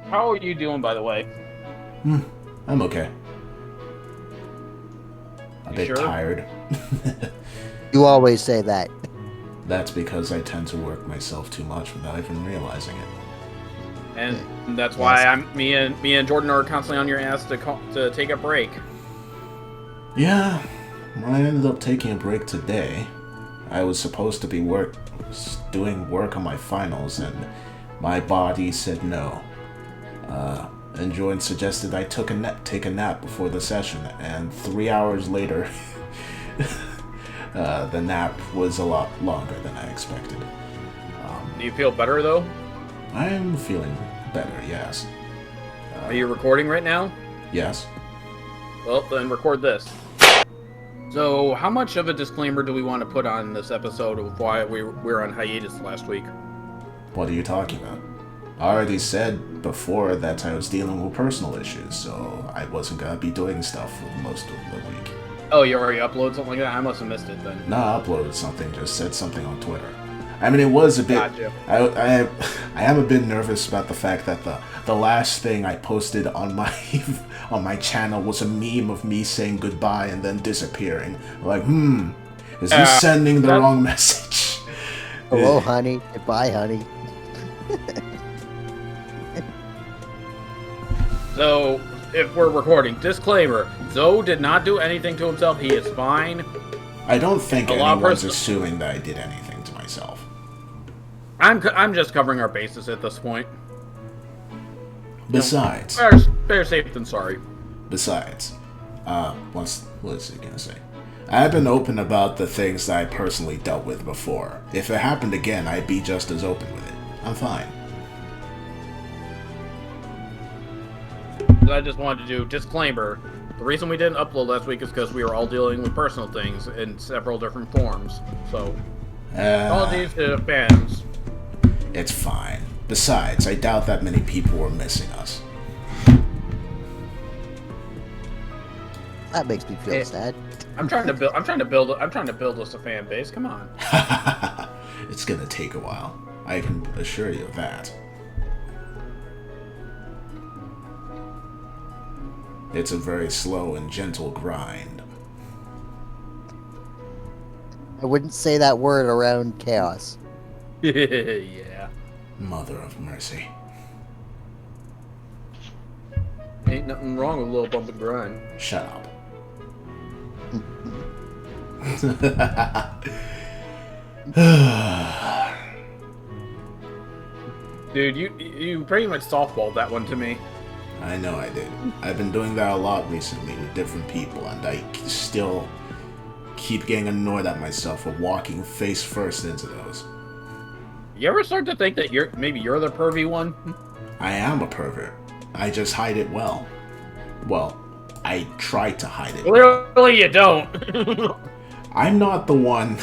How are you doing, by the way? Hmm, I'm okay. A You bit sure? tired. You always say that. That's because I tend to work myself too much without even realizing it. And that's why Yes. me and Jordan are constantly on your ass to take a break. Yeah, I ended up taking a break today. I was supposed to be doing work on my finals, and my body said no. And Jordan suggested I take a nap before the session, and 3 hours later, the nap was a lot longer than I expected. Do you feel better though? I am feeling better, yes. Are you recording right now? Yes? Well, then record this. So, how much of a disclaimer do we want to put on this episode of why we were on hiatus last week? What are you talking about? I already said before that I was dealing with personal issues, so I wasn't gonna be doing stuff for most of the week. Oh, you already uploaded something like that? I must have missed it then. No, I uploaded something, just said something on Twitter. I mean, it was a bit. Gotcha. I am a bit nervous about the fact that the last thing I posted on my on my channel was a meme of me saying goodbye and then disappearing. Like, is he sending the wrong message? Hello, honey. Goodbye, honey. So, if we're recording, disclaimer: Zoe did not do anything to himself. He is fine. I don't think A lot of anyone's person- assuming that I did anything to myself. I'm just covering our bases at this point. Besides, Better safe than sorry. what is he gonna say? I've been open about the things that I personally dealt with before. If it happened again, I'd be just as open with it. I'm fine. I just wanted to do disclaimer. The reason we didn't upload last week is because we were all dealing with personal things in several different forms. So, apologies to the fans. It's fine. Besides, I doubt that many people were missing us. That makes me feel sad. I'm trying to build us a fan base. Come on. It's gonna take a while. I can assure you of that. It's a very slow and gentle grind. I wouldn't say that word around chaos. Yeah. Mother of mercy. Ain't nothing wrong with a little bump and grind. Shut up. Dude, you pretty much softballed that one to me. I know I did. I've been doing that a lot recently with different people, and I still keep getting annoyed at myself for walking face first into those. You ever start to think that maybe you're the pervy one? I am a pervert. I just hide it well. Well, I try to hide it. Clearly you don't. I'm not the one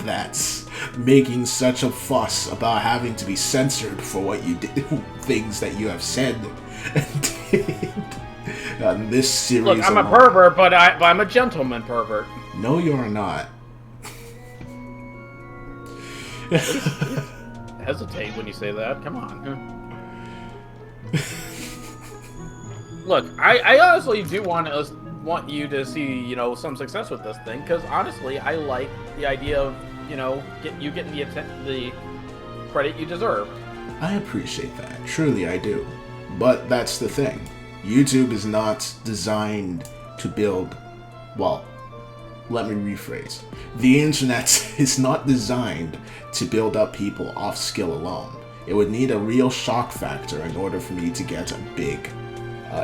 that's making such a fuss about having to be censored for what you did, things that you have said and did on this series. Look, I'm a pervert, but I'm a gentleman pervert. No, you're not. Hesitate when you say that. Come on. Look, I honestly do want you to see, some success with this thing, because honestly, I like the idea of, getting the credit you deserve. I appreciate that. Truly, I do. But that's the thing. YouTube is not designed to build. Well, let me rephrase. The internet is not designed to build up people off skill alone. It would need a real shock factor in order for me to get a big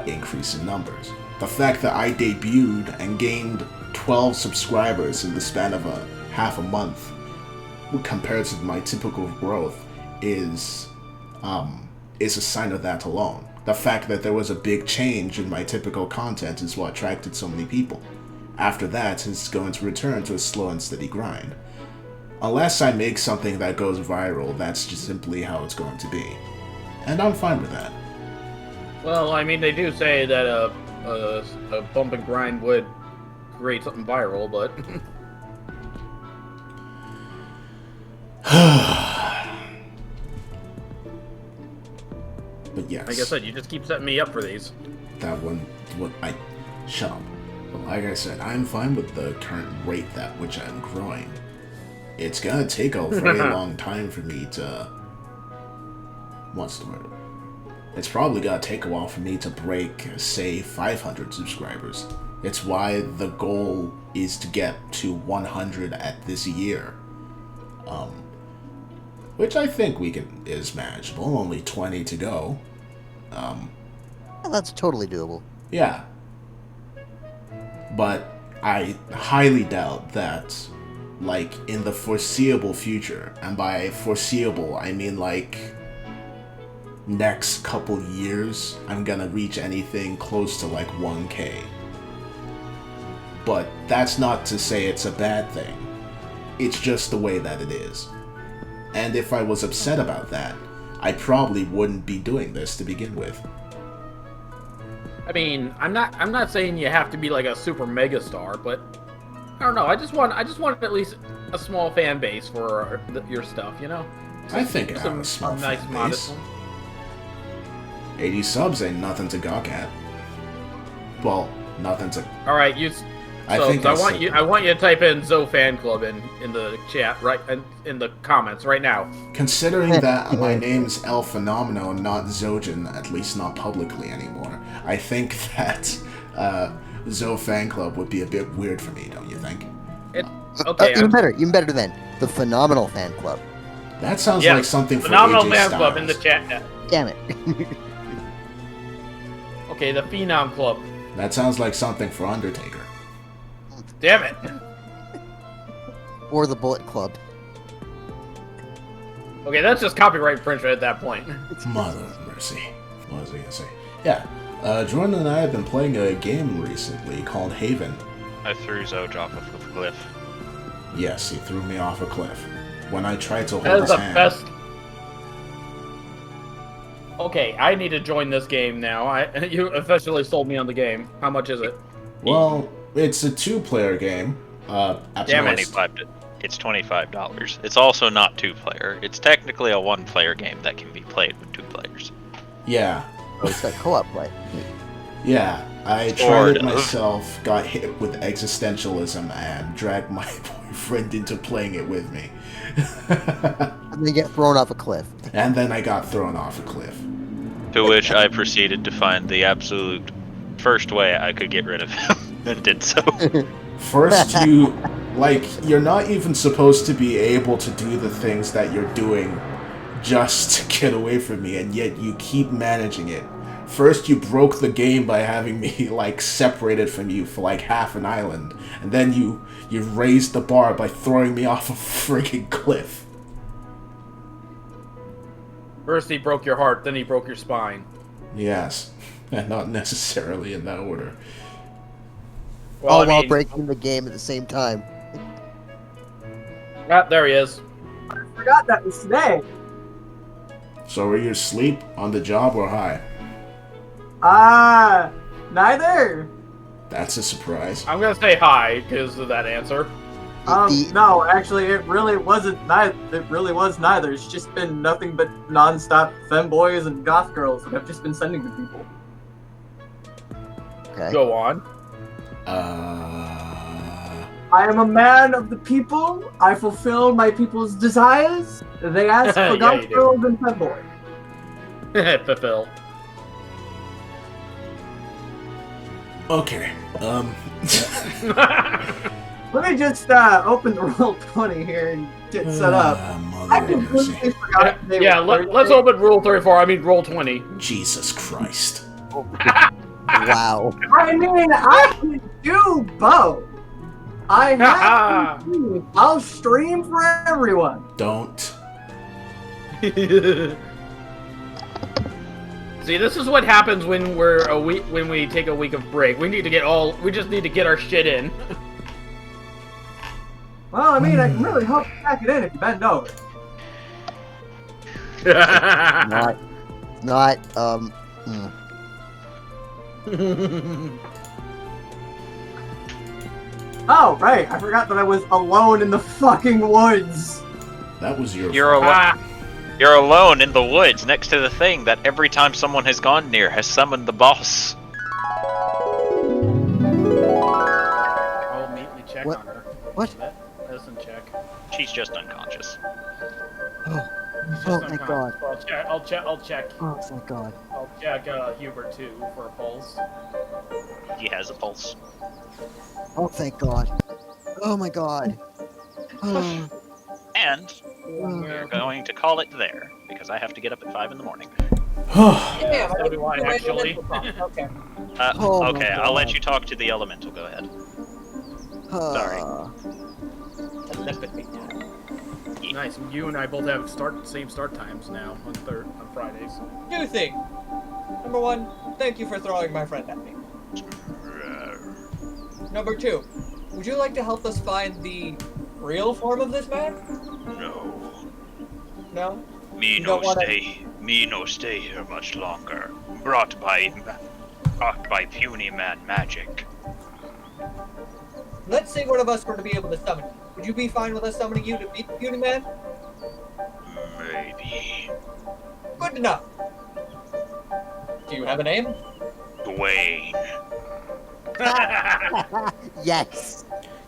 increase in numbers. The fact that I debuted and gained 12 subscribers in the span of half a month compared to my typical growth is a sign of that alone. The fact that there was a big change in my typical content is what attracted so many people. After that, it's going to return to a slow and steady grind. Unless I make something that goes viral, that's just simply how it's going to be. And I'm fine with that. Well, I mean, they do say that a bump and grind would create something viral, but... But yes. Like I said, you just keep setting me up for these. That one, shut up. But like I said, I'm fine with the current rate at which I'm growing. It's gonna take a very long time for me to... What's the word? It's probably gonna take a while for me to break, say, 500 subscribers. It's why the goal is to get to 100 at this year. Which I think is manageable, only 20 to go. Well, that's totally doable. Yeah. But I highly doubt that, like, in the foreseeable future, and by foreseeable, I mean, like, next couple years, I'm gonna reach anything close to, like, 1K. But that's not to say it's a bad thing. It's just the way that it is. And if I was upset about that, I probably wouldn't be doing this to begin with. I mean, I'm not saying you have to be like a super mega star, but I don't know. I just want at least a small fan base for your stuff, you know. I think I have a small nice fan modest base. one. 80 subs ain't nothing to gawk at. Well, nothing to. All right, I want you to type in Zo Fan Club in the chat in the comments right now. Considering that my name's El Phenomeno and not Zojin, at least not publicly anymore, I think that Zo Fan Club would be a bit weird for me, don't you think? Okay. Even better than the Phenomenal Fan Club. That sounds like something for Phenomenal AJ Fan Styles. Club in the chat. Damn it. Okay, the Phenom Club. That sounds like something for Undertaker. Damn it. Or the Bullet Club. Okay, that's just copyright infringement at that point. Mother of mercy. What was I gonna say? Yeah, Jordan and I have been playing a game recently called Haven. I threw Zoj off of a cliff. Yes, he threw me off a cliff. When I tried to hold That is his the hand. best. Okay, I need to join this game now. You officially sold me on the game. How much is it? Well, it's a 2-player game. At Damn it. most. It's $25. It's also not 2-player. It's technically a 1-player game that can be played with 2 players. Yeah. Oh, it's got co-op play. Yeah, I tried it myself, got hit with existentialism, and dragged my boyfriend into playing it with me. And then get thrown off a cliff. And then I got thrown off a cliff. To which I proceeded to find the absolute first way I could get rid of him, and did so. First, you're not even supposed to be able to do the things that you're doing just to get away from me, and yet you keep managing it. First, you broke the game by having me, separated from you for, half an island, and then you raised the bar by throwing me off a freaking cliff. First he broke your heart, then he broke your spine. Yes, and not necessarily in that order. Well, All while breaking the game at the same time. Ah, there he is. I forgot that was today. So were you asleep, on the job, or high? Neither. That's a surprise. I'm gonna say hi because of that answer. No, actually, it really wasn't neither. It really was neither. It's just been nothing but non-stop femboys and goth girls that I've just been sending to people. Okay. Go on. I am a man of the people. I fulfill my people's desires. They ask for Yeah, goth you do. girls and femboys. Fulfill. Okay, Let me just open the Roll20 here and get set up. I Mother of mercy. completely forgot today Yeah, was let's Thursday. open Rule 34. I mean, Roll 20. Jesus Christ. Wow. I mean, I can do both. I have to stream. I'll stream for everyone. Don't. See, this is what happens when when we take a week of break. We just need to get our shit in. Well, I mean, I can really help you pack it in if you bend over. Oh, right. I forgot that I was alone in the fucking woods. That was your You're fault. alone. You're alone in the woods next to the thing that every time someone has gone near has summoned the boss. I'll immediately check What? on her. What? Listen, check. She's just unconscious. Oh, She's oh just thank God. unconscious. I'll check. Oh, thank God. I'll check Hubert too for a pulse. He has a pulse. Oh, thank God. Oh my God. Oh, And oh. we're going to call it there, because I have to get up at 5 in the morning. Yeah, so do I, actually. Okay. Oh my Okay, I'll let God. you talk to the elemental. Go ahead. Sorry. Nice. You and I both have same start times now on Fridays. Two things. Number one, thank you for throwing my friend at me. Number two, would you like to help us find the real form of this man? No. No? Me You no don't wanna- stay. Me no stay here much longer. Brought by puny man magic. Let's say one of us were to be able to summon you. Would you be fine with us summoning you to beat the puny man? Maybe. Good enough. Do you have a name? Dwayne. Yes.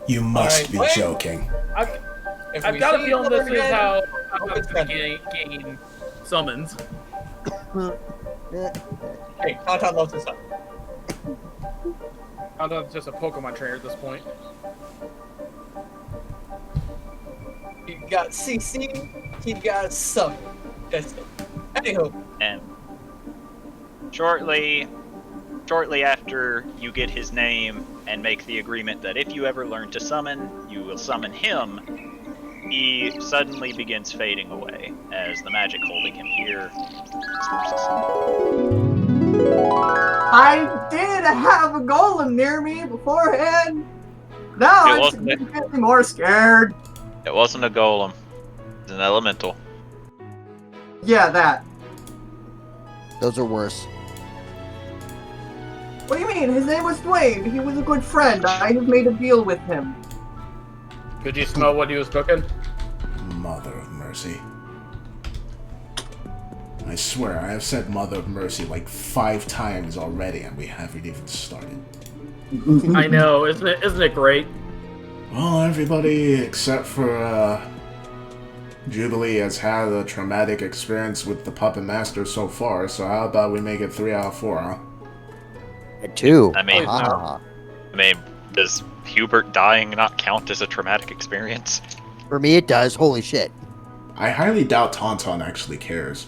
You must Alright, be wait. joking. If I've we got a see feeling each other this is again, how hope it's to friendly. gain summons. Hey, Tauntaun loves this stuff. I'm just a Pokemon trainer at this point. He got CC, he got summon. That's it. Anywho, And shortly after you get his name and make the agreement that if you ever learn to summon, you will summon him, he suddenly begins fading away as the magic holding him here disperses. I did have a golem near me beforehand. Now It I'm wasn't it. significantly more scared. It wasn't a golem. It's an elemental. Yeah, that. Those are worse. What do you mean? His name was Dwayne. He was a good friend. I have made a deal with him. Could you smell what he was cooking? Mother of mercy. I swear, I have said Mother of Mercy like 5 times already, and we haven't even started. I know, isn't it great? Well, everybody except for Jubilee has had a traumatic experience with the Puppet Master so far, so how about we make it 3 out of 4, huh? 2. I mean, Ah. does Hubert dying not count as a traumatic experience? For me, it does. Holy shit. I highly doubt Tauntaun actually cares.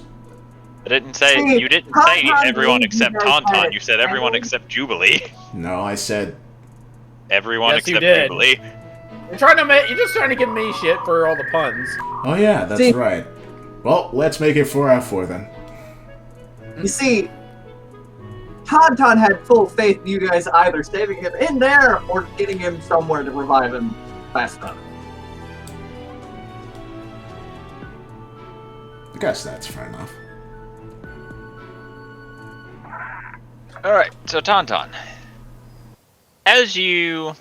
I didn't say See, you didn't say Tauntaun everyone believes except you guys had Tauntaun. it. You said everyone except Jubilee. No, I said Everyone Yes, you except did. Jubilee. You're just trying to give me shit for all the puns. oh yeah, that's See- right. Well, let's make it 4 out of 4 then. You see, Tauntaun had full faith in you guys either saving him in there or getting him somewhere to revive him fast enough. I guess that's fair enough. Alright, so Tauntaun. As you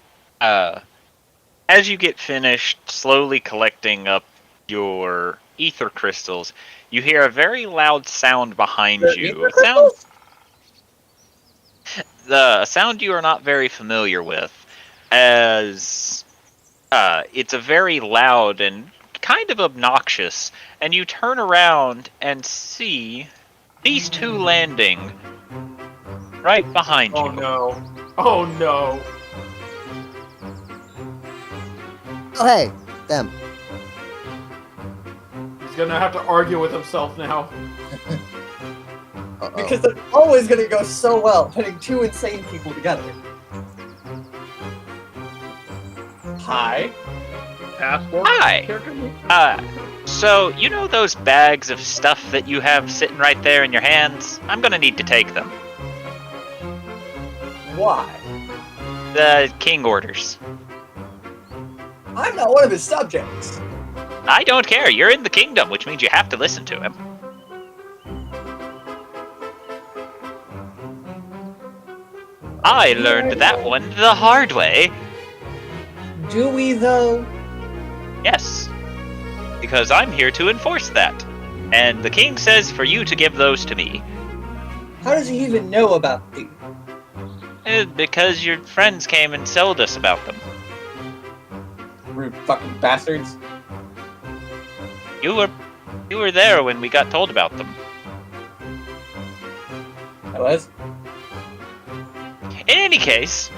get finished slowly collecting up your ether crystals, you hear a very loud sound behind The you. ether It sounds a sound you are not very familiar with, as it's a very loud and kind of obnoxious, and you turn around and see these two landing right behind you. Oh no. Oh no. Oh, hey. Them. He's gonna have to argue with himself now. Uh-oh. because it's always gonna go so well putting two insane people together. Hi. Passport? Hi. So you know those bags of stuff that you have sitting right there in your hands? I'm gonna need to take them. Why? The king orders. I'm not one of his subjects. I don't care. You're in the kingdom, which means you have to listen to him. I learned that one the hard way. Do we though? Yes. Because I'm here to enforce that. And the king says for you to give those to me. How does he even know about these? Because your friends came and told us about them. Rude fucking bastards. You were there when we got told about them. I was? In any case,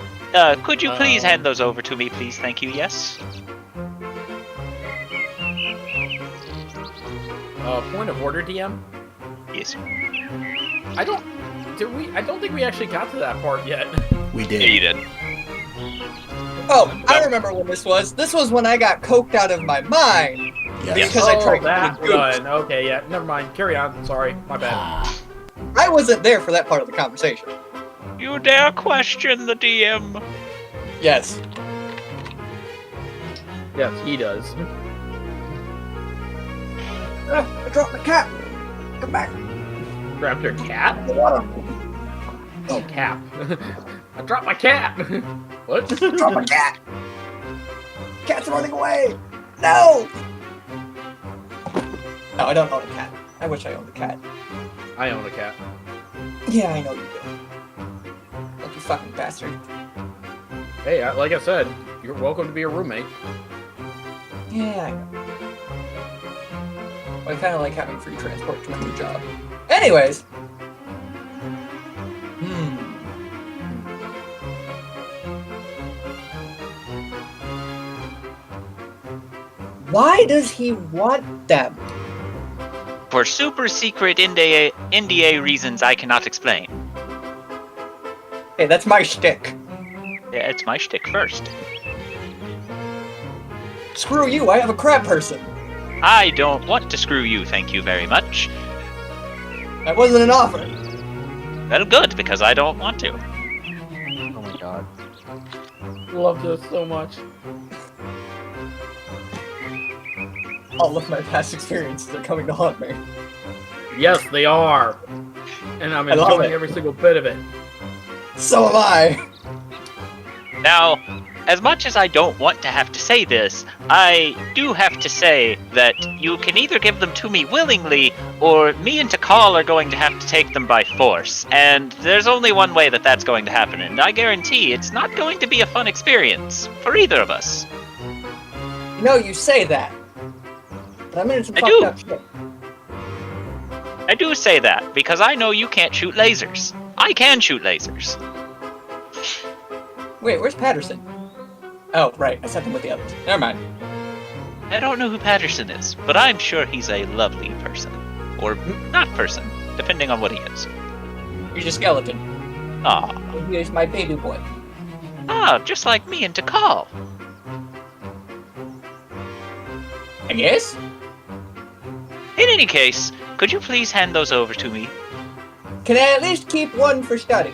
could you please hand those over to me, please? Thank you, yes? Point of order, DM. Yes. I don't think we actually got to that part yet. We Yeah, did. you did. Oh, I remember when this was. This was when I got coked out of my mind. Yes. Because I tried to that get goose. one. Okay, yeah, never mind. Carry on. Sorry, my bad. Ah, I wasn't there for that part of the conversation. You dare question the DM? Yes. Yes, he does. I dropped my cat. Come back. Grabbed your cat? The water. Oh, cap. I dropped my cat. What? Drop my cat. Cat's running away. No. No, I don't own a cat. I wish I owned a cat. I own a cat. Yeah, I know you do. Lucky fucking bastard. Hey, like I said, you're welcome to be a roommate. Yeah, I know. Well, I kind of like having free transport to my new job. Anyways. Why does he want them? For super secret NDA reasons I cannot explain. Hey, that's my shtick. Yeah, it's my shtick first. Screw you, I have a crab person. I don't want to screw you, thank you very much. That wasn't an offer. Well, good, because I don't want to. Oh my god. Love this so much. All of my past experiences are coming to haunt me. Yes, they are. And I'm I love enjoying it. every single bit of it. So am I. Now, as much as I don't want to have to say this, I do have to say that you can either give them to me willingly, or me and Takal are going to have to take them by force. And there's only one way that that's going to happen, and I guarantee it's not going to be a fun experience for either of us. You know, you say that. But I'm into some I fucked do. up shit. I do say that, because I know you can't shoot lasers. I can shoot lasers. Wait, where's Patterson? Oh, right, I sent him with the others. Never mind. I don't know who Patterson is, but I'm sure he's a lovely person. Or not person, depending on what he is. He's a skeleton. Aw. He's my baby boy. Ah, just like me and Takal. I guess? In any case, could you please hand those over to me? Can I at least keep one for study?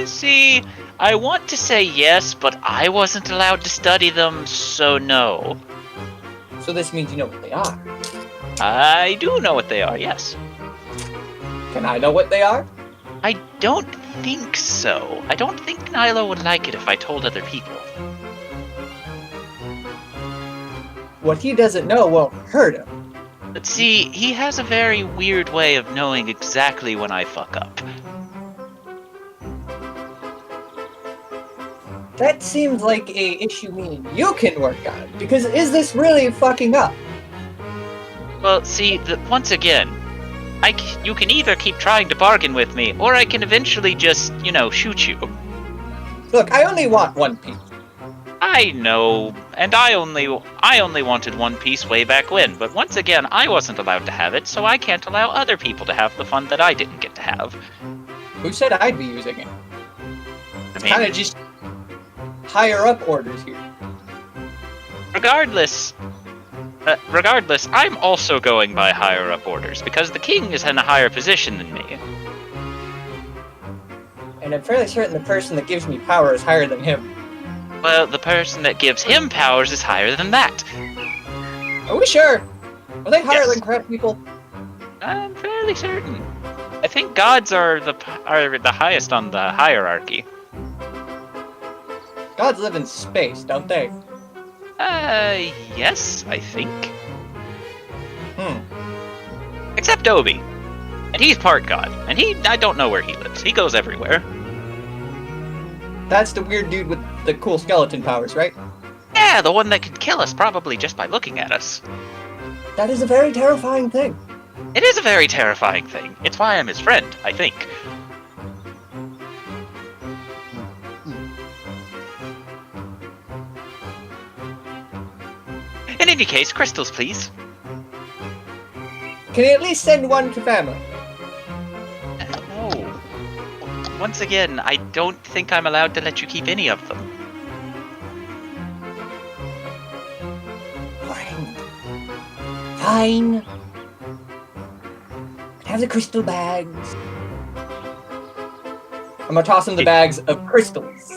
See, I want to say yes, but I wasn't allowed to study them, so no. So this means you know what they are. I do know what they are, yes. Can I know what they are? I don't think so. I don't think Nyla would like it if I told other people. What he doesn't know won't hurt him. But see, he has a very weird way of knowing exactly when I fuck up. That seems like a issue me and you can work on. Because is this really fucking up? Well, see, once again, you can either keep trying to bargain with me, or I can eventually just, shoot you. Look, I only want one piece. I know, and I only wanted one piece way back when, but once again, I wasn't allowed to have it, so I can't allow other people to have the fun that I didn't get to have. Who said I'd be using it? I It's mean, kind of just higher up orders here. regardless, I'm also going by higher up orders, because the king is in a higher position than me. And I'm fairly certain the person that gives me power is higher than him. Well, the person that gives him powers is higher than that. Are we sure? Are they higher Yes. than crab people? I'm fairly certain. I think gods are the highest on the hierarchy. Gods live in space, don't they? Yes, I think. Hmm. Except Obi. And he's part god. And I don't know where he lives. He goes everywhere. That's the weird dude with the cool skeleton powers, right? Yeah, the one that could kill us probably just by looking at us. That is a very terrifying thing. It is a very terrifying thing. It's why I'm his friend, I think. In any case, crystals, please. Can you at least send one to family? No. Once again, I don't think I'm allowed to let you keep any of them. Fine. Fine. Have the crystal bags. I'm gonna toss him the bags of crystals,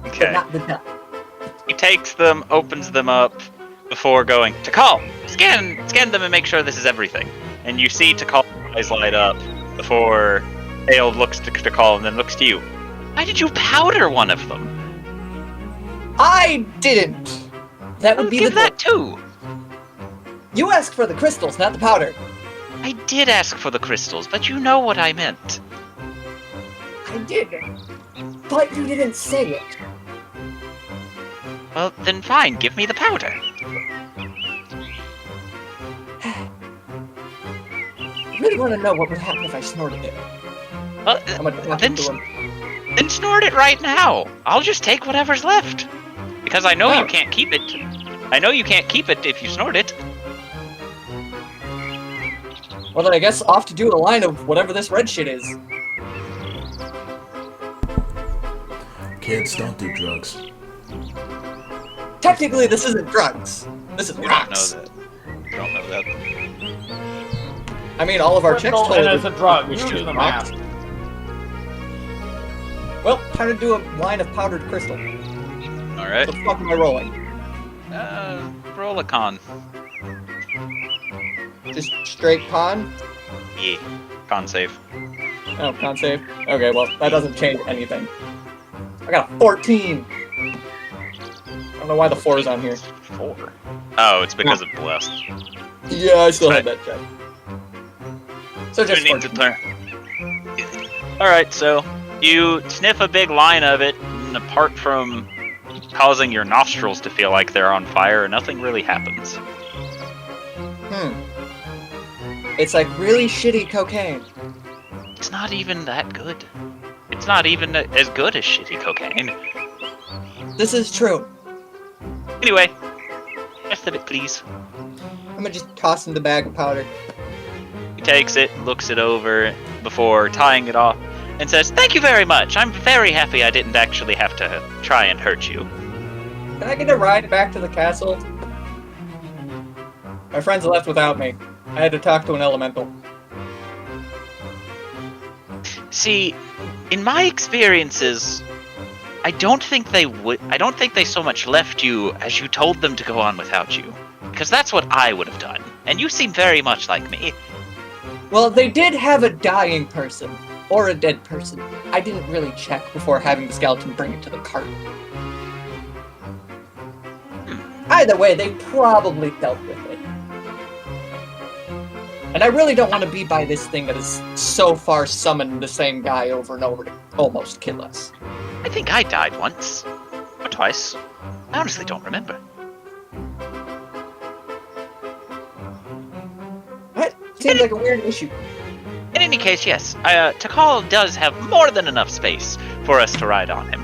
but Okay. not the dust. He takes them, opens them up, before going, Takal, scan them and make sure this is everything. And you see Takal's eyes light up before Ale looks to Takal and then looks to you. Why did you powder one of them? I didn't. That would I'll be give the that too. You asked for the crystals, not the powder. I did ask for the crystals, but you know what I meant. I did, but you didn't say it. Well, then fine, give me the powder. I really want to know what would happen if I snorted it. Well, I'm gonna talk then, to him. then snort it right now. I'll just take whatever's left. Because I know Oh. you can't keep it. I know you can't keep it if you snort it. Well, then I guess off to do a line of whatever this red shit is. Kids, don't do drugs. Technically, this isn't drugs. This is You don't rocks. know that. You don't know that. I mean, all of our checks Crystal told and us it's a drug. we You should do the rocks. math. Well, time to do a line of powdered crystal. Alright. What the fuck am I rolling? Roll a con. Just straight con? Yeah. Con save. Oh, con save? Okay, well, that doesn't change anything. I got a 14! I don't know why the 4 is on here. 4. Oh, it's because of blessed. Yeah, I still have that check. So just You need to 14. turn. Alright, so you sniff a big line of it, and apart from causing your nostrils to feel like they're on fire, nothing really happens. It's like really shitty cocaine. It's not even that good. It's not even as good as shitty cocaine. This is true. Anyway, rest of it, please. I'm gonna just toss in the bag of powder. He takes it, looks it over before tying it off, and says, "Thank you very much. I'm very happy I didn't actually have to try and hurt you." Can I get a ride back to the castle? My friends left without me. I had to talk to an elemental. See, in my experiences, I don't think they so much left you as you told them to go on without you. Because that's what I would have done. And you seem very much like me. Well, they did have a dying person. Or a dead person. I didn't really check before having the skeleton bring it to the cart. Either way, they probably dealt with it. And I really don't want to be by this thing that has so far summoned the same guy over and over to almost kill us. I think I died once. Or twice. I honestly don't remember. That seems like a weird issue. In any case, yes, Takal does have more than enough space for us to ride on him.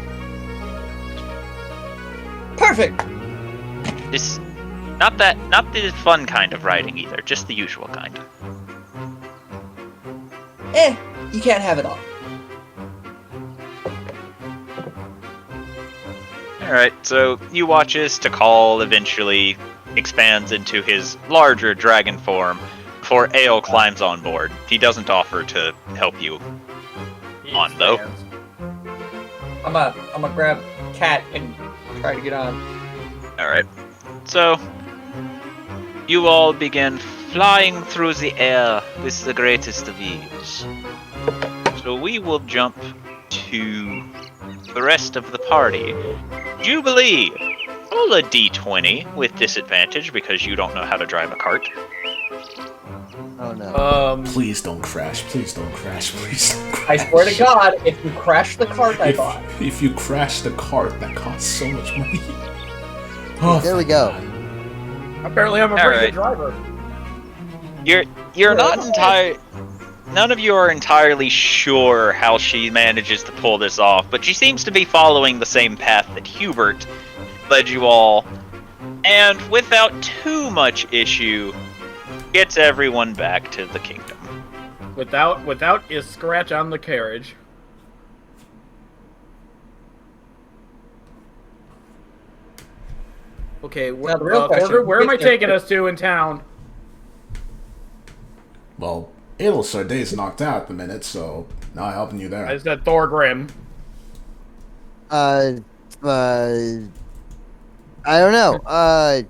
Perfect! This, not the fun kind of riding either, just the usual kind. You can't have it all. Alright, so you watch as Takal eventually expands into his larger dragon form before Ale climbs on board. He doesn't offer to help you He on, though. expands. I'm gonna grab Cat and try to get on. Alright, so you all begin flying through the air with the greatest of ease. So we will jump to the rest of the party. Jubilee, roll a d20 with disadvantage because you don't know how to drive a cart. Oh no. Please don't crash. Please don't crash. Please don't crash. I swear to God, if you crash the cart I bought. If you crash the cart, that costs so much money. Oh, There we thank go. God. Apparently, I'm a pretty good driver. You're not none of you are entirely sure how she manages to pull this off, but she seems to be following the same path that Hubert led you all, and without too much issue, gets everyone back to the kingdom. Without a scratch on the carriage. Okay, Now, the real question, Porter, where am I taking us to in town? Well, Adelsarday's knocked out at the minute, so not helping you there. I said Thorgrim. I don't know. I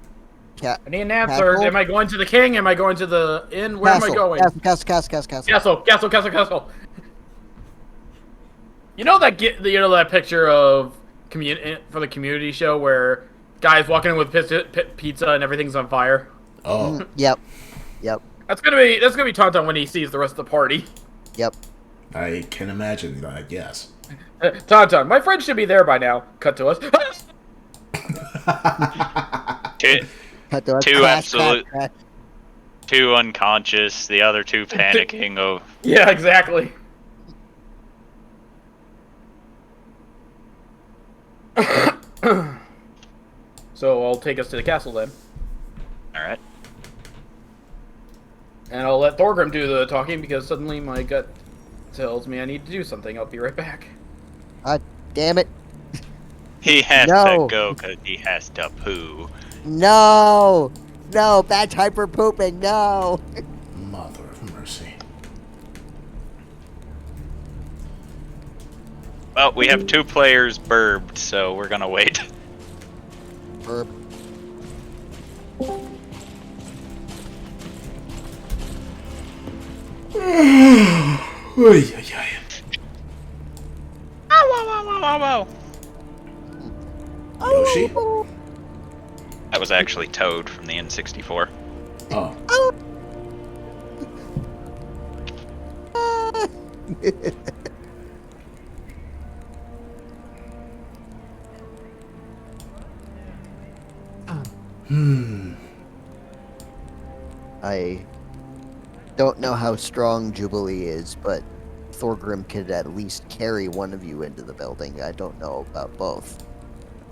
need an answer. Castle? Am I going to the king? Am I going to the inn? Where am I going? Castle. You know that picture of for the community show where guys walking in with pizza and everything's on fire? Oh. Yep. That's gonna be Tauntaun when he sees the rest of the party. Yep. I can imagine that, yes. Tauntaun, my friend should be there by now. Cut to us. Two absolute, two unconscious, the other two panicking. Oh, yeah, exactly. So I'll take us to the castle then, all right. and I'll let Thorgrim do the talking because suddenly my gut tells me I need to do something. I'll be right back. Damn it. He has No. to go because he has to poo. No, bad hyper pooping. No. Mother of mercy. Well, we have 2 players burbed, so we're gonna wait. Burp. Oy, oy, oy. Wow. Yoshi? That was actually Toad from the N64. Oh. I don't know how strong Jubilee is, but Thorgrim could at least carry one of you into the building. I don't know about both.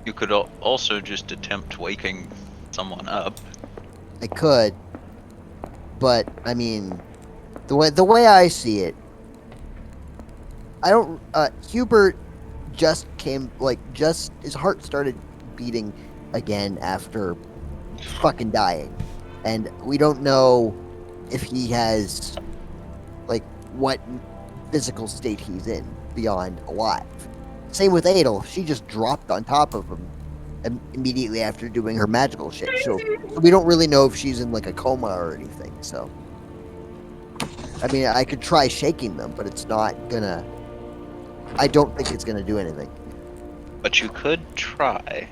You could also just attempt waking someone up. I could, but I mean, the way I see it, I don't. Hubert just his heart started beating again after fucking dying, and we don't know if he has what physical state he's in beyond alive. Same with Adel. She just dropped on top of him immediately after doing her magical shit. So we don't really know if she's in a coma or anything. So I mean, I could try shaking them, but it's not gonna. I don't think it's gonna do anything. But you could try.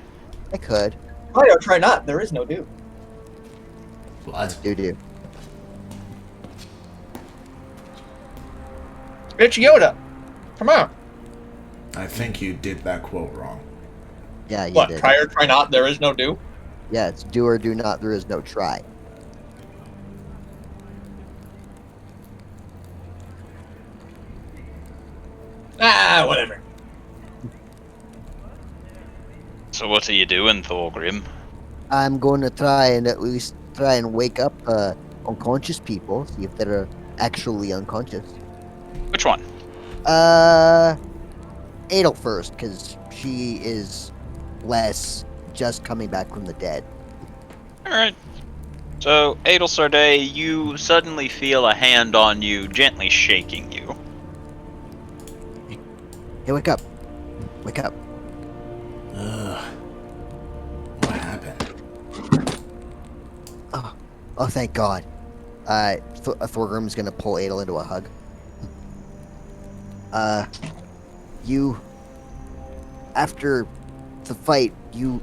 I could. Oh, yeah, try not. There is no do. What? Do. It's Yoda. Come on. I think you did that quote wrong. Yeah, you What? did. Try or try not. There is no do. Yeah, it's do or do not. There is no try. Ah, whatever. So what are you doing, Thorgrim? I'm going to try and at least try and wake up unconscious people, see if they're actually unconscious. Which one? Adel first, because she is less just coming back from the dead. Alright. So, Adelsarday, you suddenly feel a hand on you, gently shaking you. Hey, wake up. Wake up. What happened? Oh, thank God. Thorgrim's gonna pull Adel into a hug. You... After the fight, you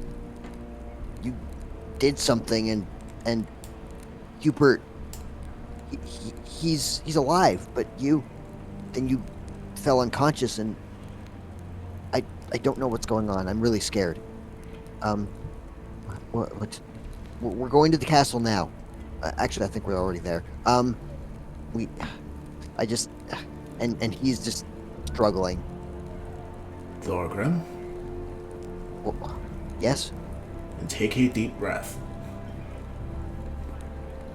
did something, and Hubert he's alive, but then you fell unconscious, and I don't know what's going on. I'm really scared. What? We're going to the castle now. Actually, I think we're already there. And he's just struggling. Thorgrim, Well, yes? and take a deep breath.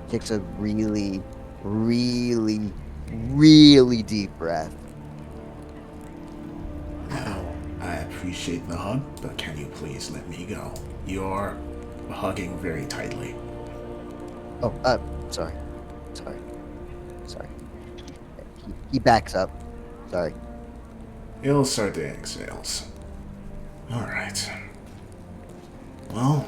Takes a really, really, really deep breath. Now, I appreciate the hug, but can you please let me go? You're hugging very tightly. Oh, sorry. He backs up. Sorry. He'll start the exhales. Alright. Well,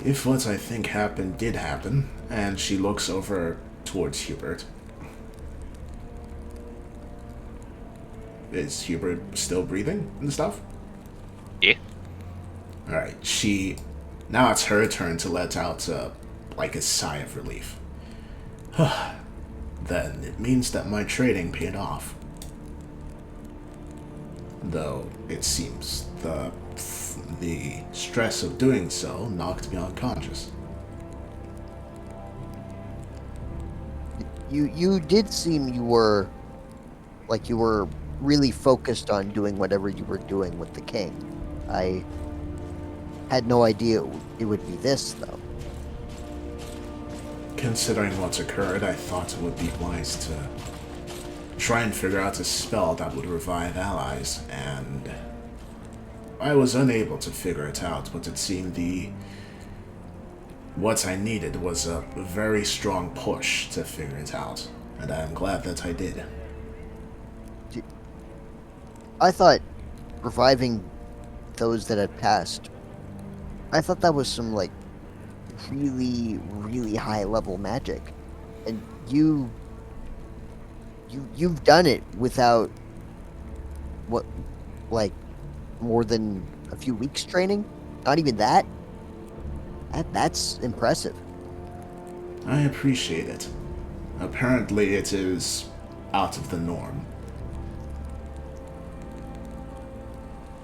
if what I think happened did happen, and she looks over towards Hubert. Is Hubert still breathing and stuff? Yeah. Alright, now it's her turn to let out, like a sigh of relief. Then it means that my trading paid off. Though, it seems the stress of doing so knocked me unconscious. You did seem you were really focused on doing whatever you were doing with the king. I had no idea it would be this, though. Considering what's occurred, I thought it would be wise to try and figure out a spell that would revive allies, and I was unable to figure it out, but it seemed what I needed was a very strong push to figure it out, and I am glad that I did. I thought reviving those that had passed, I thought that was some, like, really, really high level magic. And you've done it without, what, like, more than a few weeks training? Not even that? That's impressive. I appreciate it. Apparently it is out of the norm.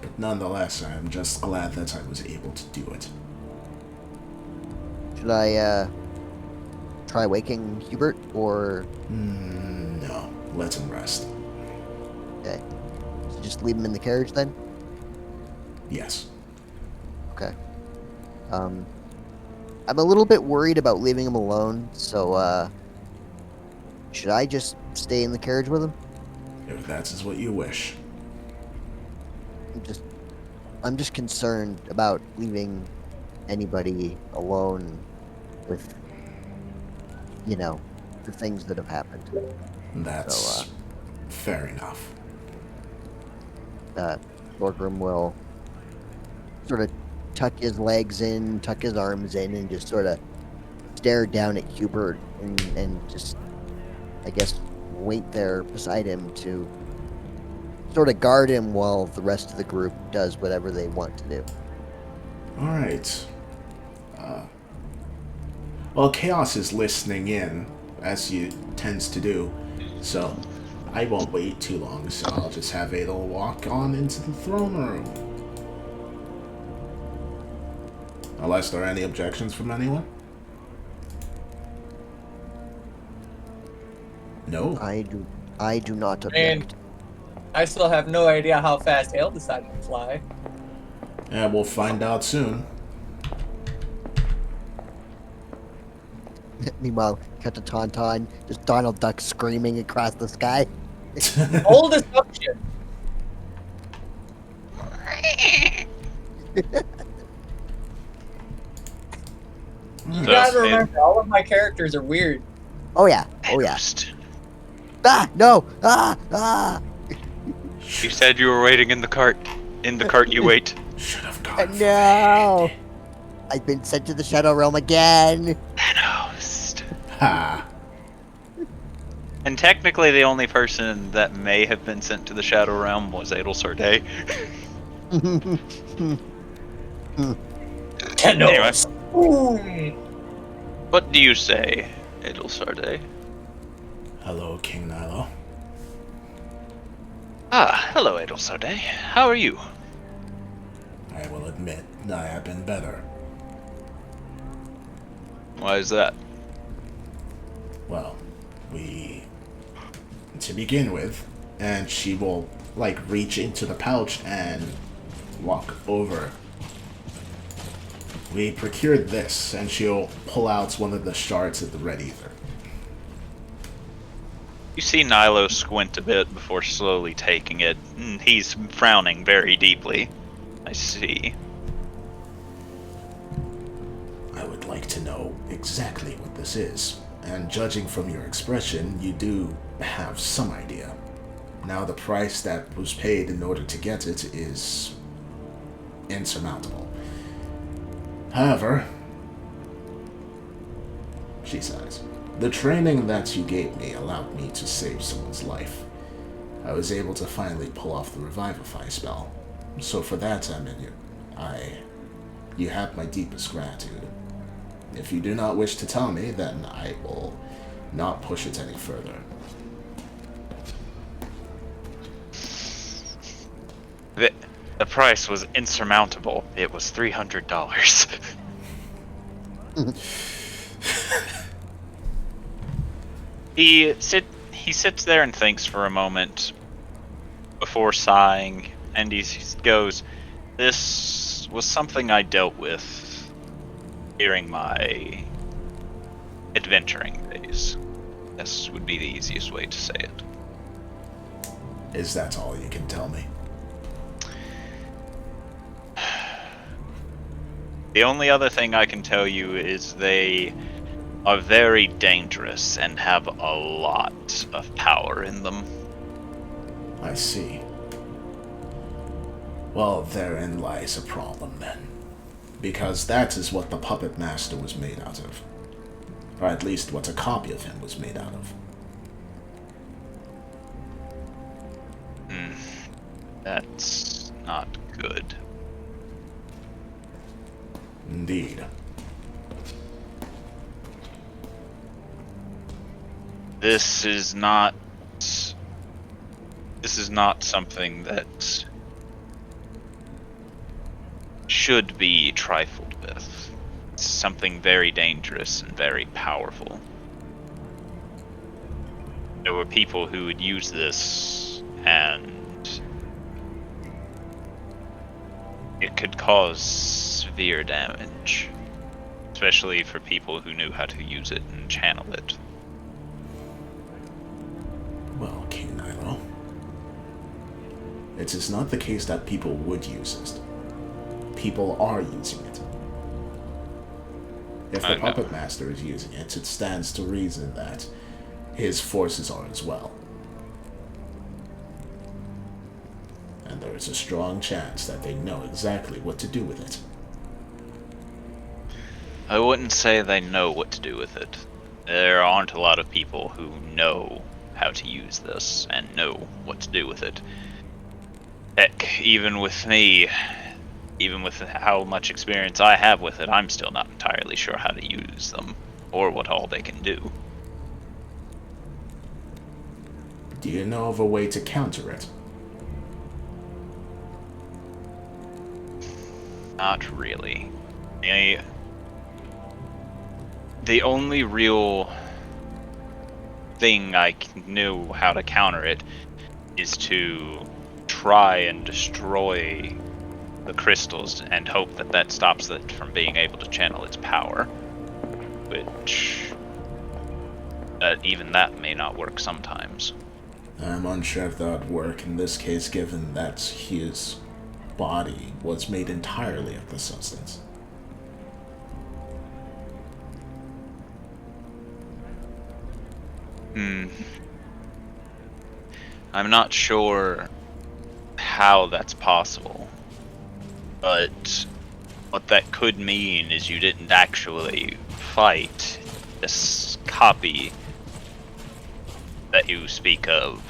But nonetheless, I am just glad that I was able to do it. Should I, try waking Hubert, or... No, let him rest. Okay. So just leave him in the carriage, then? Yes. Okay. I'm a little bit worried about leaving him alone, so, should I just stay in the carriage with him? If that is what you wish. I'm just concerned about leaving anybody alone with, the things that have happened. That's fair enough. Thorgrim will sort of tuck his legs in, tuck his arms in, and just sort of stare down at Hubert and just, I guess, wait there beside him to sort of guard him while the rest of the group does whatever they want to do. Alright. Well, Chaos is listening in, as he tends to do, so I won't wait too long, so I'll just have Adel walk on into the throne room. Unless there are any objections from anyone? No? I do not object. I still have no idea how fast Ale decided to fly. Yeah, we'll find out soon. Meanwhile, cut to Tauntaun, just Donald Duck screaming across the sky. Old assumption. You gotta remember, all of my characters are weird. Oh yeah. Ah, no! Ah! You said you were waiting in the cart. In the cart you wait. Should have gone for No! I've been sent to the Shadow Realm again! Thanos. Ha! And technically the only person that may have been sent to the Shadow Realm was Adel Sorde. Thanos. Boom. What do you say, Edelsarde? Hello, King Nilo. Ah, hello, Edelsarde. How are you? I will admit, I have been better. Why is that? Well, to begin with, and she will, like, reach into the pouch and walk over. We procured this, and she'll pull out one of the shards of the red ether. You see Nilo squint a bit before slowly taking it. He's frowning very deeply. I see. I would like to know exactly what this is, and judging from your expression, you do have some idea. Now, the price that was paid in order to get it is insurmountable. However, she sighs. The training that you gave me allowed me to save someone's life. I was able to finally pull off the Revivify spell. So for that, you have my deepest gratitude. If you do not wish to tell me, then I will not push it any further. The price was insurmountable. It was $300. He sits there and thinks for a moment before sighing, and he goes, "This was something I dealt with during my adventuring days." This would be the easiest way to say it. Is that all you can tell me? The only other thing I can tell you is they are very dangerous and have a lot of power in them. I see. Well, therein lies a problem then. Because that is what the Puppet Master was made out of. Or at least what a copy of him was made out of. That's not good. Indeed. This is not something that should be trifled with. It's something very dangerous and very powerful. There were people who would use this, and it could cause severe damage, especially for people who knew how to use it and channel it. Well, King Nilo, it is not the case that people would use it. People are using it. If the Puppet Master is using it, it stands to reason that his forces are as well. And there is a strong chance that they know exactly what to do with it. I wouldn't say they know what to do with it. There aren't a lot of people who know how to use this and know what to do with it. Heck, even with me, even with how much experience I have with it, I'm still not entirely sure how to use them, or what all they can do. Do you know of a way to counter it? Not really. The only real thing I knew how to counter it is to try and destroy the crystals and hope that that stops it from being able to channel its power. Which, even that may not work sometimes. I'm unsure if that would work in this case, given that his body was made entirely of the substance. I'm not sure how that's possible, but what that could mean is you didn't actually fight this copy that you speak of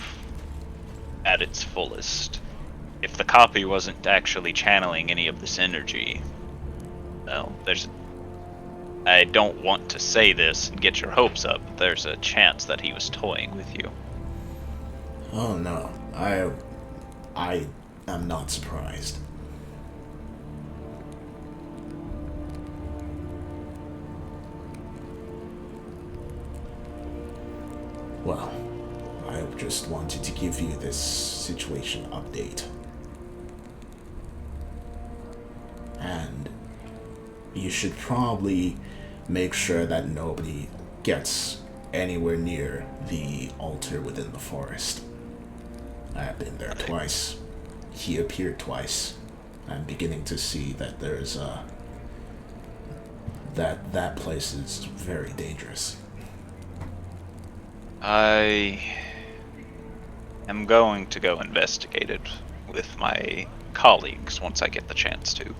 at its fullest. If the copy wasn't actually channeling any of this energy, well, I don't want to say this and get your hopes up, but there's a chance that he was toying with you. Oh no, I am not surprised. Well, I just wanted to give you this situation update. And you should probably make sure that nobody gets anywhere near the altar within the forest. I have been there twice. He appeared twice. I'm beginning to see that there's that place is very dangerous. I am going to go investigate it with my colleagues once I get the chance to.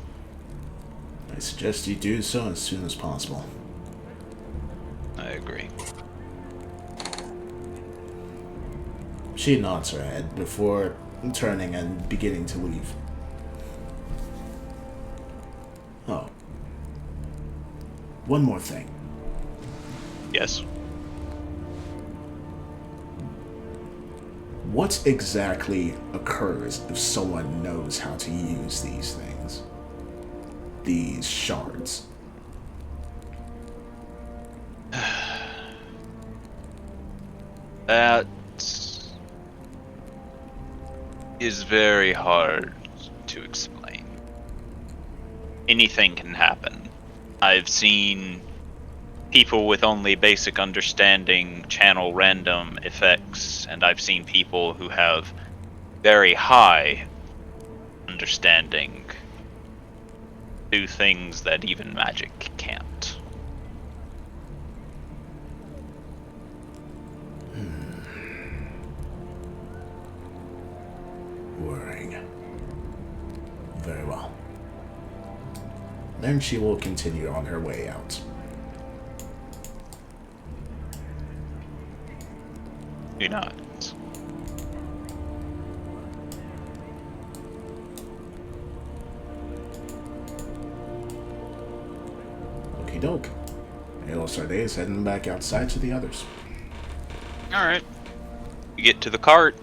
I suggest you do so as soon as possible. I agree. She nods her head before turning and beginning to leave. Oh. One more thing. Yes. What exactly occurs if someone knows how to use these things? These shards. That is very hard to explain. Anything can happen. I've seen people with only basic understanding channel random effects, and I've seen people who have very high understanding do things that even magic can't. Worrying. Very well. Then she will continue on her way out. Do not. Okie doke. El Sarde is heading back outside to the others. Alright. You get to the cart,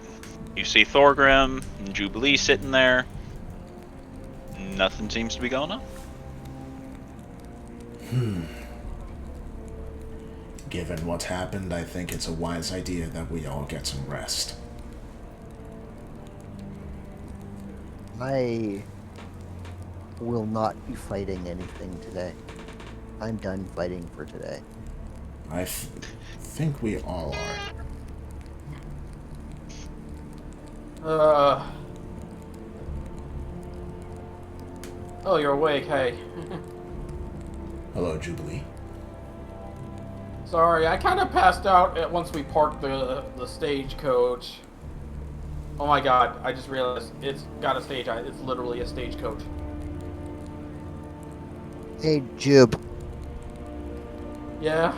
you see Thorgrim and Jubilee sitting there. Nothing seems to be going on. Given what happened, I think it's a wise idea that we all get some rest. I will not be fighting anything today. I'm done fighting for today. I think we all are. Oh, you're awake, hey. Hello, Jubilee. Sorry, I kind of passed out once we parked the stagecoach. Oh my god, I just realized it's got a stage. It's literally a stagecoach. Hey, Jube. Yeah?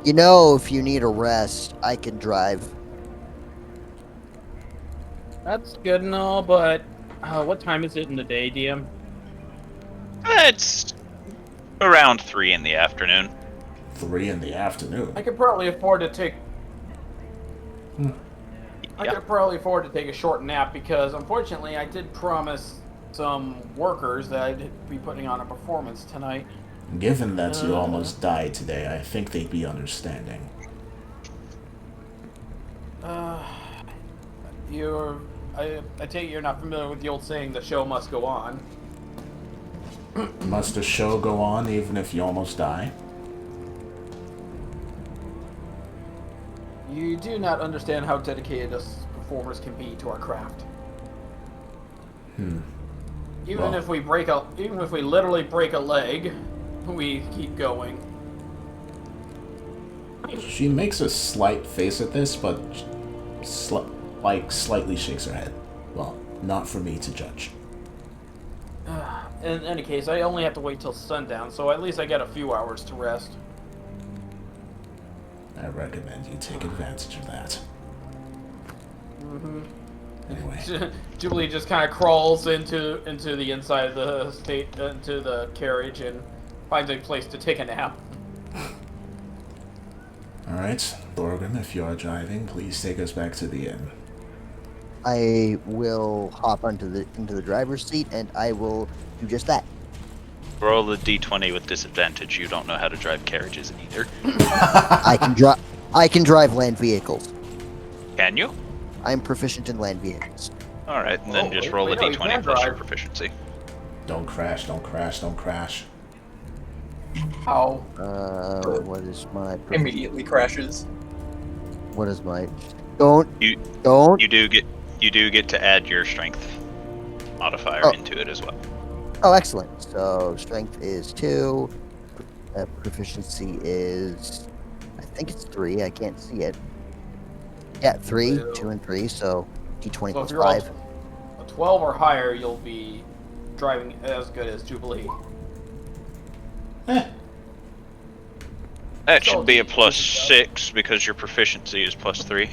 You know, if you need a rest, I can drive. That's good and all, but what time is it in the day, DM? It's around 3 in the afternoon. 3 in the afternoon. I could probably afford to take... I Yeah. could probably afford to take a short nap because, unfortunately, I did promise some workers that I'd be putting on a performance tonight. Given that you almost died today, I think they'd be understanding. I take it you're not familiar with the old saying, the show must go on. Must the show go on even if you almost die? You do not understand how dedicated us performers can be to our craft. Even Well. if we literally break a leg, we keep going. She makes a slight face at this, but slightly shakes her head. Well, not for me to judge. In any case, I only have to wait till sundown, so at least I get a few hours to rest. I recommend you take advantage of that. Anyway, Jubilee just kind of crawls into the inside of the into the carriage and finds a place to take a nap. Alright, Thorgan, if you are driving, please take us back to the inn. I will hop into the driver's seat, and I will do just that. Roll the d20 with disadvantage. You don't know how to drive carriages either. I can drive land vehicles. Can you? I'm proficient in land vehicles. All right, and then Oh, just wait, roll wait, a no, you d20 can plus your drive. proficiency. Don't crash, don't crash, don't crash. How? What is my Immediately crashes. What is my? Don't. You you do get to add your strength modifier into it as well. Oh, excellent. So strength is 2. Proficiency is, I think it's 3. I can't see it. Yeah, 3, 2, and 3. So d20 So plus if you're 5. a 12 or higher, you'll be driving as good as Jubilee. That So should be a the- plus the- 6 because your proficiency is plus 3.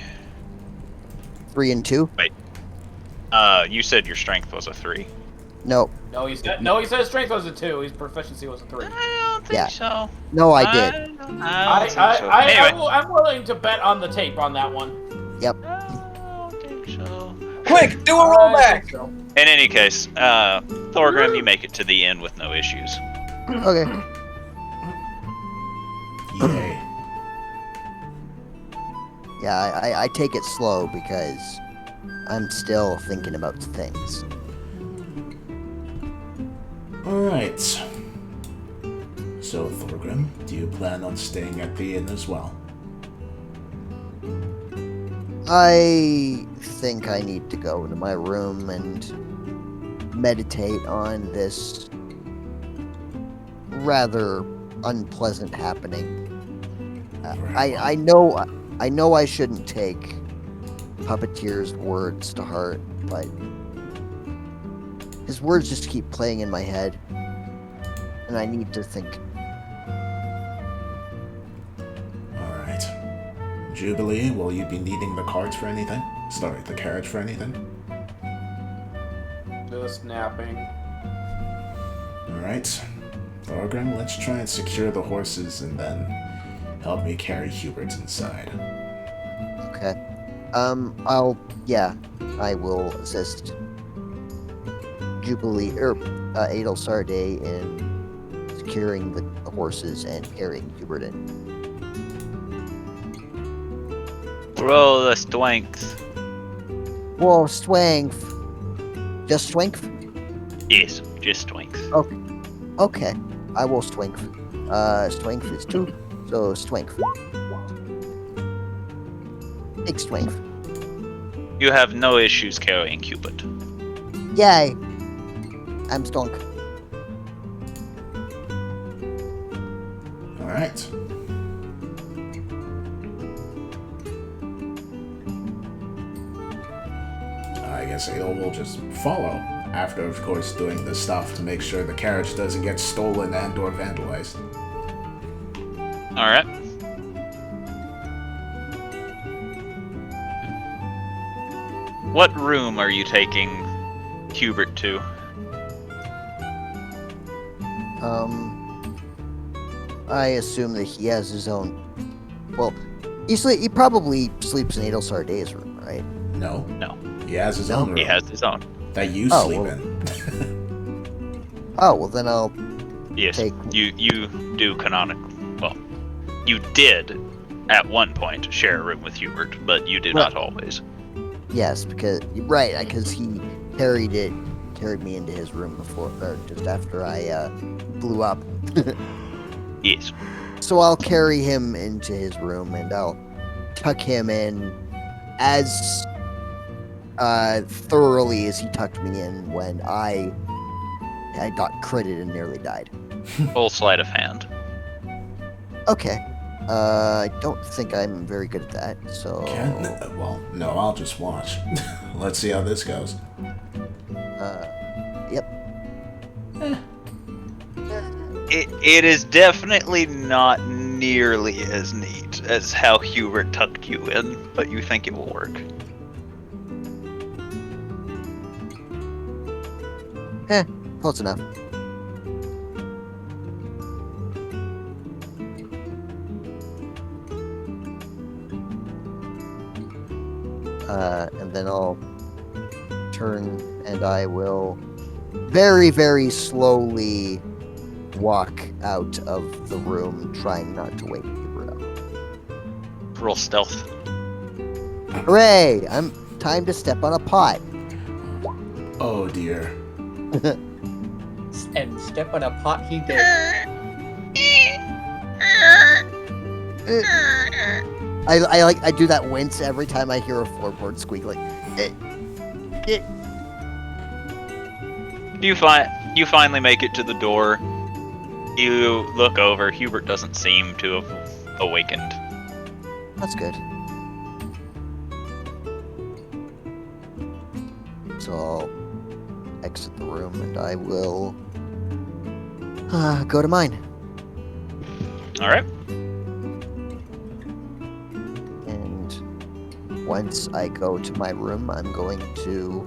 3 and 2. You said your strength was a 3. No, He said his strength was a 2. His proficiency was a 3. I don't think Yeah. so. no, I did. I don't think so. I'm willing to bet on the tape on that one. Yep. I don't think so. Quick, do a I rollback! think so. In any case, Thorgrim, you make it to the inn with no issues. Okay. Yay. Yeah, I take it slow because I'm still thinking about things. Alright. So, Thorgrim, do you plan on staying at the inn as well? I think I need to go into my room and meditate on this rather unpleasant happening. I know I shouldn't take Puppeteer's words to heart, but his words just keep playing in my head, and I need to think. Alright. Jubilee, will you be needing the carts for anything? Sorry, the carriage for anything? Just napping. Alright. Thorgrim, let's try and secure the horses and then help me carry Hubert inside. Okay. I will assist Jubilee Adel Sarday in securing the horses and carrying Hubert in. Roll the strength. Whoa, strength. Just strength? Yes, just strength. Okay, I will strength. Strength is 2, so strength. Big strength. You have no issues carrying Cupid. Yay! I'm stunk. Alright. I guess Adel will just follow, after of course doing the stuff to make sure the carriage doesn't get stolen and or vandalized. Alright. What room are you taking Hubert to? I assume that he has his own. Well, he probably sleeps in Adel Sarday's room, right? No. No. He has his own room. He has his own. That you Oh, sleep well. in. Oh well, then I'll Yes, take. you do canonical. Well, you did at one point share a room with Hubert, but you do not always. Yes, because he carried me into his room before, or just after I blew up. Yes. So I'll carry him into his room and I'll tuck him in as thoroughly as he tucked me in when I got critted and nearly died. Full sleight of hand. Okay. I don't think I'm very good at that, so... Well, no, I'll just watch. Let's see how this goes. Yep. It is definitely not nearly as neat as how Hubert tucked you in, but you think it will work. Close enough. and then I'll turn and I will very, very slowly walk out of the room, trying not to wake Hubert up. Roll stealth. Hooray! Time to step on a pot. Oh dear. And step on a pot he did. I do that wince every time I hear a floorboard squealing. You finally make it to the door. You look over. Hubert doesn't seem to have awakened. That's good. So I'll exit the room and I will go to mine. All right. And once I go to my room, I'm going to,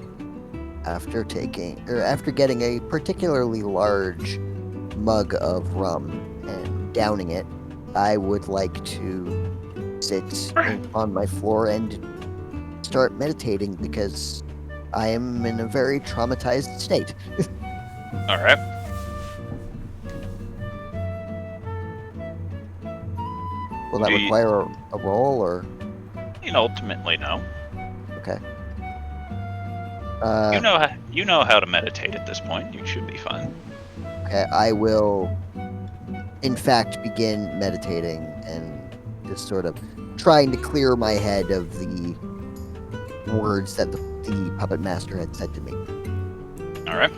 after getting a particularly large mug of rum and downing it, I would like to sit on my floor and start meditating because I am in a very traumatized state. All right. Will that require a roll or? Ultimately, no. Okay. You know how to meditate at this point. You should be fine. Okay, I will, in fact, begin meditating and just sort of trying to clear my head of the words that the puppet master had said to me. All right.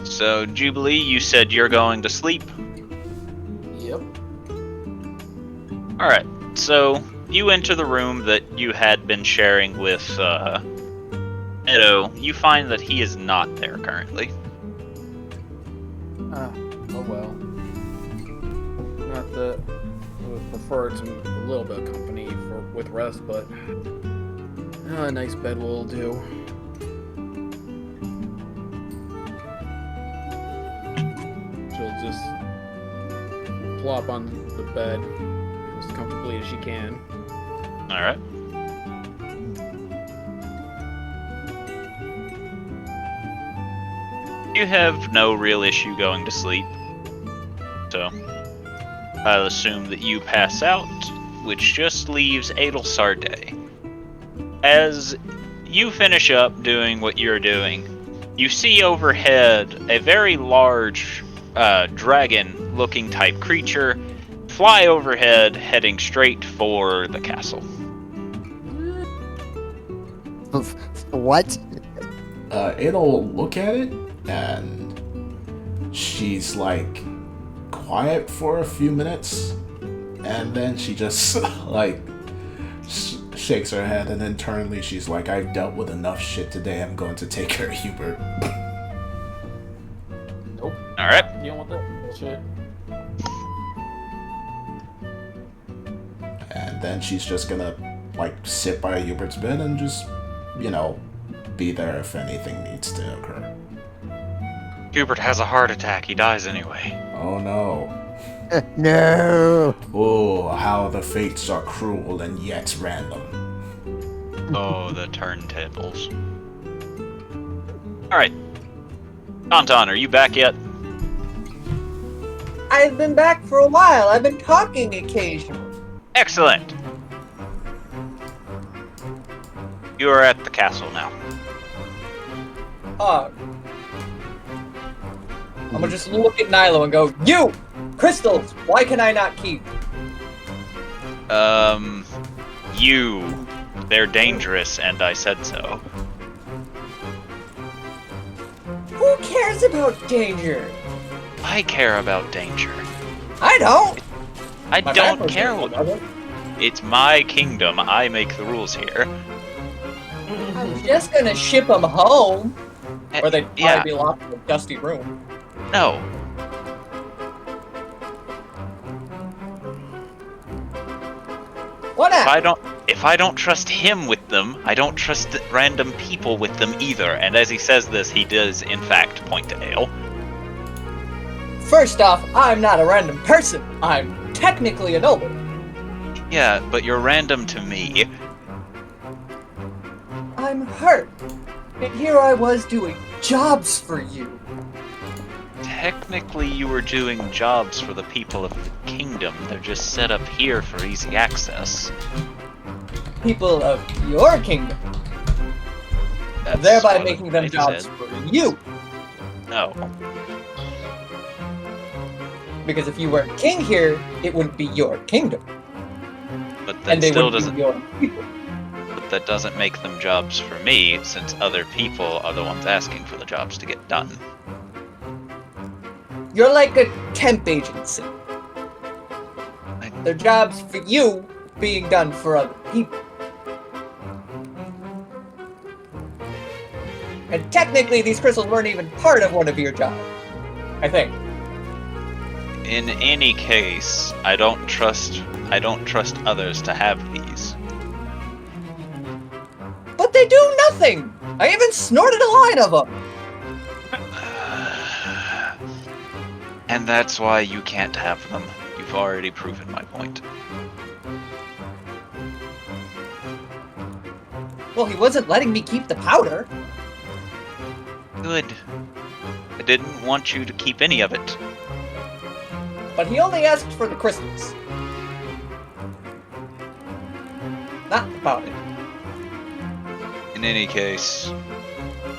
So, Jubilee, you said you're going to sleep. Yep. All right. So, you enter the room that you had been sharing with Edo. You find that he is not there currently. Oh well. Not that I would prefer a little bit of company with rest, but a nice bed will do. She'll just plop on the bed as comfortably as she can. All right. You have no real issue going to sleep, so I'll assume that you pass out, which just leaves Adelsar Day. As you finish up doing what you're doing, you see overhead a very large dragon-looking type creature fly overhead, heading straight for the castle. What? It'll look at it, and she's like quiet for a few minutes, and then she just like shakes her head, and internally she's like, I've dealt with enough shit today, I'm going to take care of Hubert. Nope. Alright. You don't want that bullshit. And then she's just gonna like sit by Hubert's bed and just, be there if anything needs to occur. Hubert has a heart attack. He dies anyway. Oh no. No. Oh, how the fates are cruel and yet random. Oh, the turntables. Alright. Tauntaun, are you back yet? I've been back for a while. I've been talking occasionally. Excellent. You are at the castle now. I'm gonna just look at Nilo and go, you! Crystals! Why can I not keep? You. They're dangerous, and I said so. Who cares about danger? I care about danger. I don't! I My don't family care doesn't, what... does it? It's my kingdom. I make the rules here. I'm just gonna ship them home. Or they'd probably Yeah. be locked in a dusty room. No. What now? If I don't trust him with them, I don't trust the random people with them either. And as he says this, he does in fact point to Ale. First off, I'm not a random person. I'm technically a noble. Yeah, but you're random to me. I'm hurt. And here I was doing jobs for you. Technically, you were doing jobs for the people of the kingdom. They're just set up here for easy access. People of your kingdom. That's Thereby what making them I jobs said. for you. No. Because if you weren't king here, it wouldn't be your kingdom. But that And they still wouldn't doesn't. be your people. But that doesn't make them jobs for me, since other people are the ones asking for the jobs to get done. You're like a temp agency. They're jobs for you being done for other people. And technically, these crystals weren't even part of one of your jobs. I think. In any case, I don't trust others to have these. But they do nothing! I even snorted a line of them! And that's why you can't have them. You've already proven my point. Well, he wasn't letting me keep the powder. Good. I didn't want you to keep any of it. But he only asked for the crystals. Not the powder. In any case,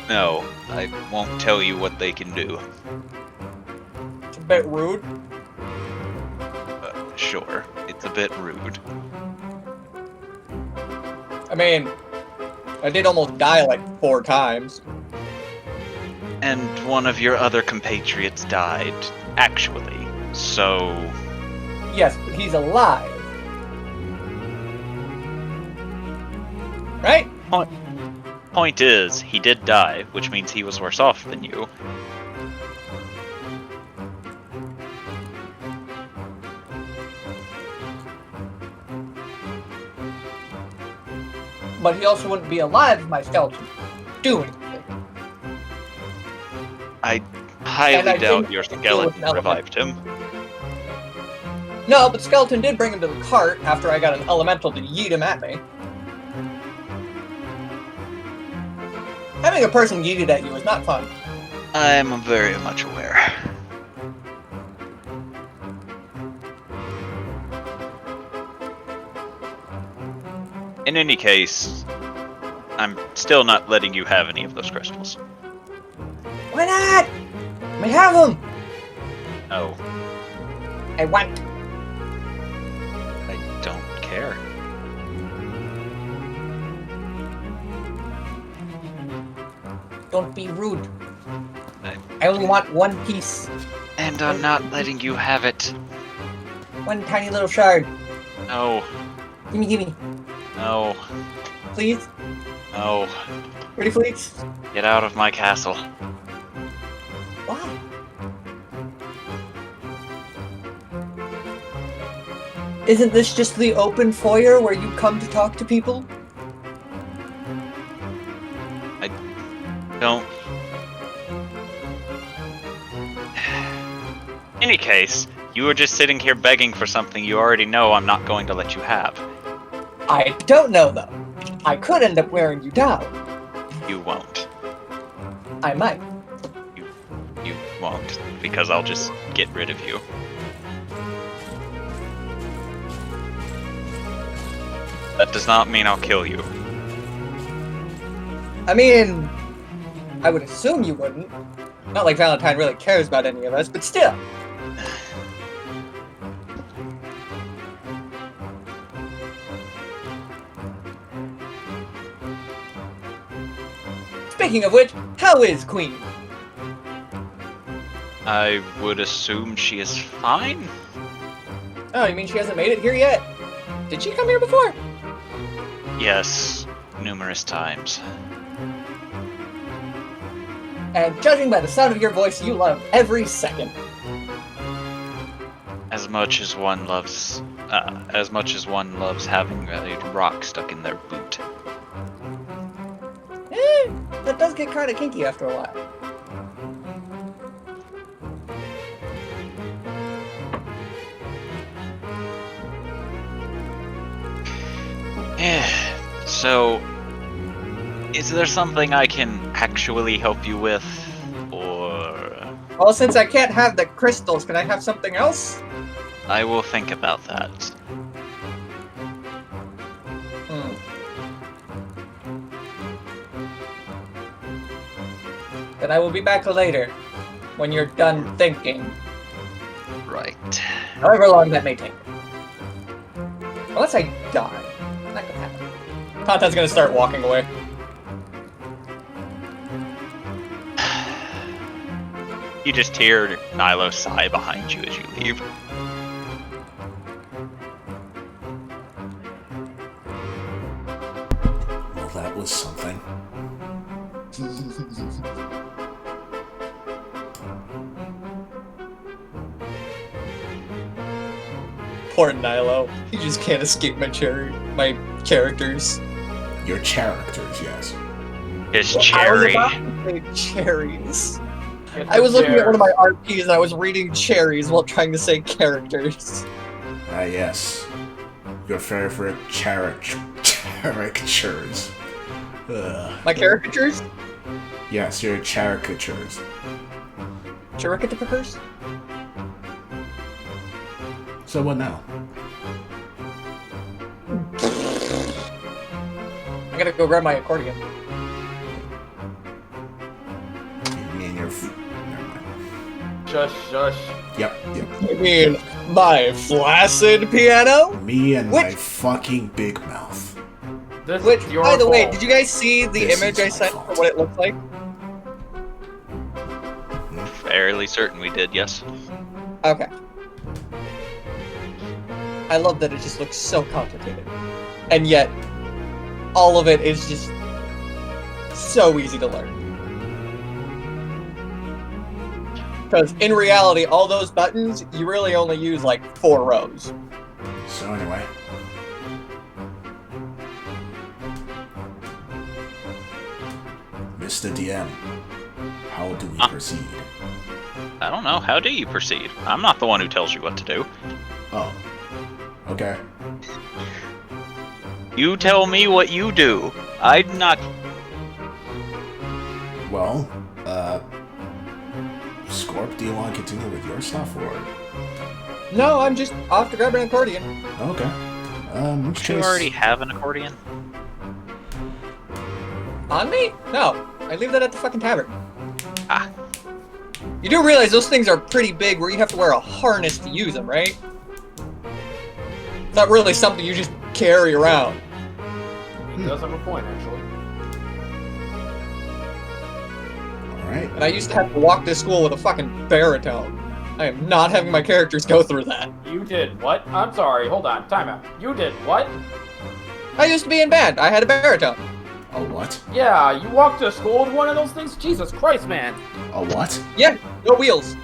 no, I won't tell you what they can do. It's a bit rude. Sure, it's a bit rude. I mean, I did almost die like 4 times. And one of your other compatriots died, actually. So, Yes, but he's alive. Right? point is, he did die, which means he was worse off than you. But he also wouldn't be alive if my skeleton doing anything. I And highly I doubt didn't your deal with skeleton an revived him. No, but skeleton did bring him to the cart after I got an elemental to yeet him at me. Having a person yeeted at you is not fun. I'm very much aware. In any case, I'm still not letting you have any of those crystals. Why not? I have them. No, I want. I don't care. Don't be rude. I only want one piece. And I'm not letting you have it. One tiny little shard. No, Gimme. no, Please? no. Ready, please? Get out of my castle. Why? Isn't this just the open foyer where you come to talk to people? Don't. In any case, you were just sitting here begging for something you already know I'm not going to let you have. I don't know, though. I could end up wearing you down. You won't. I might. You won't, because I'll just get rid of you. That does not mean I'll kill you. I mean, I would assume you wouldn't. Not like Valentine really cares about any of us, but still. Speaking of which, how is Queen? I would assume she is fine? Oh, you mean she hasn't made it here yet? Did she come here before? Yes, numerous times. And judging by the sound of your voice, you love every second. As much as one loves having a rock stuck in their boot. That does get kind of kinky after a while. So, is there something I can actually help you with? Or Well, since I can't have the crystals, can I have something else? I will think about that. Hmm. Then I will be back later, when you're done thinking. Right. However long that may take. Unless I die. Not gonna happen. Tantan's gonna start walking away. You just hear Nilo sigh behind you as you leave. Well, that was something. Poor Nilo. He just can't escape my characters. Your characters, yes. His I was cherry. about to say cherries. It's I was looking at one of theirs. my RPs and I was reading cherries while trying to say characters. Ah, yes. Your favorite caricatures. My caricatures? Yes, your caricatures. Charicatures? So what now? I gotta go grab my accordion. Me and your... Never mind. Shush, shush. Yep. You mean my flaccid piano? Me and my Which- fucking big mouth. This Which, is your by the way, fault. did you guys see the This image is I my sent fault. for what it looked like? Fairly certain we did, yes. Okay. I love that it just looks so complicated. And yet, all of it is just so easy to learn. Because in reality, all those buttons, you really only use like 4 rows. So anyway. Mr. DM, how do we proceed? I don't know. How do you proceed? I'm not the one who tells you what to do. Oh. Okay. You tell me what you do. I'm not. Well, Scorp, do you want to continue with your stuff, or? No, I'm just off to grab an accordion. Okay. In which Do you case- already have an accordion? On me? No. I leave that at the fucking tavern. Ah. You do realize those things are pretty big where you have to wear a harness to use them, right? It's not really something you just carry around. He does have a point, actually. Alright. And I used to have to walk to school with a fucking baritone. I am not having my characters go through that. You did what? I'm sorry, hold on, time out. You did what? I used to be in band. I had a baritone. A what? Yeah, you walked to school with one of those things? Jesus Christ, man. A what? Yeah, no wheels.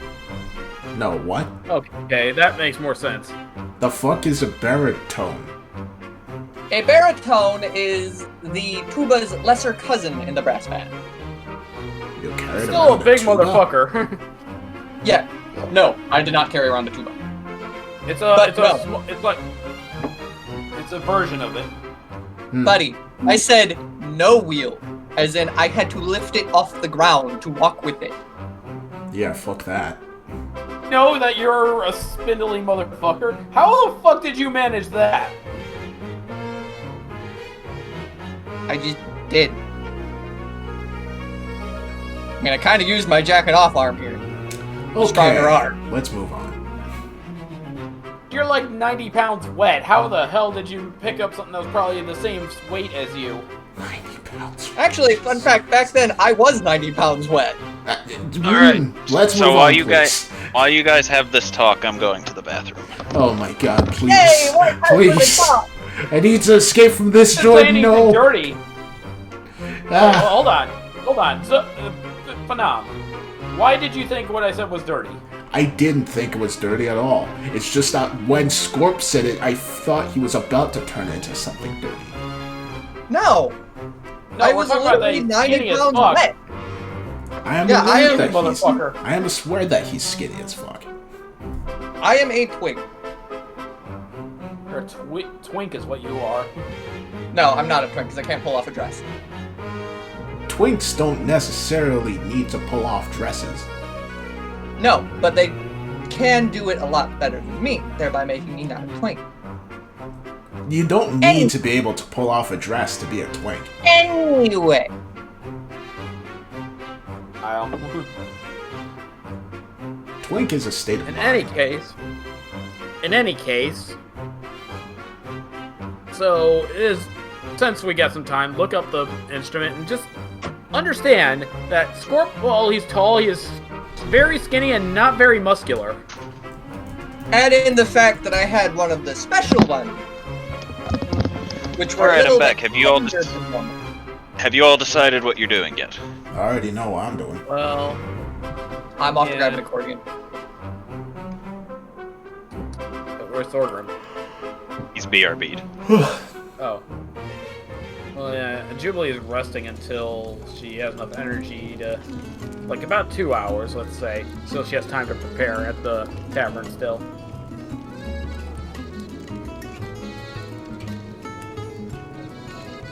No, what? Okay, that makes more sense. The fuck is a baritone? A baritone is the tuba's lesser cousin in the brass band. You carried Still a around big tuba? motherfucker. Yeah. No, I did not carry around a tuba. It's But it's a version of it. Buddy, I said no wheel. As in, I had to lift it off the ground to walk with it. Yeah, fuck that. Know that you're a spindly motherfucker? How the fuck did you manage that? I just did. I mean, I kind of used my jacket off arm here. Stronger arm. Let's move on. You're like 90 pounds wet. How the hell did you pick up something that was probably the same weight as you? 90 pounds. Actually, fun fact, back then I was 90 pounds wet. Alright. Let's So move while on, you please. while you guys have this talk, I'm going to the bathroom. Oh my god, please. Hey, what a Please. I need to escape from this, Didn't say Jordan, anything no! dirty. Ah, Hold on. So, Phenom, why did you think what I said was dirty? I didn't think it was dirty at all. It's just that when Scorp said it, I thought he was about to turn it into something dirty. No, No, I we're was talking about literally that 90 skinny as pounds fuck. wet. I am Yeah, I aware am that a motherfucker. I am aware that he's skinny as fuck. I am a twig. You're a twink is what you are. No, I'm not a twink because I can't pull off a dress. Twinks don't necessarily need to pull off dresses. No, but they can do it a lot better than me, thereby making me not a twink. You don't need to be able to pull off a dress to be a twink. Anyway. Twink is a state of In mind. any case, so since we got some time, look up the instrument and just understand that Scorp, while he's tall, he is very skinny and not very muscular. Add in the fact that I had one of the special ones, which were Alright, I'm little back. bit Have you all larger than normal. Have you all decided what you're doing yet? I already know what I'm doing. Well, I'm off to grab Yeah. an accordion. where's Thorgrim? He's BRB'd. Oh. Well, yeah, Jubilee is resting until she has enough energy to, like, about 2 hours, let's say, so she has time to prepare at the tavern still.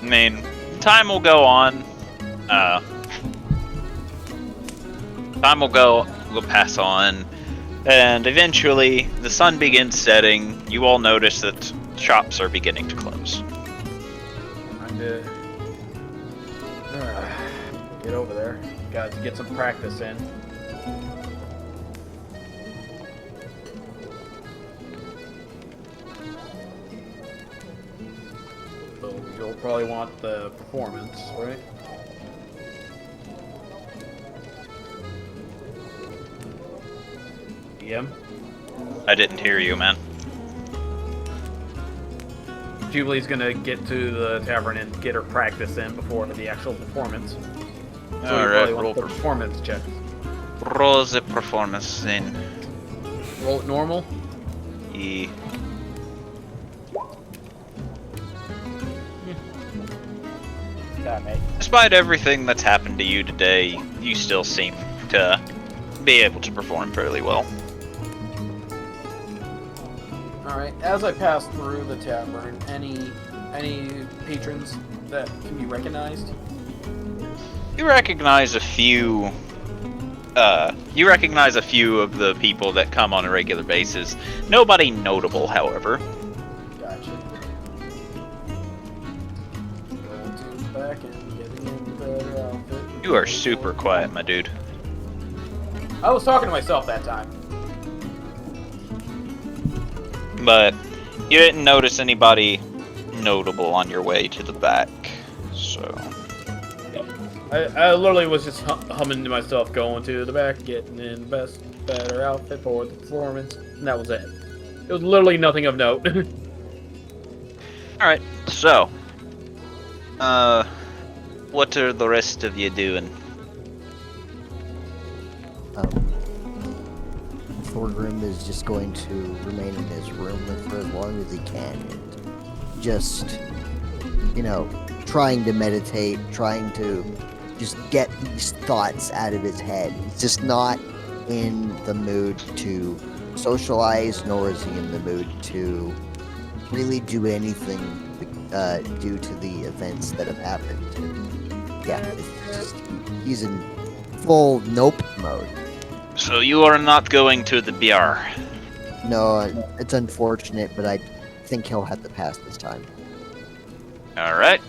I mean, time will go on. Time will pass on, and eventually the sun begins setting. You all notice that shops are beginning to close. Time to get over there. Got to get some practice in. So you'll probably want the performance, right? DM? I didn't hear you, man. Jubilee's gonna get to the tavern and get her practice in before the actual performance. So you Alright, probably roll want the performance check. Roll the performance in. Roll it normal. E. God, mate. Despite everything that's happened to you today, you still seem to be able to perform fairly well. Alright, as I pass through the tavern, any patrons that can be recognized? You recognize a few. You recognize a few of the people that come on a regular basis. Nobody notable, however. Gotcha. Going to the back and getting in the better outfit. You are super quiet, my dude. I was talking to myself that time. But you didn't notice anybody notable on your way to the back, so. I literally was just humming to myself, going to the back, getting in the best, better outfit for the performance, and that was it. It was literally nothing of note. Alright, so. What are the rest of you doing? Thorgrim is just going to remain in his room for as long as he can and just, trying to meditate, trying to just get these thoughts out of his head. He's just not in the mood to socialize, nor is he in the mood to really do anything due to the events that have happened. Yeah, it's just, he's in full nope mode. So you are not going to the BR. No, it's unfortunate, but I think he'll have to pass this time. Alright.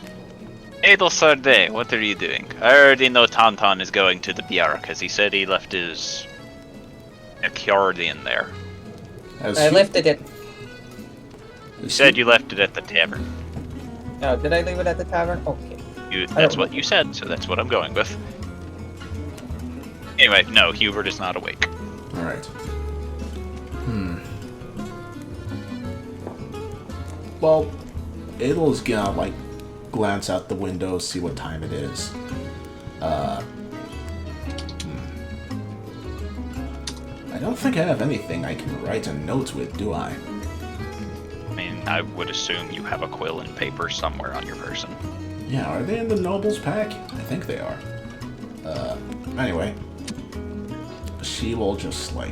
Adelsarde, what are you doing? I already know Tauntaun is going to the BR because he said he left his accordion there. I lifted it. You said you left it at the tavern. No, did I leave it at the tavern? Okay. That's what you said, so that's what I'm going with. Anyway, no, Hubert is not awake. Alright. Well, Adel's gonna, glance out the window, see what time it is. I don't think I have anything I can write a note with, do I? I mean, I would assume you have a quill and paper somewhere on your person. Yeah, are they in the Nobles pack? I think they are. Anyway. She will just, what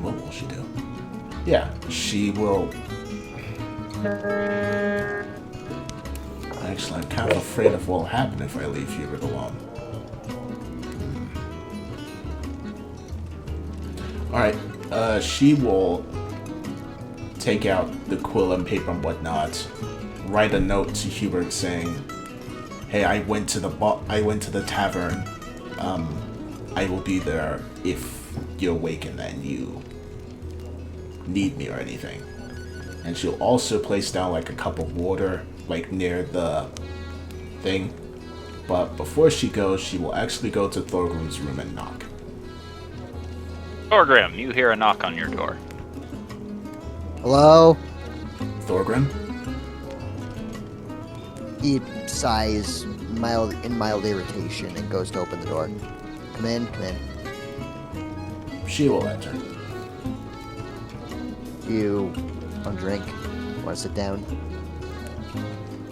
will she do? Yeah, she will... Actually, I'm kind of afraid of what will happen if I leave Hubert alone. Alright, she will take out the quill and paper and whatnot, write a note to Hubert saying, "Hey, I went to the tavern. I will be there if you awaken and you need me or anything." And she'll also place down like a cup of water, like near the thing. But before she goes, she will actually go to Thorgrim's room and knock. Thorgrim, you hear a knock on your door. Hello? Thorgrim? He sighs in mild irritation and goes to open the door. Come in, come in. She will enter. You want a drink? Want to sit down?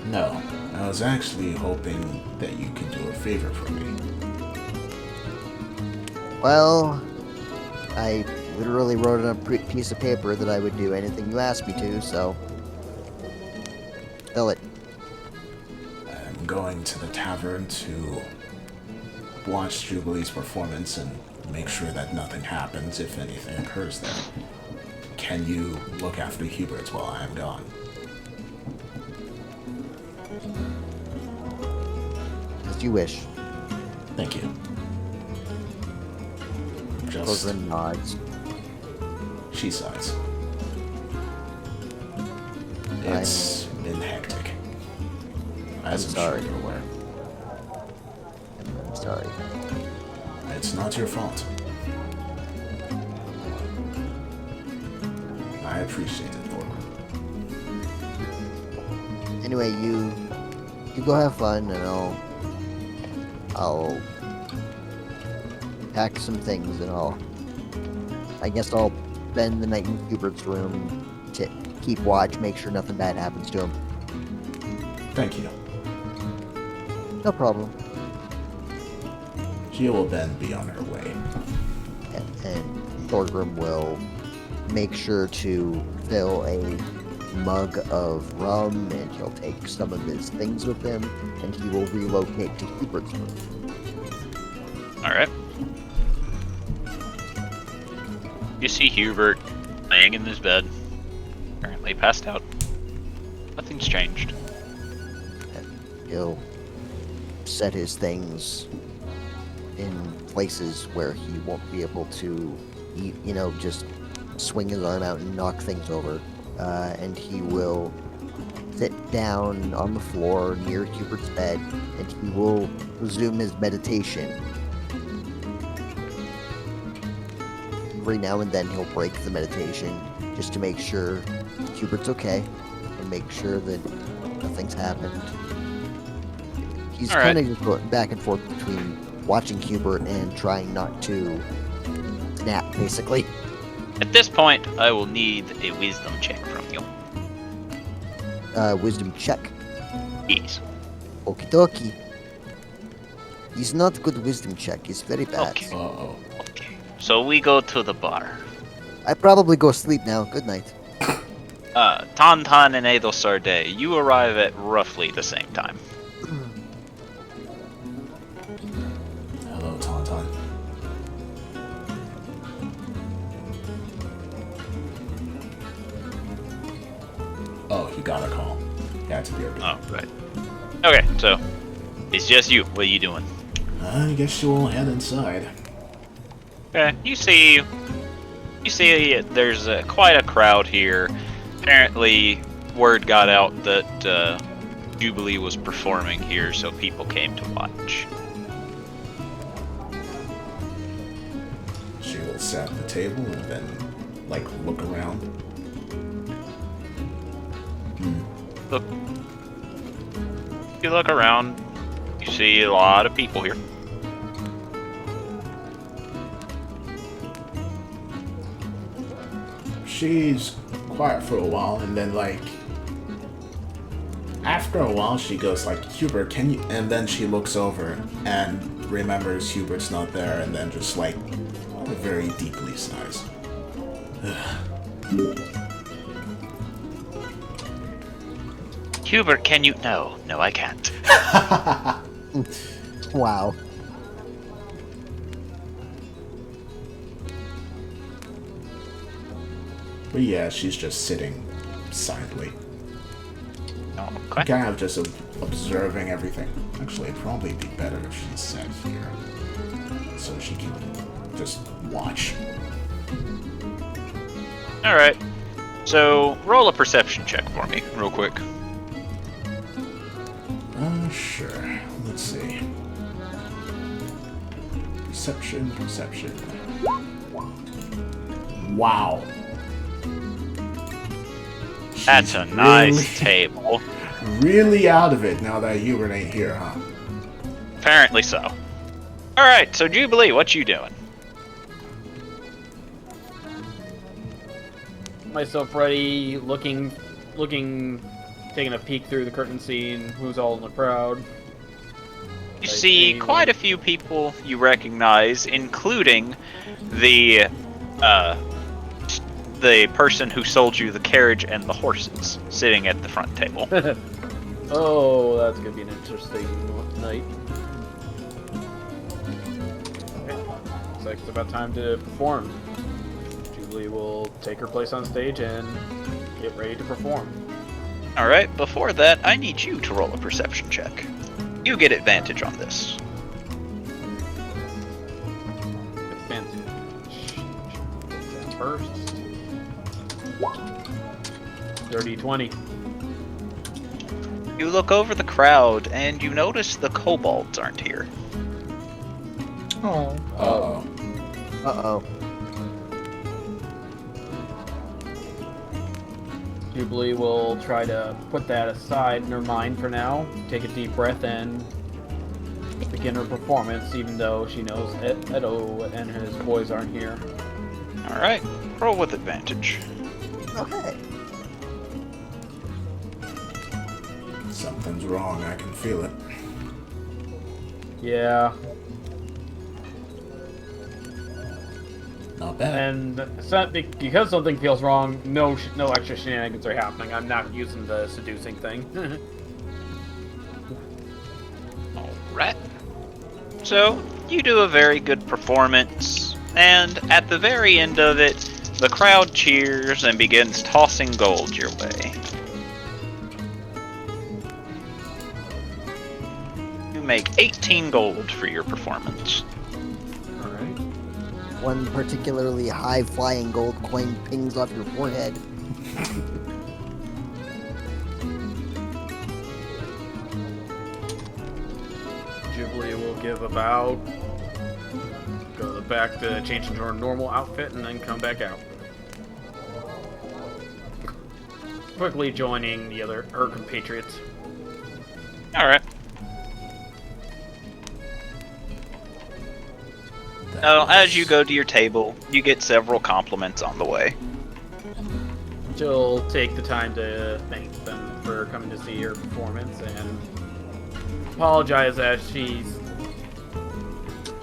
No, I was actually hoping that you could do a favor for me. Well, I literally wrote on a piece of paper that I would do anything you asked me to, so... Fill it. I'm going to the tavern to watch Jubilee's performance and make sure that nothing happens if anything occurs there. Can you look after Hubert while I am gone? As you wish. Thank you. Those are nods. She sighs. It's been hectic. As I'm sorry. sure you're aware. I'm sorry. It's not your fault. I appreciate it, Thorgrim. Anyway, you go have fun, and I'll pack some things, and I guess I'll spend the night in Hubert's room to keep watch, make sure nothing bad happens to him. Thank you. No problem. She will then be on her way. And Thorgrim will make sure to fill a mug of rum, and he'll take some of his things with him, and he will relocate to Hubert's room. Alright. You see Hubert laying in his bed, apparently passed out. Nothing's changed. And he'll set his things in places where he won't be able to, just swing his arm out and knock things over. And he will sit down on the floor near Hubert's bed, and he will resume his meditation. Every now and then he'll break the meditation just to make sure Hubert's okay and make sure that nothing's happened. He's kind of just going back and forth between watching Hubert and trying not to snap, basically. At this point, I will need a wisdom check from you. Wisdom check. Yes. Okie dokie. He's not good wisdom check. He's very bad. Okay. Uh-oh. Okay. So we go to the bar. I probably go sleep now. Good night. Tauntaun and Adelsarde, you arrive at roughly the same time. Hello, Tauntaun. Oh, you got a call. You had to be Oh, right. Okay, so it's just you. What are you doing? I guess you will head inside. Okay, you see there's quite a crowd here. Apparently, word got out that Jubilee was performing here, so people came to watch. She will sit at the table and then, look around. Look, you look around, you see a lot of people here. She's quiet for a while, and then, after a while, she goes, Hubert, can you... And then she looks over and remembers Hubert's not there, and then just, very deeply sighs. Hubert, can you? No, I can't. Wow. But yeah, she's just sitting silently. Okay. Kind of just observing everything. Actually, it'd probably be better if she sat here. So she can just watch. Alright. So, roll a perception check for me, real quick. Sure. Let's see. Perception. Wow. That's She's a nice really, table. really out of it now that Hubert ain't here, huh? Apparently so. Alright, so Jubilee, what you doing? Myself ready, looking, taking a peek through the curtain, seeing who's all in the crowd. You see quite a few people you recognize, including the person who sold you the carriage and the horses, sitting at the front table. Oh, that's gonna be an interesting night. Okay. Looks like it's about time to perform. Jubilee will take her place on stage and get ready to perform. Alright, before that, I need you to roll a perception check. You get advantage on this. Advantage. First. 30-20. You look over the crowd and you notice the kobolds aren't here. Oh. Uh-oh. Uh-oh. Jubilee will try to put that aside in her mind for now, take a deep breath, and begin her performance, even though she knows Edo and his boys aren't here. Alright, roll with advantage. Okay. Something's wrong, I can feel it. Yeah, Not bad. and it's not because something feels wrong, no extra shenanigans are happening. I'm not using the seducing thing. Alright. So, you do a very good performance, and at the very end of it, the crowd cheers and begins tossing gold your way. You make 18 gold for your performance. Alright. One particularly high-flying gold coin pings off your forehead. Jubilee will give about... go back to change into her normal outfit and then come back out. Quickly joining her compatriots. Alright. Now, as you go to your table, you get several compliments on the way. She'll take the time to thank them for coming to see her performance and apologize as she's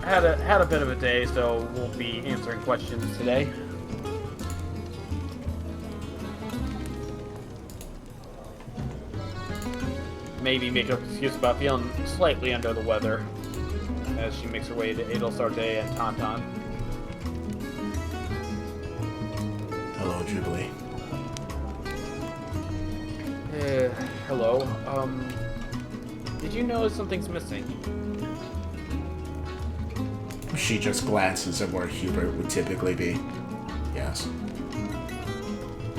had a bit of a day, so won't be answering questions today. Maybe make an excuse about feeling slightly under the weather as she makes her way to Adelsarte and Tauntaun. Hello, Jubilee. Hello. Did you notice something's missing? She just glances at where Hubert would typically be. Yes.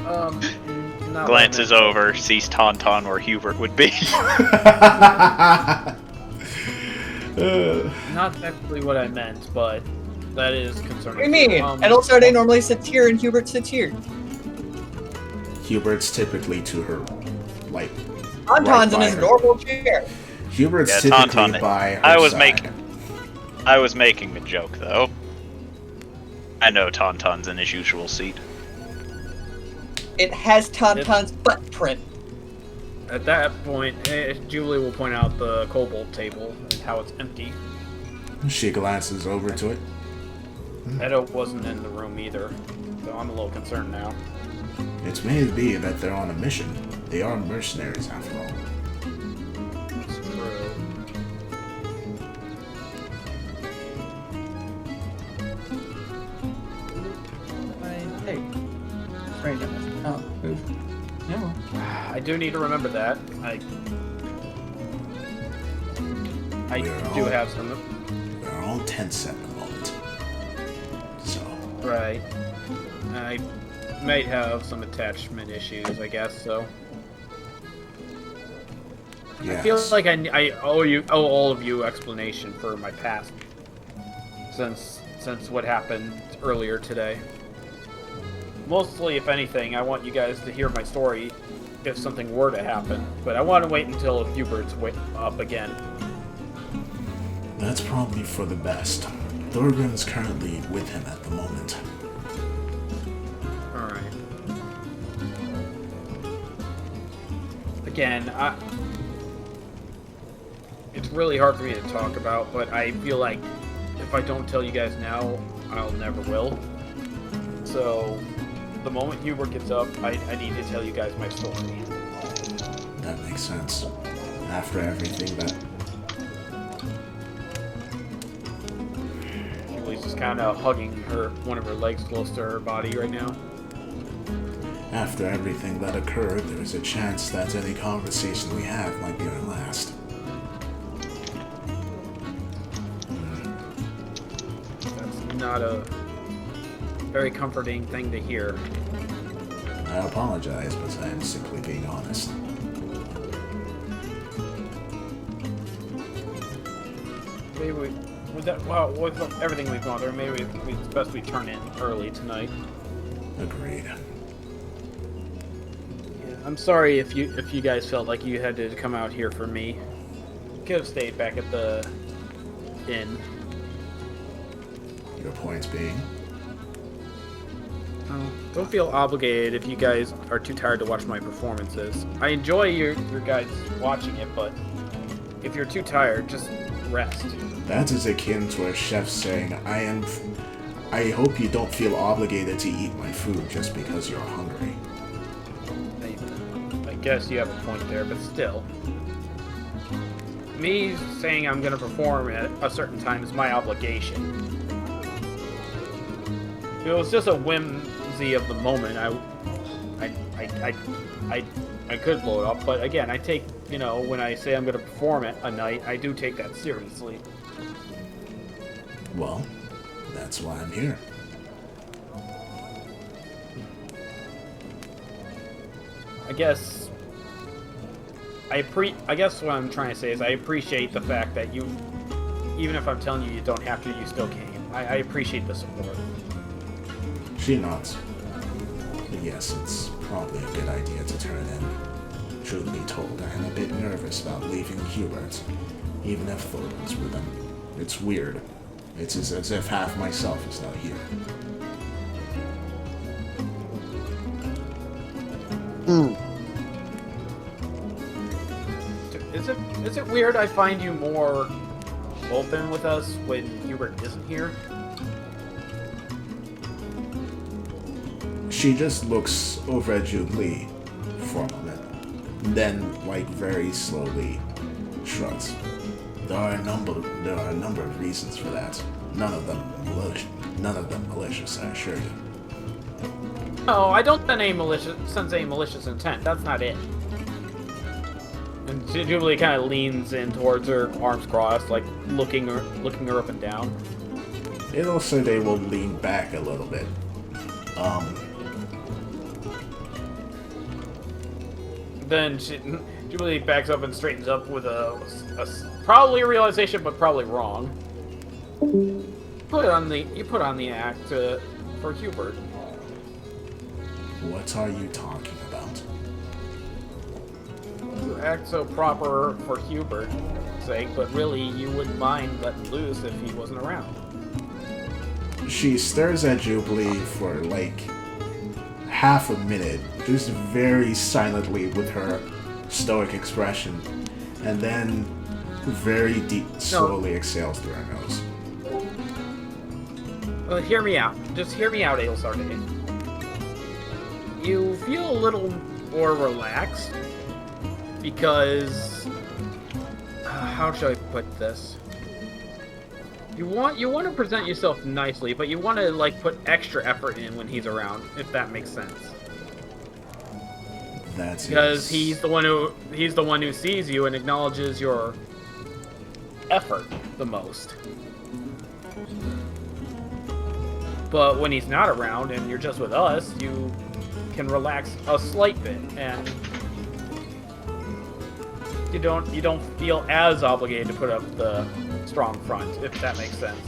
Not Glances what I over, sees Tauntaun where Hubert would be. meant. Not actually what I meant, but that is concerning. What do you mean? Edelsarte normally sits here and Hubert sits here. Hubert's typically to her, like. Tauntaun's in by his her. normal chair. Hubert's Yeah, typically Tauntaun- by her I was side. I was making a joke, though. I know Tauntaun's in his usual seat. It has Tauntaun's footprint. At that point, Julie will point out the kobold table and how it's empty. She glances over to it. Edo wasn't in the room either, so I'm a little concerned now. It may be that they're on a mission. They are mercenaries, after all. take? Strange. Oh, food. Yeah. Well. I do need to remember that. I do have some. We're all tense at the moment. So. Right. I might have some attachment issues, I guess. So. Yes. I feel like I owe all of you explanation for my past. Since what happened earlier today. Mostly, if anything, I want you guys to hear my story if something were to happen. But I want to wait until Hubert's up again. That's probably for the best. Thorgrim's currently with him at the moment. Alright. Again, it's really hard for me to talk about, but I feel like if I don't tell you guys now, I'll never will. So, the moment Hubert gets up, I need to tell you guys my story. That makes sense. After everything that... Julie's just kind of hugging one of her legs close to her body right now. After everything that occurred, there's a chance that any conversation we have might be our last. Not a very comforting thing to hear. I apologize, but I am simply being honest. Maybe with everything we've gone through, maybe it's best we turn in early tonight. Agreed. Yeah, I'm sorry if you guys felt like you had to come out here for me. You could have stayed back at the inn. Your points being? Don't feel obligated if you guys are too tired to watch my performances. I enjoy your guys watching it, but if you're too tired, just rest. That is akin to a chef saying, I hope you don't feel obligated to eat my food just because you're hungry. I guess you have a point there, but still. Me saying I'm gonna perform at a certain time is my obligation. If it was just a whimsy of the moment, I could blow it up, but again, I take, when I say I'm going to perform at a night, I do take that seriously. Well, that's why I'm here. I guess what I'm trying to say is I appreciate the fact that you, even if I'm telling you don't have to, you still came. I appreciate the support. She nods. But yes, it's probably a good idea to turn in. Truth be told, I am a bit nervous about leaving Hubert, even if Thorgrim's with him. It's weird. It's as if half myself is not here. Is it weird I find you more open with us when Hubert isn't here? She just looks over at Jubilee for a moment, then, very slowly, shrugs. There are a number of reasons for that. None of them malicious, I assure you. No, I don't sense any malicious intent. That's not it. And Jubilee kind of leans in towards her, arms crossed, looking her up and down. It'll say they will lean back a little bit. Then Jubilee backs up and straightens up with a probably a realization, but probably wrong. You put on the act for Hubert. What are you talking about? You act so proper for Hubert's sake, but really you wouldn't mind letting loose if he wasn't around. She stares at Jubilee for half a minute, just very silently with her stoic expression, and then very slowly exhales through her nose. Well, hear me out. Just hear me out, Ailsarde. You feel a little more relaxed because... how should I put this? You want to present yourself nicely, but you want to like put extra effort in when he's around, if that makes sense. That's Because he's the one who sees you and acknowledges your effort the most. But when he's not around and you're just with us, you can relax a slight bit, and you don't feel as obligated to put up the strong front, if that makes sense.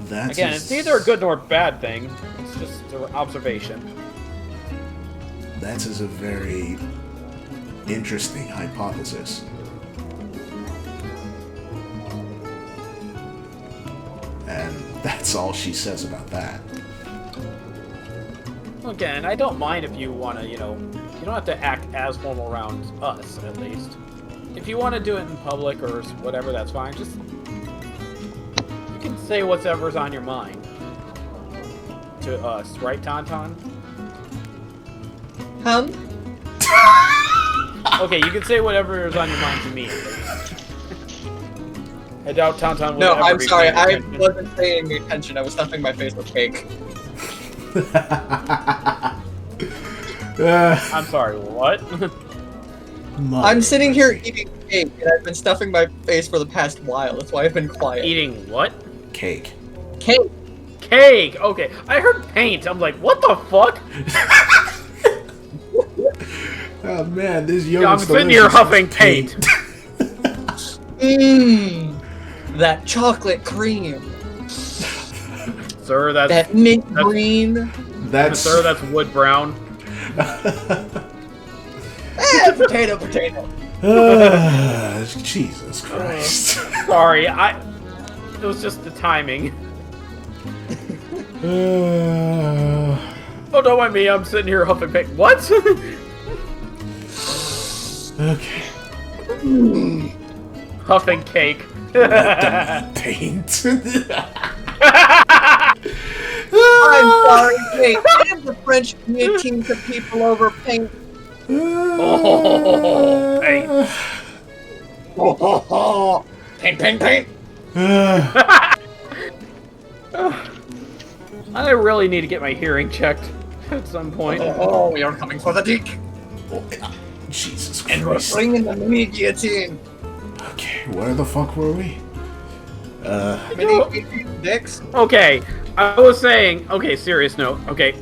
That's Again, it's neither a good nor bad thing. It's just an observation. That is a very interesting hypothesis. And that's all she says about that. Again, I don't mind if you want to, you don't have to act as formal around us, at least. If you want to do it in public or whatever, that's fine. Just, you can say whatever's on your mind to us, right, Tauntaun? Okay, you can say whatever is on your mind to me. I doubt Tauntaun will No, ever I'm be sorry. paying I attention. wasn't paying attention. I was stuffing my face with cake. I'm sorry, what? I'm sitting here eating cake, and I've been stuffing my face for the past while. That's why I've been quiet. Eating what? Cake. Cake. Cake! Okay, I heard paint. I'm like, what the fuck? Oh man, this yoghurt's I'm sitting here delicious. huffing paint. Mmm. That chocolate cream. Sir, that's... That mint green. That's Sir, that's wood brown. Potato, potato. Jesus Christ. Sorry, it was just the timing. Oh, don't mind me, I'm sitting here huffing paint. What? Okay. Huffing cake. Paint. I'm sorry, wait. Give the French guillotine to people over paint. Oh, paint. Paint, paint, paint. I really need to get my hearing checked at some point. Oh, we are coming for the dick. Jesus And we're Christ. bringing the mini guillotine. Okay, where the fuck were we? Mini guillotine dicks. Okay, I was saying, okay, serious note, okay.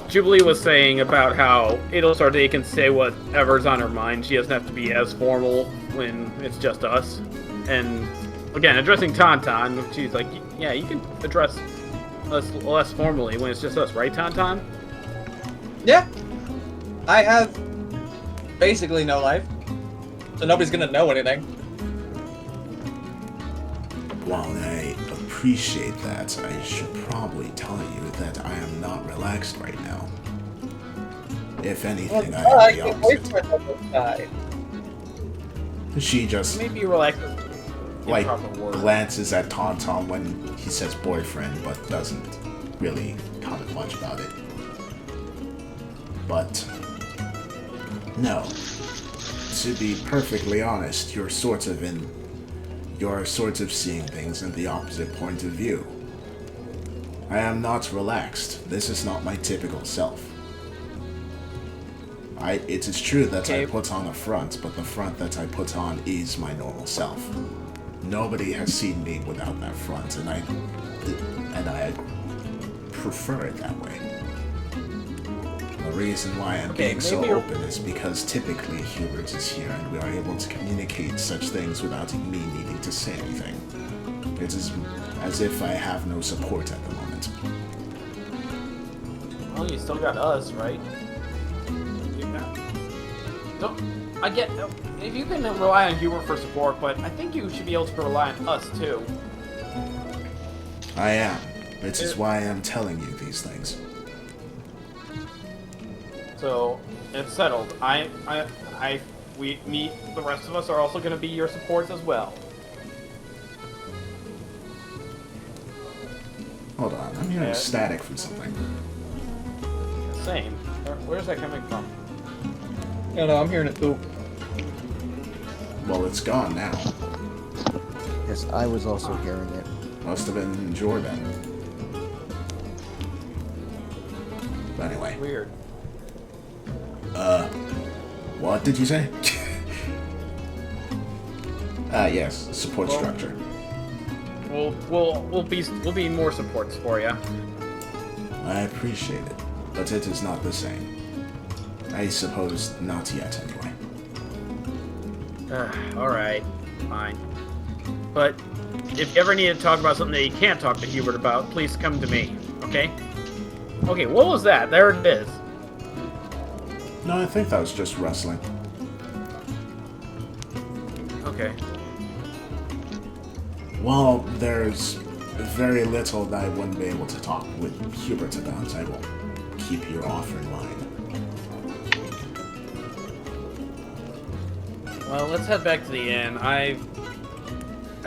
Jubilee was saying about how Idle Sardine can say whatever's on her mind. She doesn't have to be as formal when it's just us. And again, addressing Tauntaun, she's like, yeah, you can address us less formally when it's just us, right, Tauntaun? Yeah. I have basically no life. So nobody's gonna know anything. While I appreciate that, I should probably tell you that I am not relaxed right now. If anything, I am the opposite. She just Maybe relax. like glances at Tauntaun when he says boyfriend, but doesn't really comment much about it. But no, to be perfectly honest, you're sort of seeing things in the opposite point of view. I am not relaxed. This is not my typical self. It is true that I put on a front, but the front that I put on is my normal self. Nobody has seen me without that front, and I prefer it that way. The reason why I'm being so open is because typically Hubert is here and we are able to communicate such things without me needing to say anything. It is as if I have no support at the moment. Well, you still got us, right? I get if you can rely on Hubert for support, but I think you should be able to rely on us too. I am. Which is why I'm telling you these things. So it's settled. Me, the rest of us are also going to be your supports as well. Hold on, I'm hearing static from something. Same. Where's that coming from? I don't know, I'm hearing it too. Well, it's gone now. Yes, I was also hearing it. Must have been Jordan. But anyway. Weird. What did you say? Yes, support Well, structure. We'll be more supports for you. I appreciate it, but it is not the same. I suppose not yet, anyway. All right, fine. But if you ever need to talk about something that you can't talk to Hubert about, please come to me. Okay? Okay. What was that? There it is. No, I think that was just wrestling. Okay. Well, there's very little that I wouldn't be able to talk with Hubert about. I will keep your offer in mind. Well, let's head back to the inn. I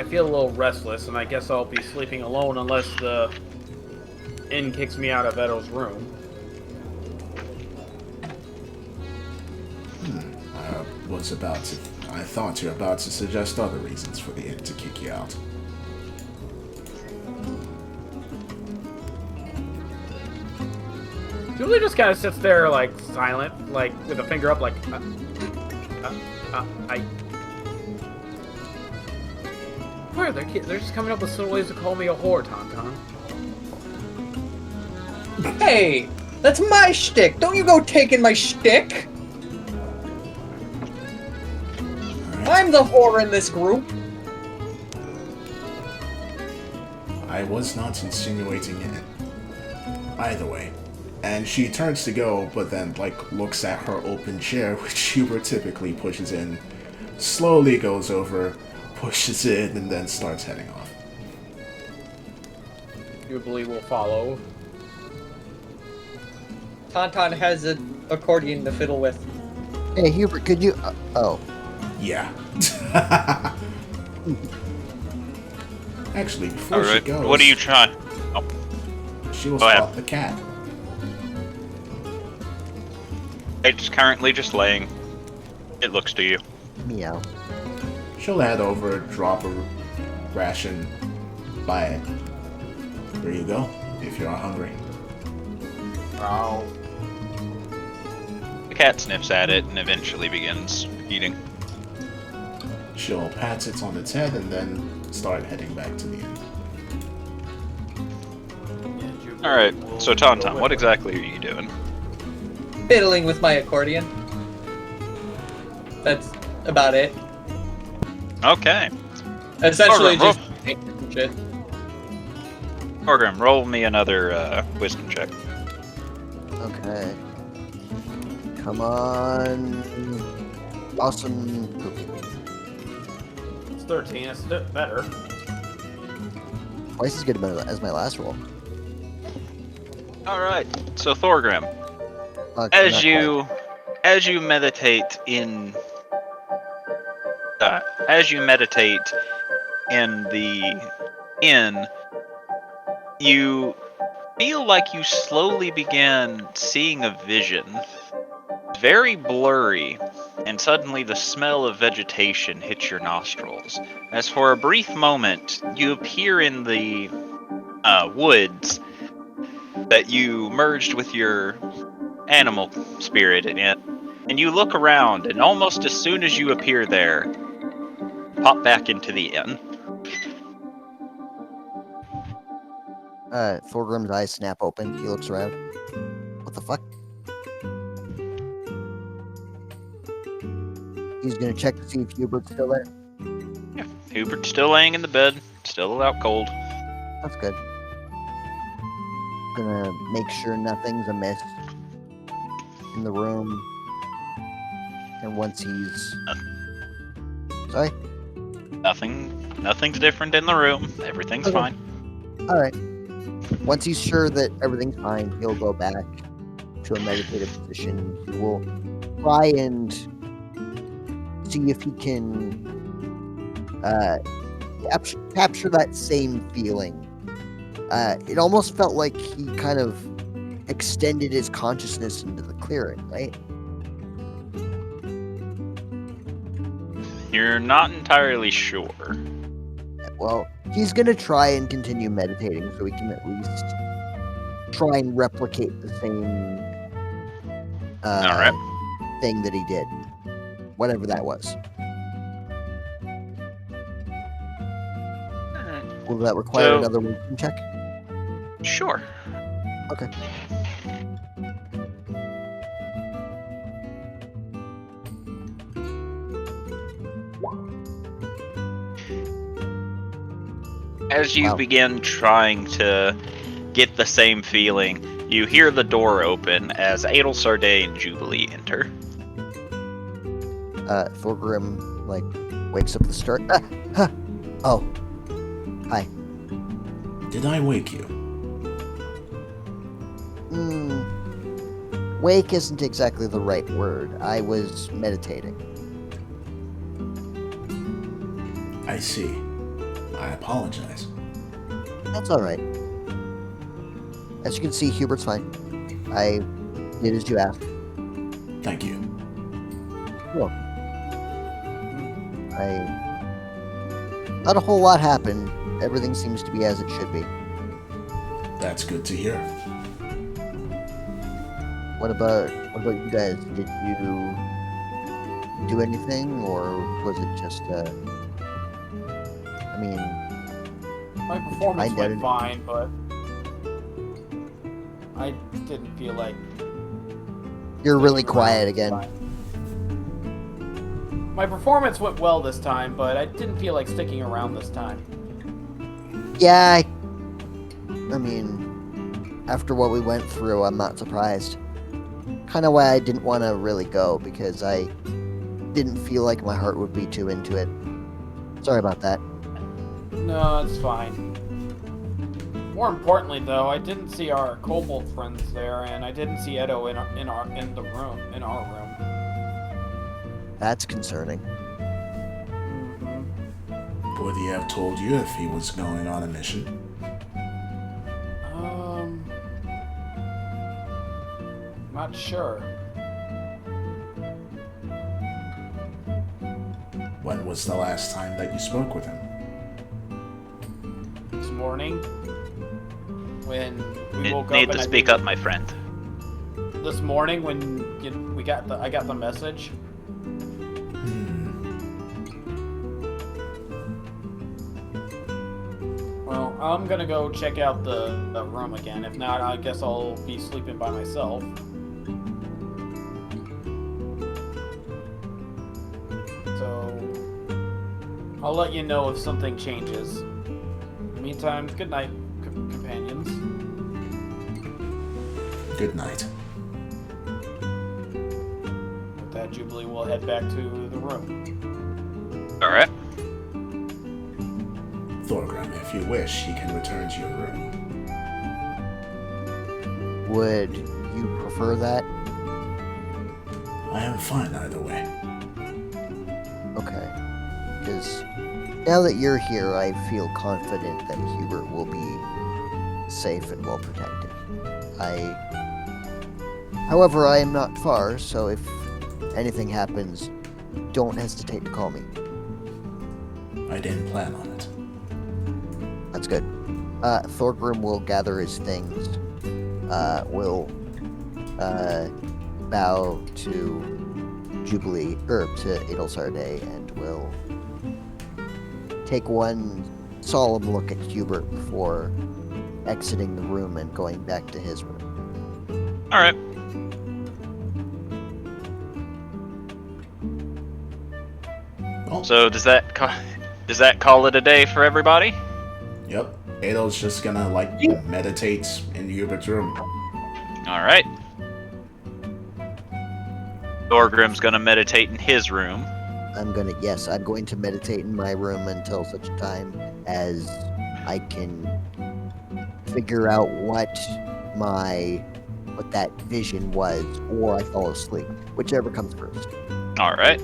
feel a little restless, and I guess I'll be sleeping alone unless the inn kicks me out of Edo's room. I thought you were about to suggest other reasons for the inn to kick you out. Julie just kind of sits there, like, silent, like, with a finger up, like, Where? They're just coming up with some ways to call me a whore, Tauntaun. Hey, that's my shtick. Don't you go taking my shtick. I'm the whore in this group. I was not insinuating it. Either way. And she turns to go, but then, like, looks at her open chair, which Hubert typically pushes in, slowly goes over, pushes in, and then starts heading off. Jubilee will follow. Tauntaun has an accordion to fiddle with. Hey, Hubert, could you... oh. Yeah. Actually, before All she right. goes... What are you trying? Oh, She will Go ahead. spot the cat. it's currently just laying. It looks to you. Meow. She'll head over, drop a ration, buy it. There you go, if you're hungry. Oh. The cat sniffs at it and eventually begins eating. She'll pat it on its head and then start heading back to the inn. Yeah, Jubilee All right. will So go Tauntaun, with what her. exactly are you doing? Fiddling with my accordion. That's about it. Okay. Essentially Alright, just shit. Orgrim, roll me another wisdom check. Okay. Come on. Awesome cookie. It's 13. It's a bit better. Twice as good as my last roll. All right. So Thorgrim, Not as quite. you meditate in the inn, you feel like you slowly began seeing a vision, very blurry, and suddenly the smell of vegetation hits your nostrils. As for a brief moment, you appear in the woods that you merged with your animal spirit in it, and you look around, and almost as soon as you appear there, pop back into the inn. Thorgrim's eyes snap open. He looks around. What the fuck? He's gonna check to see if Hubert's still there. Yeah, Hubert's still laying in the bed, still out cold. That's good. Gonna make sure nothing's amiss in the room. And once he's... Sorry? Nothing's different in the room. Everything's Okay. fine. Alright. Once he's sure that everything's fine, he'll go back to a meditative position. He will try and see if he can capture that same feeling. It almost felt like he kind of extended his consciousness into the clearing, right? You're not entirely sure. Well, he's gonna try and continue meditating so he can at least try and replicate the same Alright. thing that he did. Whatever that was. Will that require So- another wisdom check? Sure. Okay. As you Wow. begin trying to get the same feeling, you hear the door open as Adel Sarday and Jubilee enter. Thorgrim, like, wakes up the start. Oh. Hi. Did I wake you? Wake isn't exactly the right word. I was meditating. I see. I apologize. That's alright. As you can see, Hubert's fine. I did as you asked. Thank you. Not a whole lot happened. Everything seems to be as it should be. That's good to hear. What about you guys? Did you do anything, or was it just I mean, My performance I went did. fine, but I didn't feel like you're really sticking around quiet this again. time. My performance went well this time, but I didn't feel like sticking around this time. Yeah, I mean, after what we went through, I'm not surprised. Kind of why I didn't want to really go, because I didn't feel like my heart would be too into it. Sorry about that. No, it's fine. More importantly, though, I didn't see our kobold friends there, and I didn't see Edo in our room. That's concerning. Mhm. Would he have told you if he was going on a mission? Not sure. When was the last time that you spoke with him? This morning, when we You woke need up, to and speak up, my friend. This morning, when I got the message. Well, I'm gonna go check out the room again. If not, I guess I'll be sleeping by myself. So, I'll let you know if something changes. In the meantime, good night, companions. Good night. With that, Jubilee will head back to the room. Alright. Thorgrim, if you wish, you can return to your room. Would you prefer that? I am fine either way. Okay. Because now that you're here, I feel confident that Hubert will be safe and well protected. However, I am not far, so if anything happens, don't hesitate to call me. I didn't plan on it. That's good. Thorgrim will gather his things, will bow to Jubilee, to Adel Sarday, and will take one solemn look at Hubert before exiting the room and going back to his room. Alright. Oh, So does that call it a day for everybody? yep. Adel's just gonna, meditate in Hubert's room. Alright. Thorgrim's gonna meditate in his room. I'm going to meditate in my room until such time as I can figure out what that vision was, or I fall asleep, whichever comes first. Alright.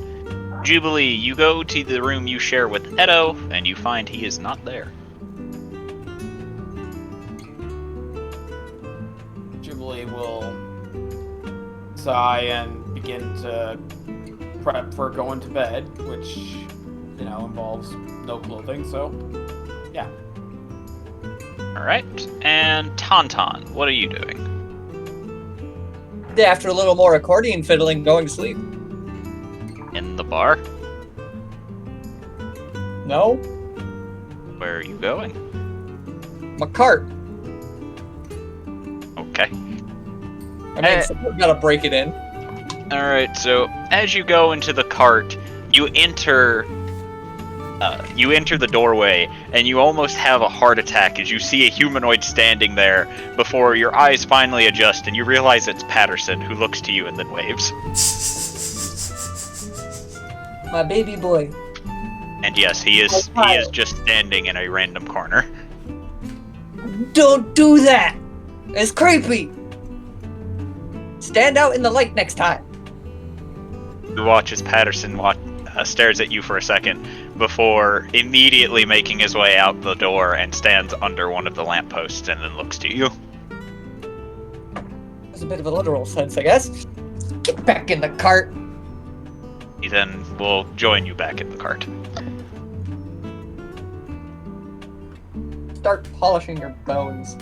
Jubilee, you go to the room you share with Edo, and you find he is not there. Jubilee will sigh and begin to prep for going to bed, which involves no clothing. So, yeah. All right. And Tauntaun, what are you doing? After a little more accordion fiddling, going to sleep. In the bar? No? Where are you going? My cart. Okay. I mean, someone's gotta break it in. All right. So as you go into the cart, you enter the doorway, and you almost have a heart attack as you see a humanoid standing there before your eyes finally adjust and you realize it's Patterson, who looks to you and then waves. My baby boy. And yes, he is just standing in a random corner. Don't do that! It's creepy! Stand out in the light next time. You watch as Patterson stares at you for a second before immediately making his way out the door and stands under one of the lampposts and then looks to you. There's a bit of a literal sense, I guess. Get back in the cart. He then will join you back in the cart. Start polishing your bones.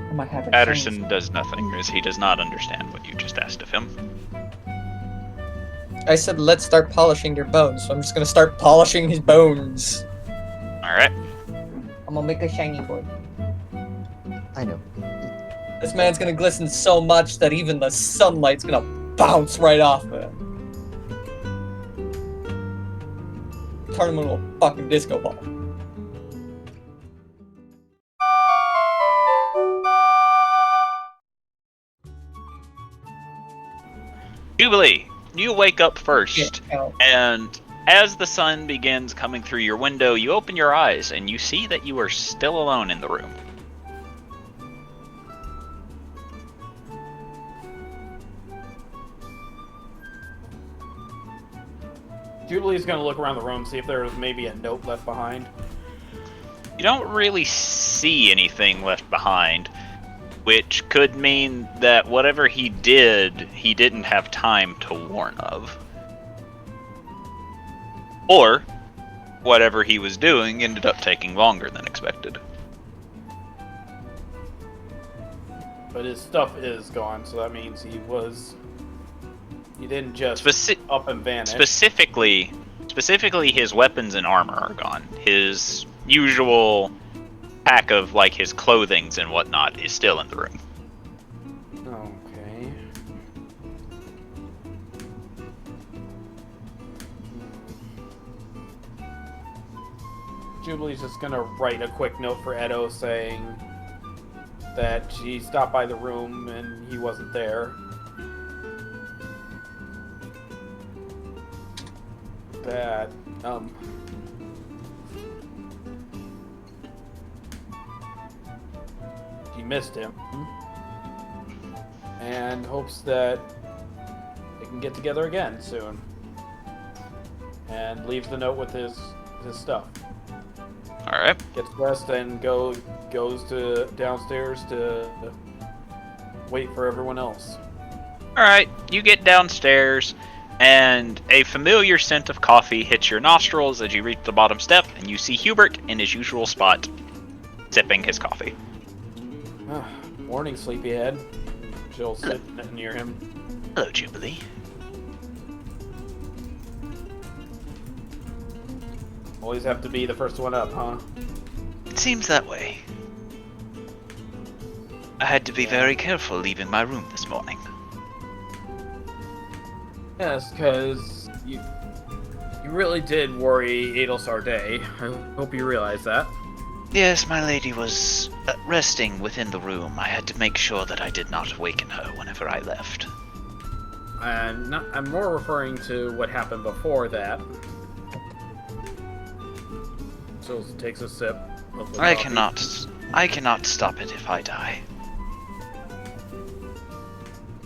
Am I having Patterson things? does nothing as he does not understand what you just asked of him. I said let's start polishing your bones, so I'm just gonna start polishing his bones. Alright. I'm gonna make a shiny boy. I know. This man's gonna glisten so much that even the sunlight's gonna bounce right off of him. Turn him into a fucking disco ball. Jubilee, you wake up first, Yeah. and as the sun begins coming through your window, you open your eyes and you see that you are still alone in the room. Jubilee's gonna look around the room, see if there's maybe a note left behind. You don't really see anything left behind, which could mean that whatever he did, he didn't have time to warn of. Or, whatever he was doing ended up taking longer than expected. But his stuff is gone, so that means he didn't just up and vanish. Specifically, his weapons and armor are gone. His usual pack of, like, his clothings and whatnot is still in the room. Okay. Jubilee's just gonna write a quick note for Edo saying that she stopped by the room and he wasn't there. That, she missed him. And hopes that they can get together again soon. And leaves the note with his stuff. Alright. Gets dressed and goes to downstairs to wait for everyone else. Alright, you get downstairs, and a familiar scent of coffee hits your nostrils as you reach the bottom step, and you see Hubert in his usual spot, sipping his coffee. Morning, sleepyhead. She'll sit near him. Hello, Jubilee. Always have to be the first one up, huh? It seems that way. I had to be very careful leaving my room this morning. Yes, because you really did worry Adelsar Day. I hope you realize that. Yes, my lady was resting within the room. I had to make sure that I did not awaken her whenever I left. I'm more referring to what happened before that. So takes a sip of the I coffee. cannot stop it if I die.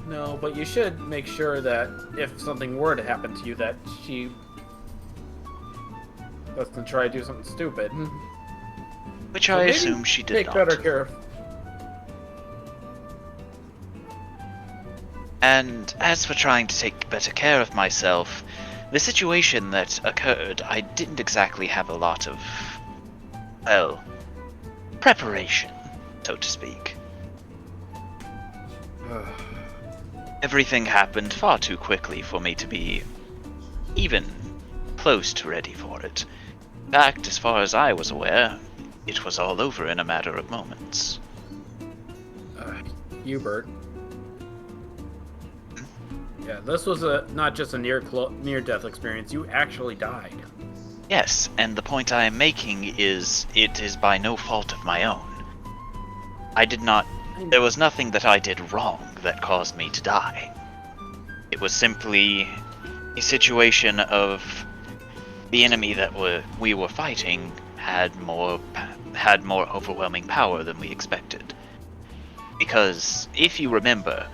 No, but you should make sure that if something were to happen to you, that she doesn't try to do something stupid. Which So I maybe assume she did take not. better care of. And as for trying to take better care of myself, the situation that occurred, I didn't exactly have a lot of, well, preparation, so to speak. Everything happened far too quickly for me to be even close to ready for it. In fact, as far as I was aware, it was all over in a matter of moments. Hubert. Yeah, this was not just a near-death experience. You actually died. Yes, and the point I am making is it is by no fault of my own. There was nothing that I did wrong that caused me to die. It was simply a situation of the enemy that we were fighting had more overwhelming power than we expected. Because, if you remember,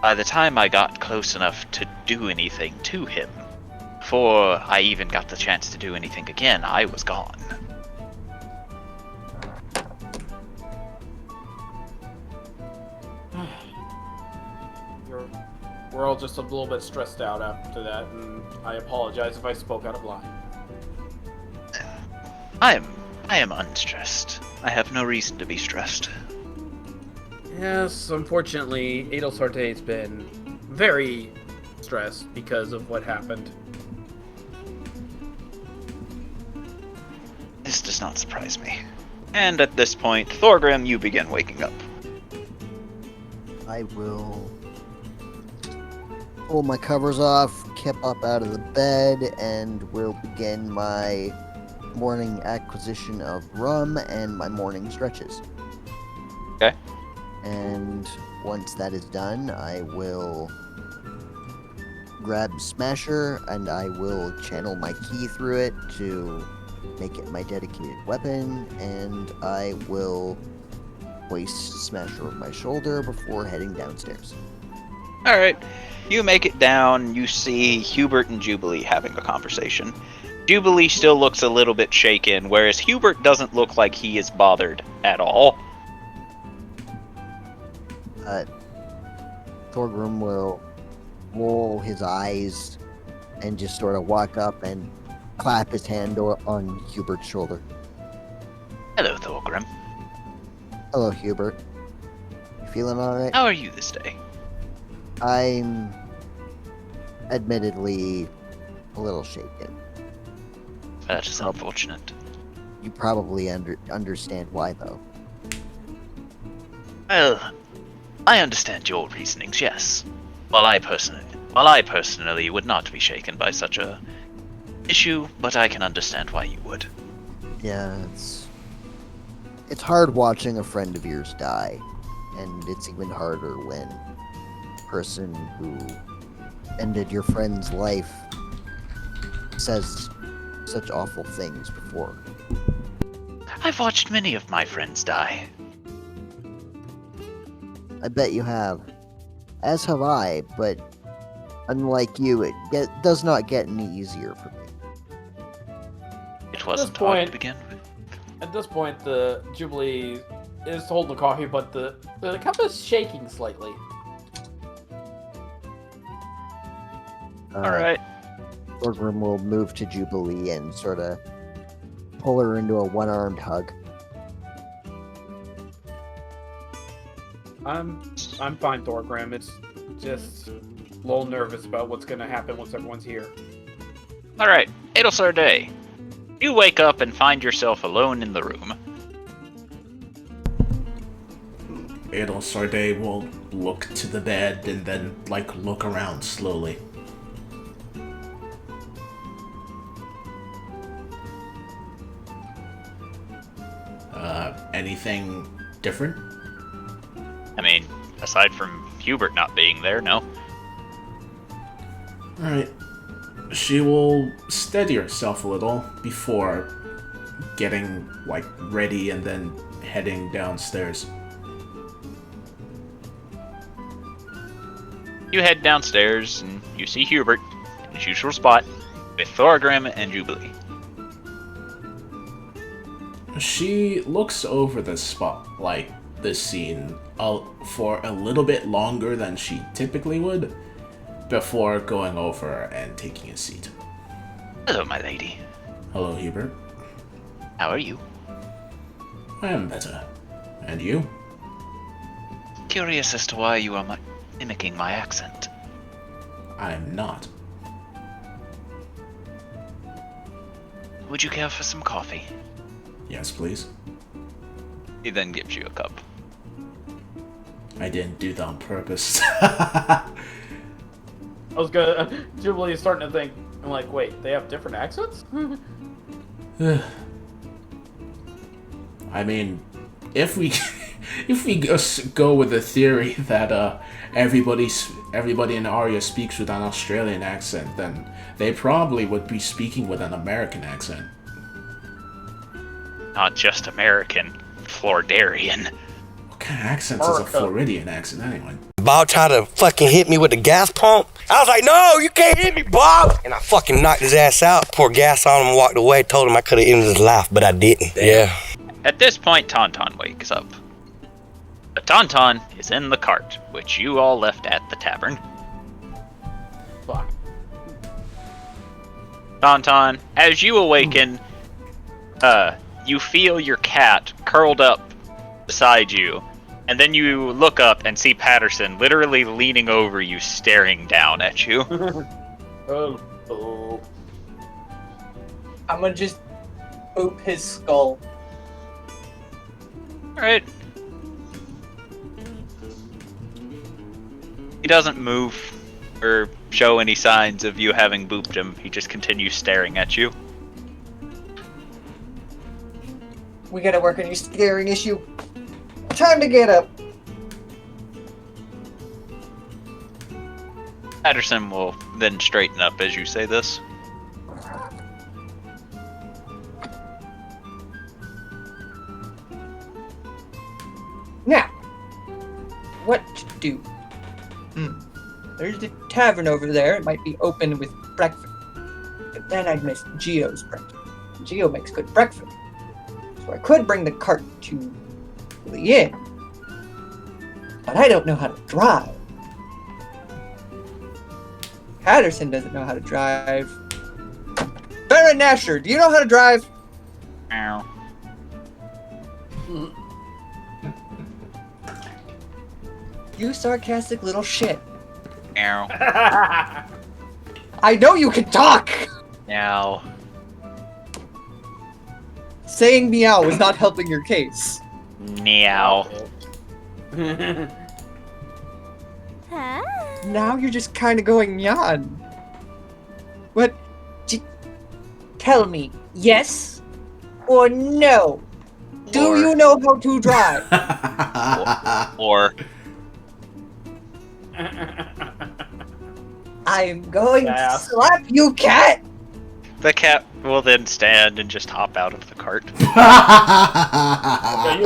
by the time I got close enough to do anything to him, before I even got the chance to do anything again, I was gone. We're all just a little bit stressed out after that, and I apologize if I spoke out of line. I am unstressed. I have no reason to be stressed. Yes, unfortunately, Adel Sarte's been very stressed because of what happened. This does not surprise me. And at this point, Thorgrim, you begin waking up. I will pull my covers off, kip up out of the bed, and will begin my morning acquisition of rum and my morning stretches. Okay. And once that is done, I will grab Smasher and I will channel my key through it to make it my dedicated weapon, and I will hoist Smasher over my shoulder before heading downstairs. Alright, you make it down, you see Hubert and Jubilee having a conversation. Jubilee still looks a little bit shaken, whereas Hubert doesn't look like he is bothered at all. Thorgrim will roll his eyes and just sort of walk up and clap his hand on Hubert's shoulder. Hello, Thorgrim. Hello, Hubert. You feeling alright? How are you this day? I'm admittedly a little shaken. That is unfortunate. You probably understand why, though. Well, I understand your reasonings, yes. While I personally would not be shaken by such a issue, but I can understand why you would. Yeah, it's hard watching a friend of yours die, and it's even harder when the person who ended your friend's life says such awful things before. I've watched many of my friends die. I bet you have. As have I, but unlike you, it does not get any easier for me. It wasn't hard point- to begin with. At this point, the Jubilee is holding the coffee, but the cup is shaking slightly. Alright. Thorgrim will move to Jubilee and sort of pull her into a one-armed hug. I'm fine, Thorgrim. It's just a little nervous about what's gonna happen once everyone's here. Alright, Adelsar Day. You wake up and find yourself alone in the room. Adel Sarday will look to the bed and then, look around slowly. Anything different? I mean, aside from Hubert not being there, no. Alright. She will steady herself a little before getting, ready and then heading downstairs. You head downstairs and you see Hubert in his usual spot with Thorgrim and Jubilee. She looks over the spot, this scene for a little bit longer than she typically would before going over and taking a seat. Hello, my lady. Hello, Hubert. How are you? I am better. And you? Curious as to why you are mimicking my accent. I am not. Would you care for some coffee? Yes, please. He then gives you a cup. I didn't do that on purpose. I was gonna. Jubilee is starting to think. I'm like, wait, they have different accents? I mean, if we just go with the theory that everybody in Aria speaks with an Australian accent, then they probably would be speaking with an American accent. Not just American, Floridian. What kind of accent is a Floridian accent anyway? Bob tried to fucking hit me with the gas pump. I was like, no, you can't hit me, Bob! And I fucking knocked his ass out, poured gas on him and walked away, told him I could have ended his life, but I didn't. Yeah. At this point, Tauntaun wakes up. But Tauntaun is in the cart, which you all left at the tavern. Fuck. Tauntaun, as you awaken, you feel your cat curled up beside you, and then you look up and see Patterson literally leaning over you, staring down at you. Oh. I'm gonna just boop his skull. Alright. He doesn't move or show any signs of you having booped him. He just continues staring at you. We gotta work on your staring issue. Time to get up. Patterson will then straighten up as you say this. Now, what to do? There's the tavern over there. It might be open with breakfast. But then I'd miss Geo's breakfast. Geo makes good breakfast. So I could bring the cart to the inn. But I don't know how to drive. Patterson doesn't know how to drive. Baron Nasher, do you know how to drive? Ow. You sarcastic little shit. Ow. I know you can talk! Now. Saying meow is not helping your case. Meow. Now you're just kind of going yawn. What? Tell me, yes or no? Do you know how to drive? Or I'm going Yeah. to slap you, cat! the cat will then stand and just hop out of the cart. You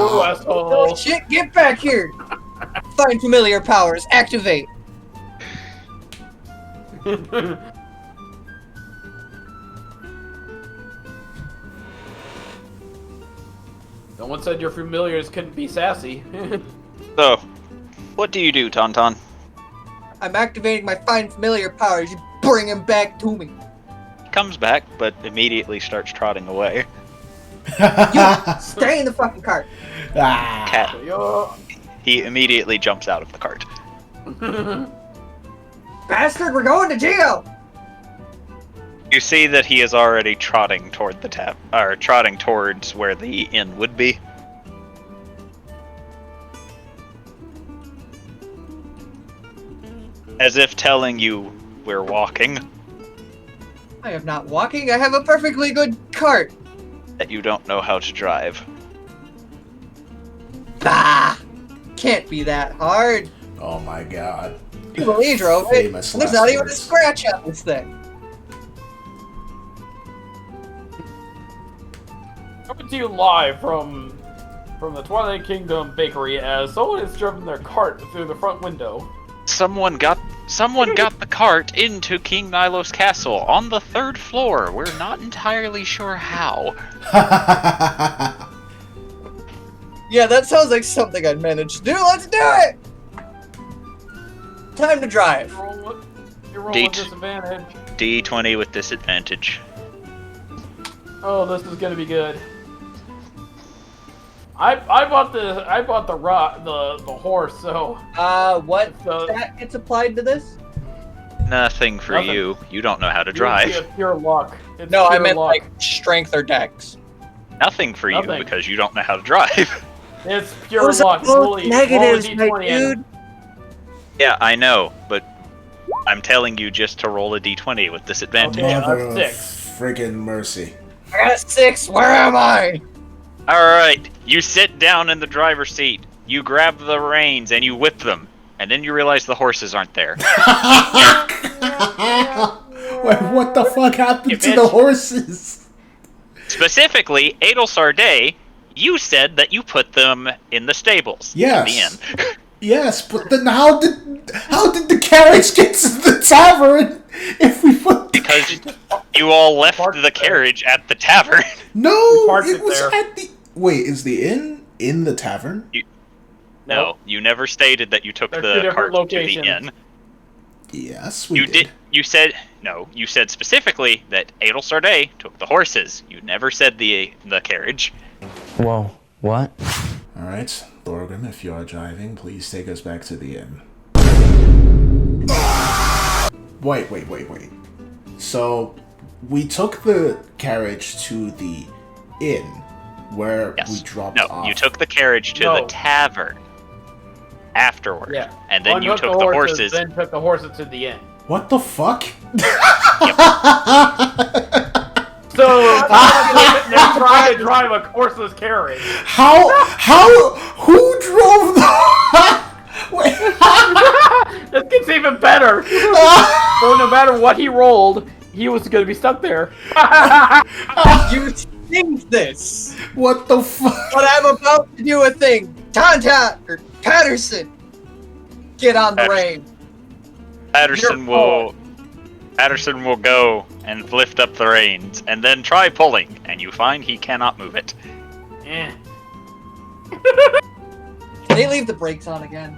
Oh asshole. shit, get back here! Find familiar powers, activate! No one said your familiars couldn't be sassy. So, what do you do, Tauntaun? I'm activating my find familiar powers, you bring him back to me. He comes back, but immediately starts trotting away. You, stay in the fucking cart. Cat. Yo. He immediately jumps out of the cart. Bastard, we're going to Geo! You see that he is already trotting toward the trotting towards where the inn would be. As if telling you we're walking, I am not walking, I have a perfectly good cart. that you don't know how to drive. Bah! Can't be that hard. Oh my god. You believe drove it. Famous There's last not even a words. scratch on this thing. Coming to you live from the Twilight Kingdom bakery as someone has driven their cart through the front window. Someone got the cart into King Nilo's castle on the 3rd floor. We're not entirely sure how. Yeah, that sounds like something I'd manage to do. Let's do it! Time to drive. You're rolling Date. disadvantage. D20 with disadvantage. Oh, this is gonna be good. I bought the horse, so What So- stat gets applied to this? Nothing for Nothing. you. You don't know how to it's drive. pure luck. It's No, I pure meant luck. like strength or dex. Nothing for you Nothing. because you don't know how to drive. It's pure Those are luck. both Roll a negatives, D20 my and- dude. Yeah, I know, but I'm telling you just to roll a d20 with disadvantage. Okay. Mother that's of six. friggin' mercy. I got 6. Where am I? Alright, you sit down in the driver's seat, you grab the reins, and you whip them, and then you realize the horses aren't there. Wait, what the fuck happened You to the bitch. horses? Specifically, Adel Sarday, you said that you put them in the stables. Yes. At the inn. Yes, but then how did the carriage get to the tavern if we put the... Because you all left Parked the there. carriage at the tavern. No, parked it it was there. at the... Wait, is the inn in the tavern? No, you never stated that you took They're two the different cart locations. to the inn. Yes, we You did. You said no. You said specifically that Adel Sarday took the horses. You never said the carriage. Whoa, what? Alright, Thorgan, if you are driving, please take us back to the inn. Wait. So, we took the carriage to the inn where Yes. we dropped No, off. you took the carriage to No. the tavern afterward, Yeah. and then you Unhooked took the horses. Then took the horses to the inn. What the fuck? So they're trying to drive a horseless carriage. Who drove the... Wait. This gets even better. So no matter what he rolled, he was going to be stuck there. You think this, What the fuck? but I'm about to do a thing. Tonta or Patterson, get on the rein. Patterson will go and lift up the reins, and then try pulling, and you find he cannot move it. Eh. Can they leave the brakes on again?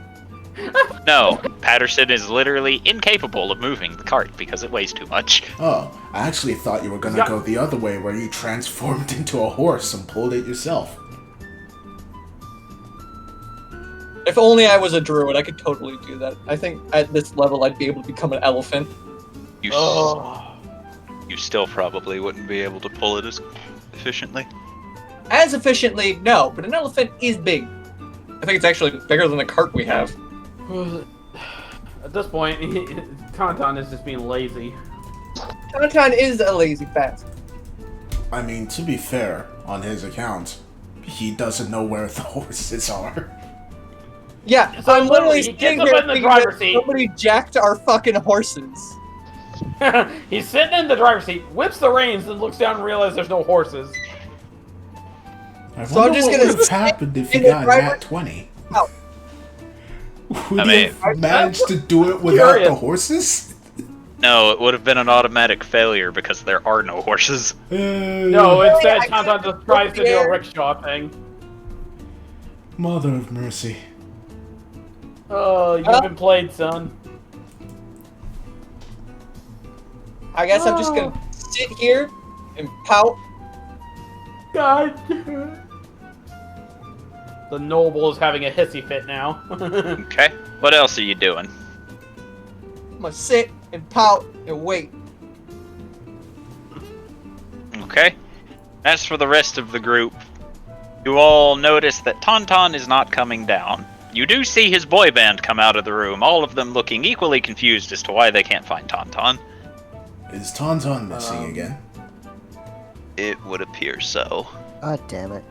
No, Patterson is literally incapable of moving the cart because it weighs too much. Oh, I actually thought you were gonna Yeah. go the other way where you transformed into a horse and pulled it yourself. If only I was a druid, I could totally do that. I think at this level, I'd be able to become an elephant. You, Oh. you still probably wouldn't be able to pull it as efficiently. As efficiently, no, but an elephant is big. I think it's actually bigger than the cart we have. At this point, Tauntaun is just being lazy. Tauntaun is a lazy bastard. I mean, to be fair, on his account, he doesn't know where the horses are. Yeah, So I'm literally he gets sitting up here in the thinking driver's that seat. somebody jacked our fucking horses. He's sitting in the driver's seat, whips the reins, and looks down and realizes there's no horses. I So I'm wonder just what gonna would have sit happened if you in the got driver's- nat 20. Oh. Would I you mean- have managed to do it without the Curious. horses? No, it would have been an automatic failure because there are no horses. No, instead, I Tauntaun just tries to do a rickshaw thing. Mother of mercy. Oh, you've been played, son. I guess I'm just gonna sit here and pout. God. The noble is having a hissy fit now. Okay, what else are you doing? I'm gonna sit and pout and wait. Okay. As for the rest of the group, you all notice that Tauntaun is not coming down. You do see his boy band come out of the room, all of them looking equally confused as to why they can't find Tauntaun. Is Tauntaun missing again? It would appear so. God damn it.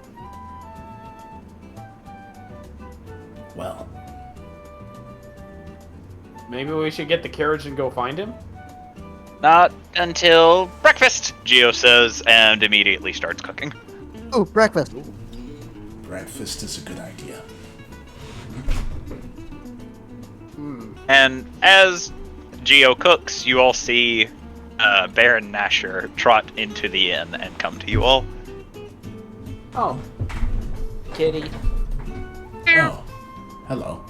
Well, Maybe we should get the carriage and go find him? Not until breakfast, Geo says, and immediately starts cooking. Ooh, breakfast. breakfast is a good idea. And as Geo cooks, you all see Baron Nasher trot into the inn and come to you all. Oh. Kitty. Oh, hello.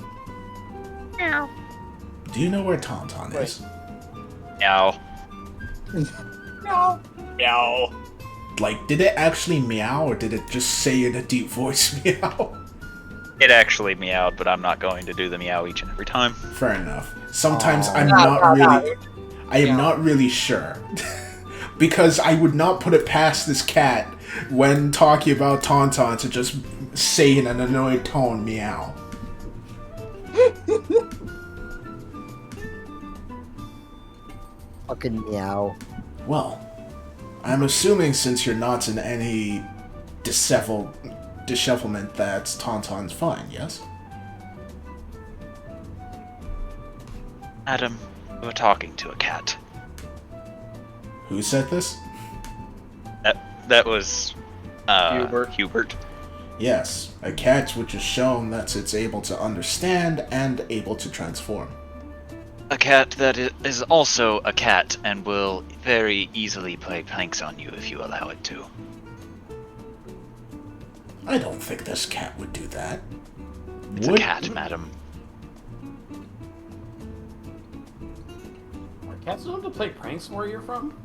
Do you know where Tauntaun is? Meow. No. Meow. Like, did it actually meow, or did it just say in a deep voice meow? It actually meowed, but I'm not going to do the meow each and every time. Fair enough. Sometimes Oh. I'm No, not no, really... no. I am Yeah. not really sure. Because I would not put it past this cat when talking about Tauntaun to just say in an annoyed tone, meow. Fucking meow. Well, I'm assuming since you're not in any dishevelment that Tauntaun's fine, yes? Adam, you were talking to a cat. Who said this? That was Hubert. Hubert. Yes, a cat which is shown that it's able to understand and able to transform. A cat that is also a cat and will very easily play pranks on you if you allow it to. I don't think this cat would do that. It's a cat, madam. Are cats known to play pranks where you're from?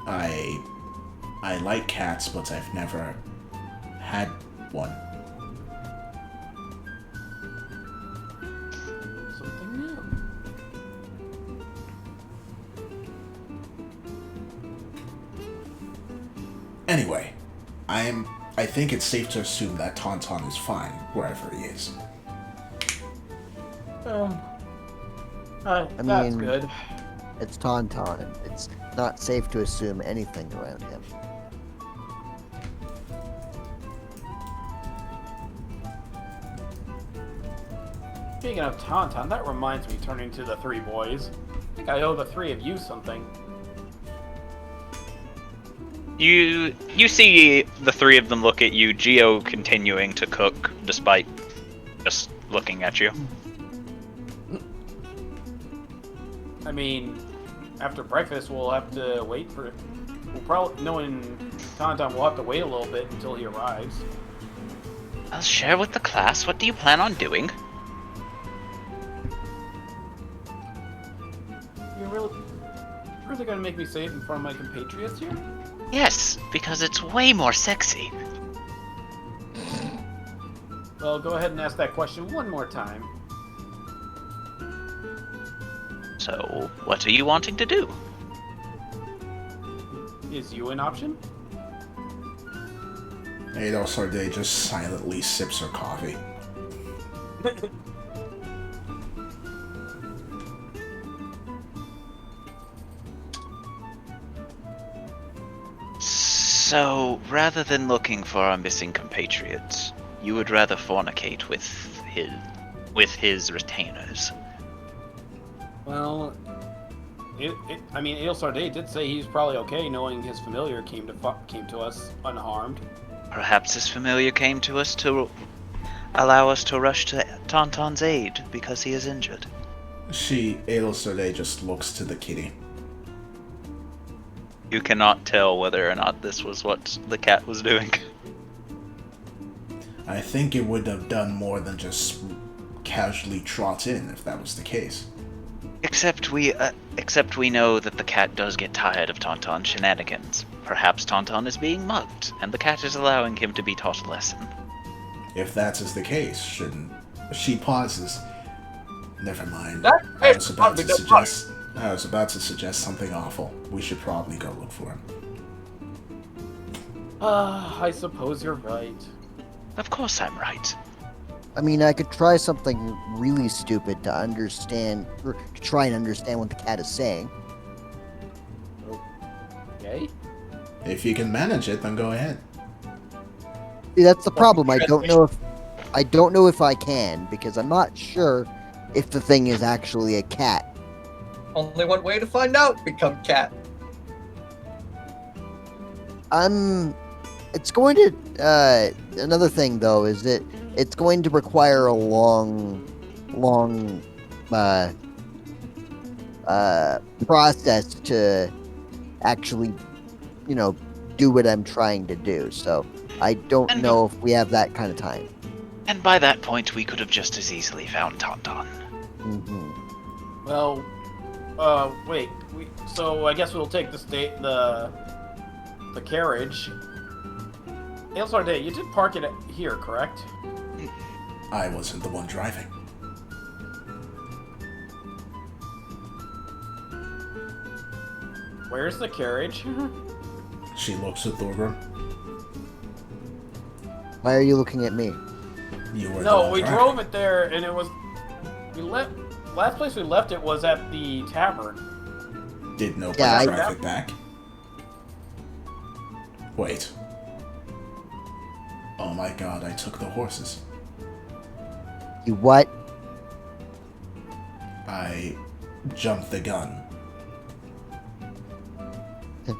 I like cats, but I've never had one. Something new. Anyway, I think it's safe to assume that Tauntaun is fine wherever he is. That's mean- good. It's Tauntaun. It's not safe to assume anything around him. Speaking of Tauntaun, that reminds me, turning to the three boys. I think I owe the three of you something. You see the three of them look at you, Geo continuing to cook despite just looking at you. I mean, after breakfast, we'll have to wait for... We'll probably... Knowing Tauntaun, we'll have to wait a little bit until he arrives. I'll share with the class. What do you plan on doing? You're really gonna make me say it in front of my compatriots here? Yes, because it's way more sexy. Well, go ahead and ask that question one more time. So, what are you wanting to do? Is you an option? Ado Sarday just silently sips her coffee. So, rather than looking for our missing compatriots, you would rather fornicate with his retainers. Well, I mean, Adel Sarday did say he's probably okay, knowing his familiar came to us unharmed. Perhaps his familiar came to us to allow us to rush to Tauntaun's aid because he is injured. Adel Sarday just looks to the kitty. You cannot tell whether or not this was what the cat was doing. I think it would have done more than just casually trot in if that was the case. Except we know that the cat does get tired of Tauntaun's shenanigans. Perhaps Tauntaun is being mugged, and the cat is allowing him to be taught a lesson. If that is the case, shouldn't... She pauses. Never mind. That I is was about to probably suggest something awful. We should probably go look for him. I suppose you're right. Of course I'm right. I mean, I could try something really stupid to understand, or to try and understand what the cat is saying. Okay. If you can manage it, then go ahead. See, that's the problem. I don't know if I can, because I'm not sure if the thing is actually a cat. Only one way to find out: become cat. It's going to, another thing though is that it's going to require a long, process to actually, do what I'm trying to do. So I don't And- know if we have that kind of time. And by that point, we could have just as easily found Tauntaun. Hmm. Well, wait. So I guess we'll take the carriage. Ailsarday, you did park it here, correct? I wasn't the one driving. Where's the carriage? She looks at Thorgrim. Why are you looking at me? You were the No, one we driving. drove it there, and it was. We left. Last place we left it was at the tavern. Did nobody Yeah, drive it back? Wait. Oh my god, I took the horses. You what? I jumped the gun.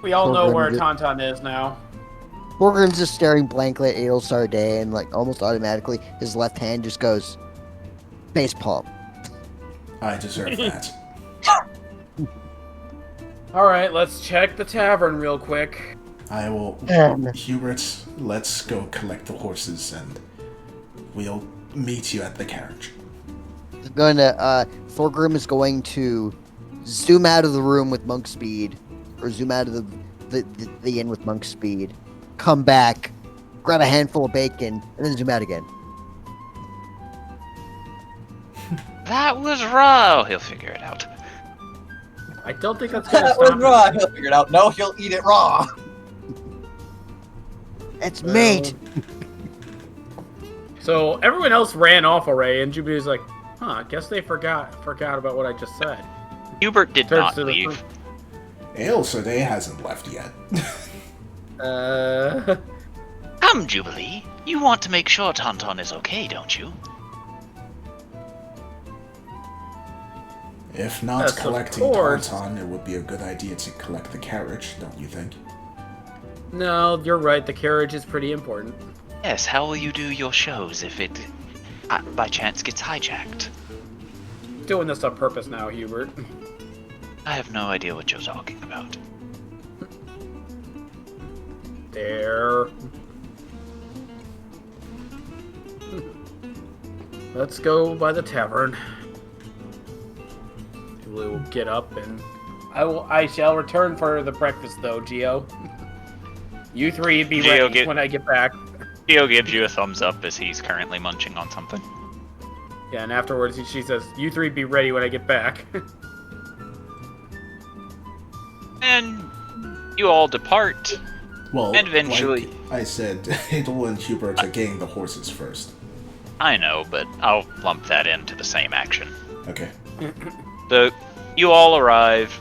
We all know where Thorgrim Tauntaun is now. Thorgrim's just staring blankly at Adel Sarday, and like almost automatically, his left hand just goes face palm. I deserve that. All right, let's check the tavern real quick. I will... Hubert, let's go collect the horses and we'll meet you at the carriage. Thorgrim is going to zoom out of the room with monk speed, or zoom out of the inn with monk speed, come back, grab a handful of bacon, and then zoom out again. That was raw. He'll figure it out. I don't think that's gonna That was stop raw. him. He'll figure it out. No, he'll eat it raw. It's meat. So everyone else ran off already, and Jubilee's like, "Huh? I guess they forgot about what I just said." Hubert did Turns not to the leave. Ailsarday hasn't left yet. Come, Jubilee. You want to make sure Tauntaun is okay, don't you? If not Yes, of collecting course. Tauntaun, it would be a good idea to collect the carriage, don't you think? No, you're right. The carriage is pretty important. Yes, how will you do your shows if it, by chance, gets hijacked? Doing this on purpose now, Hubert. I have no idea what you're talking about. There. Let's go by the tavern. Jubilee will get up, and I shall return for the breakfast, though, Geo. You three be Geo, ready when I get back. Theo gives you a thumbs up as he's currently munching on something. Yeah, and afterwards she says, "You three be ready when I get back." And you all depart. Well, And eventually- like I said, Adel and Hubert are getting the horses first. I know, but I'll lump that into the same action. Okay. So, you all arrive.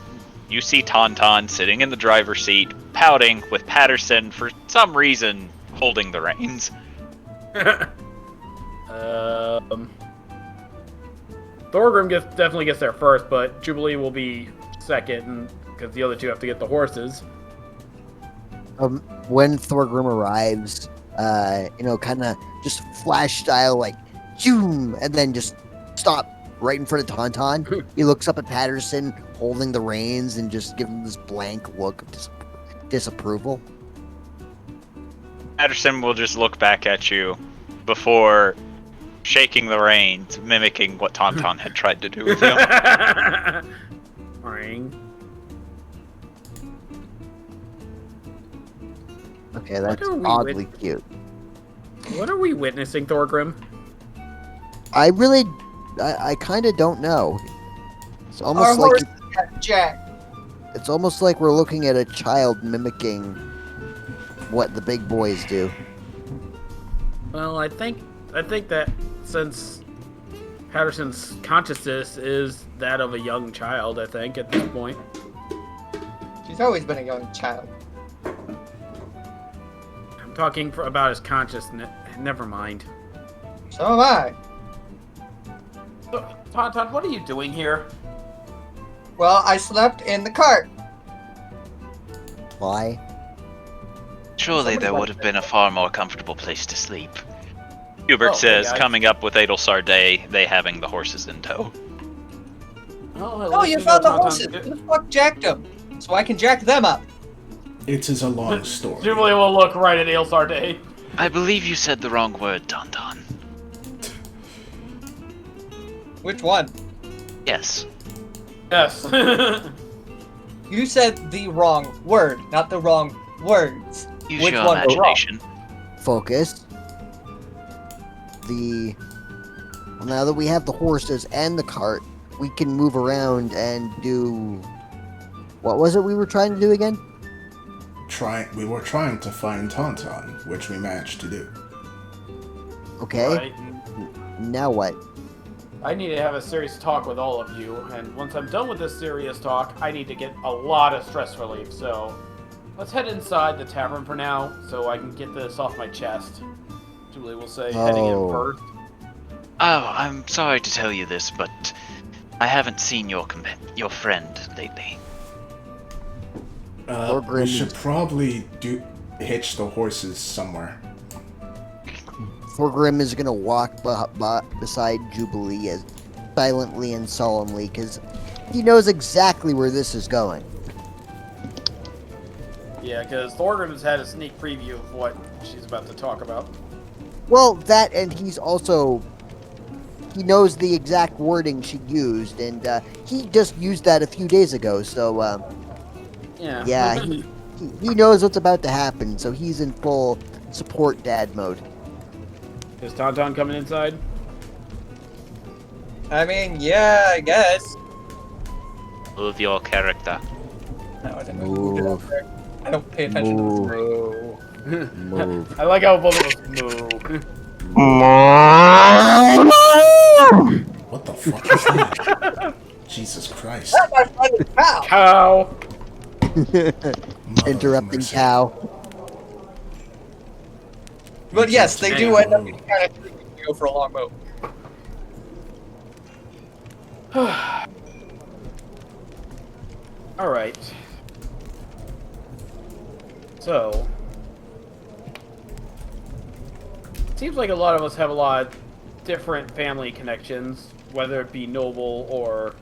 You see Tauntaun sitting in the driver's seat, pouting, with Patterson, for some reason, holding the reins. Thorgrim definitely gets there first, but Jubilee will be second, because the other two have to get the horses. When Thorgrim arrives, kind of just flash style, like, zoom, and then just stop right in front of Tauntaun. He looks up at Patterson, holding the reins, and just gives him this blank look of disapproval. Patterson will just look back at you before shaking the reins, mimicking what Tauntaun had tried to do with him. Ring. Okay, that's are we oddly cute. What are we witnessing, Thorgrim? I kind of don't know. It's Our almost like horse got jacked. it's almost like we're looking at a child mimicking what the big boys do. Well, I think that since Patterson's consciousness is that of a young child, I think at this point. She's always been a young child. I'm talking about his consciousness. Never mind. So am I. Tauntaun, what are you doing here? Well, I slept in the cart. Why? Surely there would have been a far more comfortable place to sleep. Hubert Oh, says, yeah, coming up with Adelsar Day, they having the horses in tow. Oh, you found the horses. Who the fuck jacked them? So I can jack them up. It is a long story. Jubilee will look right at Ailsar Day. I believe you said the wrong word, Tauntaun. Which one? Yes. Yes. You said the wrong word, not the wrong words. Use Which your one were wrong? imagination. Focus. Well, now that we have the horses and the cart, we can move around and do. What was it we were trying to do again? We were trying to find Tauntaun, which we managed to do. Okay. Right. Now what? I need to have a serious talk with all of you, and once I'm done with this serious talk, I need to get a lot of stress relief, so let's head inside the tavern for now, so I can get this off my chest. Julie will say, heading in first. Oh, I'm sorry to tell you this, but I haven't seen your friend lately. We should probably hitch the horses somewhere. Thorgrim is gonna walk beside Jubilee as silently and solemnly, because he knows exactly where this is going. Yeah, because Thorgrim has had a sneak preview of what she's about to talk about. Well, that, and he knows the exact wording she used, and he just used that a few days ago, so, yeah, he knows what's about to happen, so he's in full support dad mode. Is Tauntaun coming inside? I mean, yeah, I guess. Move your character. No, I didn't move it up there. I don't pay attention to this. Move. Move. I like how both of us move. What the fuck is that? Jesus Christ. That's my friend is Cal. Cow. Mother Interrupting mercy. cow. But yes, they do end up getting kind of tricky to go for a long boat. Alright. So. Seems like a lot of us have a lot of different family connections, whether it be noble or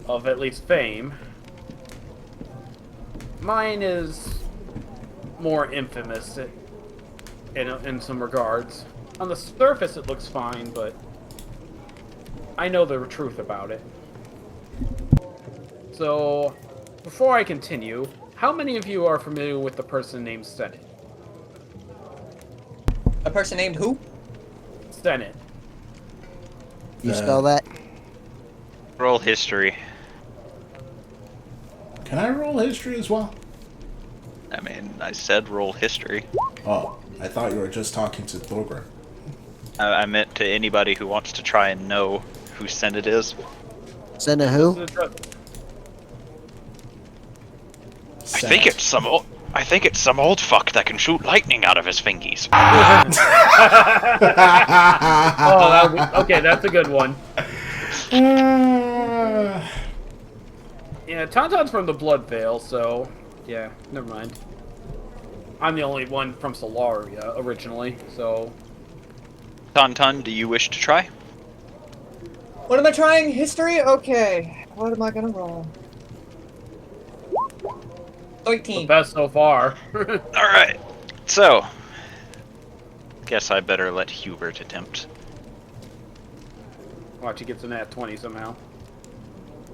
of at least fame. Mine is more infamous in some regards. On the surface it looks fine, but I know the truth about it. So, before I continue, how many of you are familiar with the person named Senate? A person named who? Senate. You spell that? Roll history. Can I roll history as well? I mean, I said roll history. Oh, I thought you were just talking to Thorgrim. I meant to anybody who wants to try and know who Senate is. Senna who? I think it's some old fuck that can shoot lightning out of his fingies. Okay, that's a good one. Yeah, Tauntaun's from the Blood Veil, so yeah, never mind. I'm the only one from Solaria originally, so Tauntaun, do you wish to try? What am I trying? History? Okay. What am I gonna roll? the 13. best so far. Alright, so guess I better let Hubert attempt. Watch, he gets a nat 20 somehow.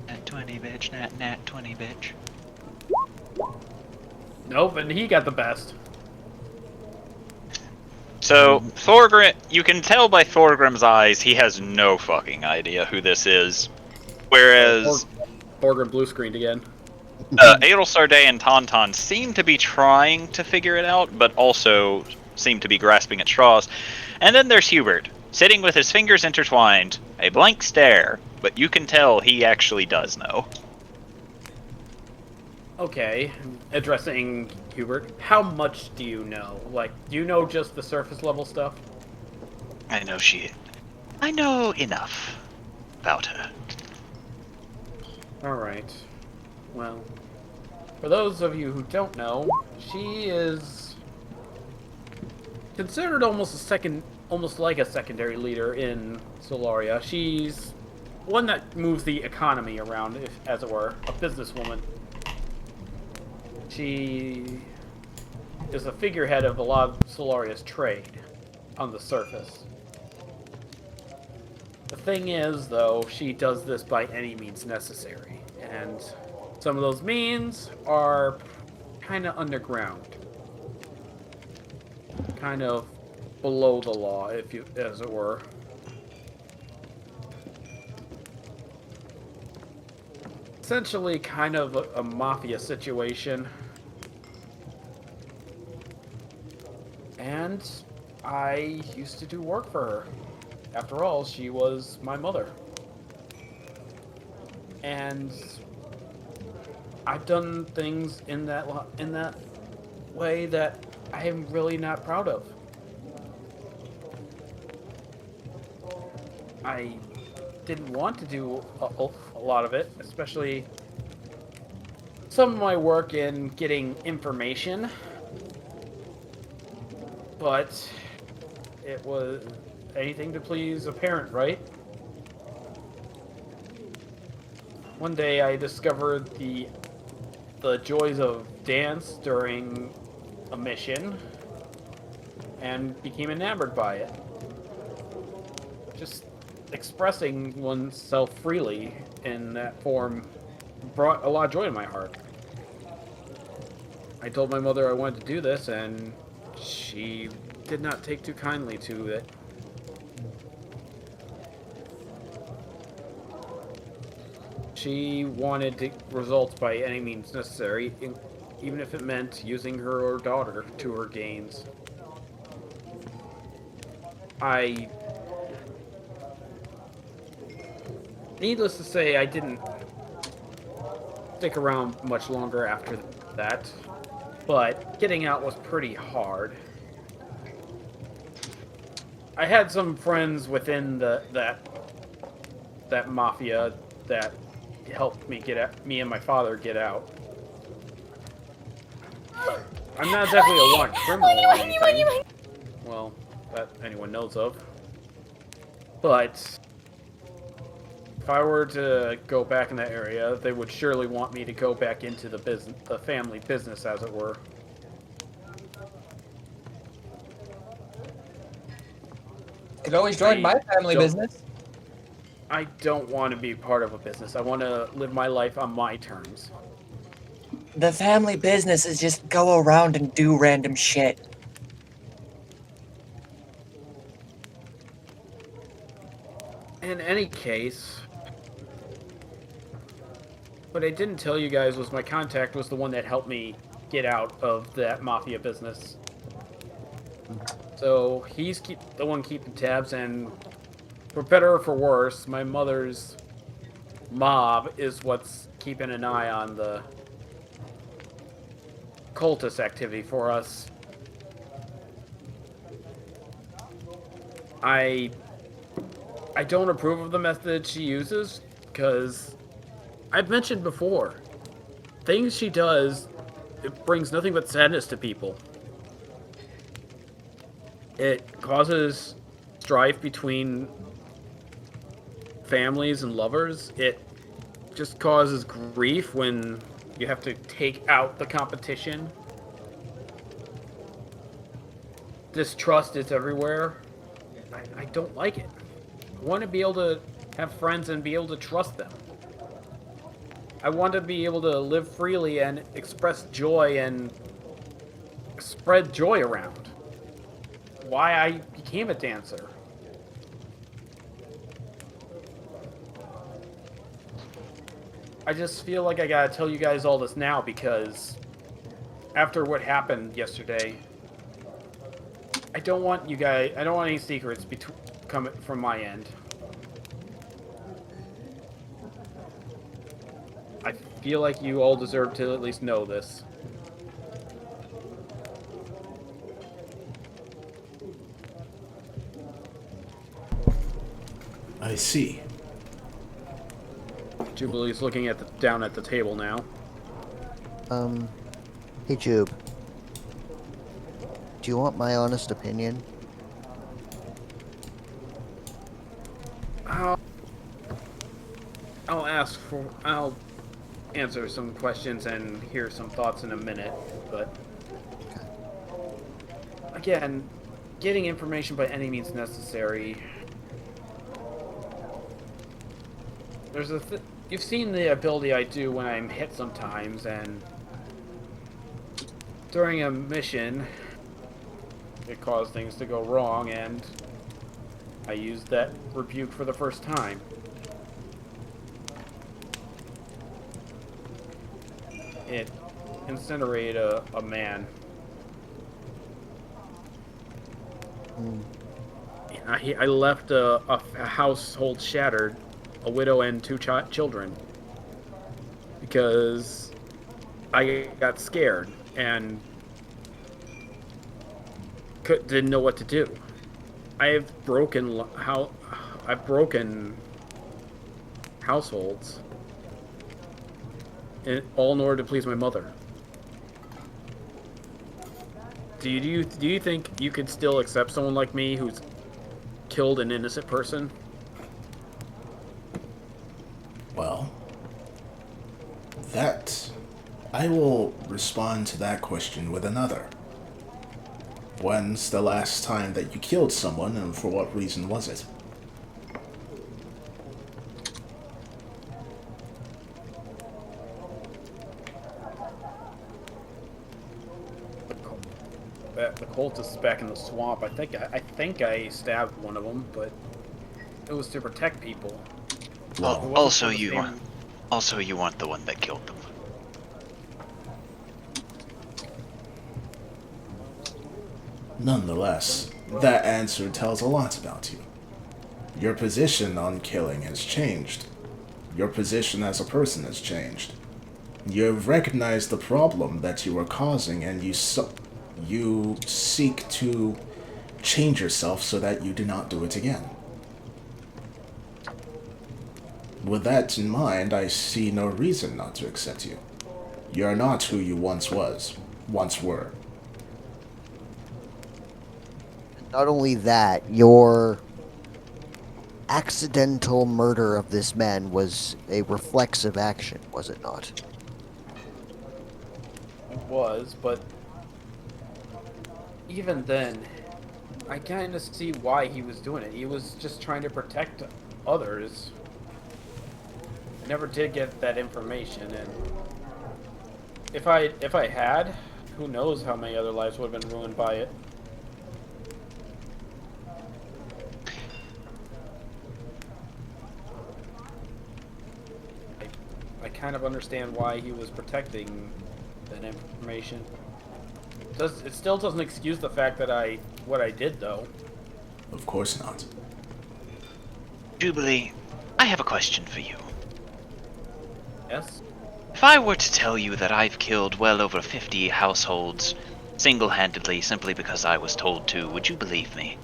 Nat 20, bitch, nat 20, bitch. Nope, and he got the best. So, Thorgrim, you can tell by Thorgrim's eyes, he has no fucking idea who this is. Whereas, Thorgrim blue screened again. Adel Sarday and Tauntaun seem to be trying to figure it out, but also seem to be grasping at straws. And then there's Hubert, sitting with his fingers intertwined, a blank stare, but you can tell he actually does know. Okay, addressing Hubert, how much do you know? Like, do you know just the surface level stuff? I know enough about her. Alright. Well, for those of you who don't know, she is considered almost like a secondary leader in Solaria. She's one that moves the economy around, as it were, a businesswoman. She is a figurehead of a lot of Solaria's trade on the surface. The thing is, though, she does this by any means necessary, and some of those means are kind of underground, kind of below the law, as it were. Essentially, kind of a mafia situation. And I used to do work for her. After all, she was my mother. And I've done things in that way that I am really not proud of. I didn't want to do a lot of it, especially some of my work in getting information. But it was anything to please a parent, right? One day I discovered the joys of dance during a mission and became enamored by it. Just expressing oneself freely in that form brought a lot of joy in my heart. I told my mother I wanted to do this, and she did not take too kindly to it. She wanted results by any means necessary, even if it meant using her daughter to her gains. Needless to say, I didn't stick around much longer after that, but getting out was pretty hard. I had some friends within that mafia that helped me me and my father get out. I'm not exactly a wanted criminal or anything. Well, that anyone knows of. But if I were to go back in that area, they would surely want me to go back into the family business, as it were. Could always join my family business. I don't want to be part of a business. I want to live my life on my terms. The family business is just go around and do random shit. In any case, what I didn't tell you guys was my contact was the one that helped me get out of that mafia business. So he's the one keeping tabs, and for better or for worse, my mother's mob is what's keeping an eye on the cultist activity for us. I don't approve of the method she uses, because I've mentioned before, things she does, it brings nothing but sadness to people. It causes strife between families and lovers. It just causes grief when you have to take out the competition. Distrust is everywhere. I don't like it. I want to be able to have friends and be able to trust them. I want to be able to live freely and express joy and spread joy around. Why I became a dancer. I just feel like I gotta tell you guys all this now, because after what happened yesterday, I don't want any secrets coming from my end. I feel like you all deserve to at least know this. I see. Jubilee's looking down at the table now. Hey Jube. Do you want my honest opinion? I'll answer some questions and hear some thoughts in a minute, but again, getting information by any means necessary. There's you've seen the ability I do when I'm hit sometimes, and during a mission, it caused things to go wrong, and I used that rebuke for the first time. It incinerated a man. I left a household shattered, a widow and two children, because I got scared and didn't know what to do. I've broken households, all in order to please my mother. Do you think you could still accept someone like me who's killed an innocent person? Well, I will respond to that question with another. When's the last time that you killed someone, and for what reason was it? The cultist is back in the swamp. I think I stabbed one of them, but it was to protect people. Well, Also, you weren't the one that killed them. nonetheless, that answer tells a lot about you. Your position on killing has changed. Your position as a person has changed. You have recognized the problem that you are causing, and you seek to change yourself so that you do not do it again. With that in mind, I see no reason not to accept you. You are not who you once were. Not only that, your accidental murder of this man was a reflexive action, was it not? It was, but even then, I kind of see why he was doing it. He was just trying to protect others. I never did get that information, and if I had, who knows how many other lives would have been ruined by it. I kind of understand why he was protecting that information. It still doesn't excuse the fact that what I did, though. Of course not. Jubilee, I have a question for you. Yes? If I were to tell you that I've killed well over 50 households single-handedly simply because I was told to, would you believe me?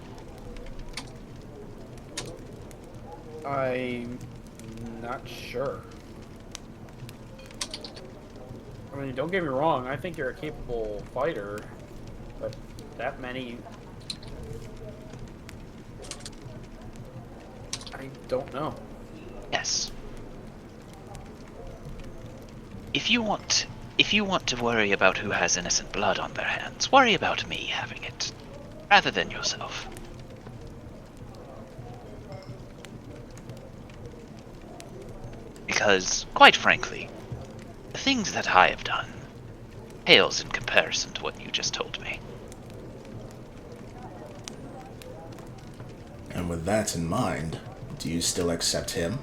I'm not sure. I mean, don't get me wrong, I think you're a capable fighter, but that many... I don't know. Yes. If you want to worry about who has innocent blood on their hands, worry about me having it, rather than yourself. Because, quite frankly, the things that I have done pales in comparison to what you just told me. And with that in mind, do you still accept him?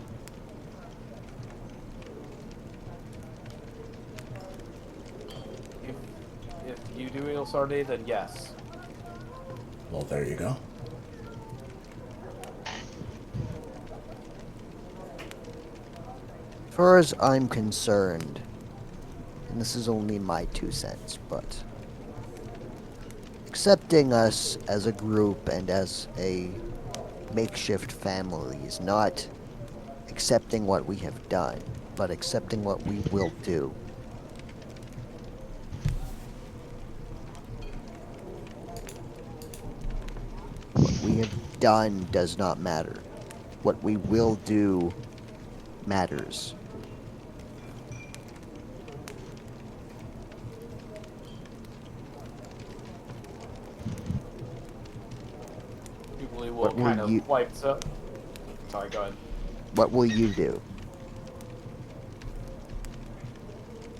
If you do Il Sardi, then yes. Well, there you go. As far as I'm concerned, and this is only my 2 cents, but accepting us as a group and as a makeshift family is not accepting what we have done, but accepting what we will do. What we have done does not matter. What we will do matters. Jubilee will What will kind of you- wipe up. Sorry, go ahead. What will you do?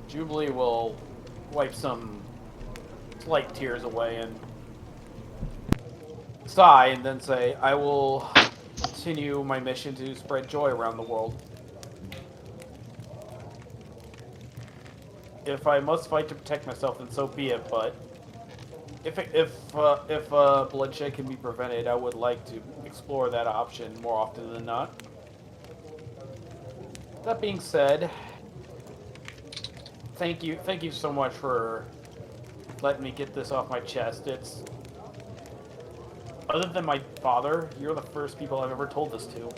Jubilee will wipe some slight tears away and sigh, and then say, "I will continue my mission to spread joy around the world. If I must fight to protect myself, then so be it. But if bloodshed can be prevented, I would like to explore that option more often than not." That being said, thank you so much for letting me get this off my chest. It's other than my father, you're the first people I've ever told this to.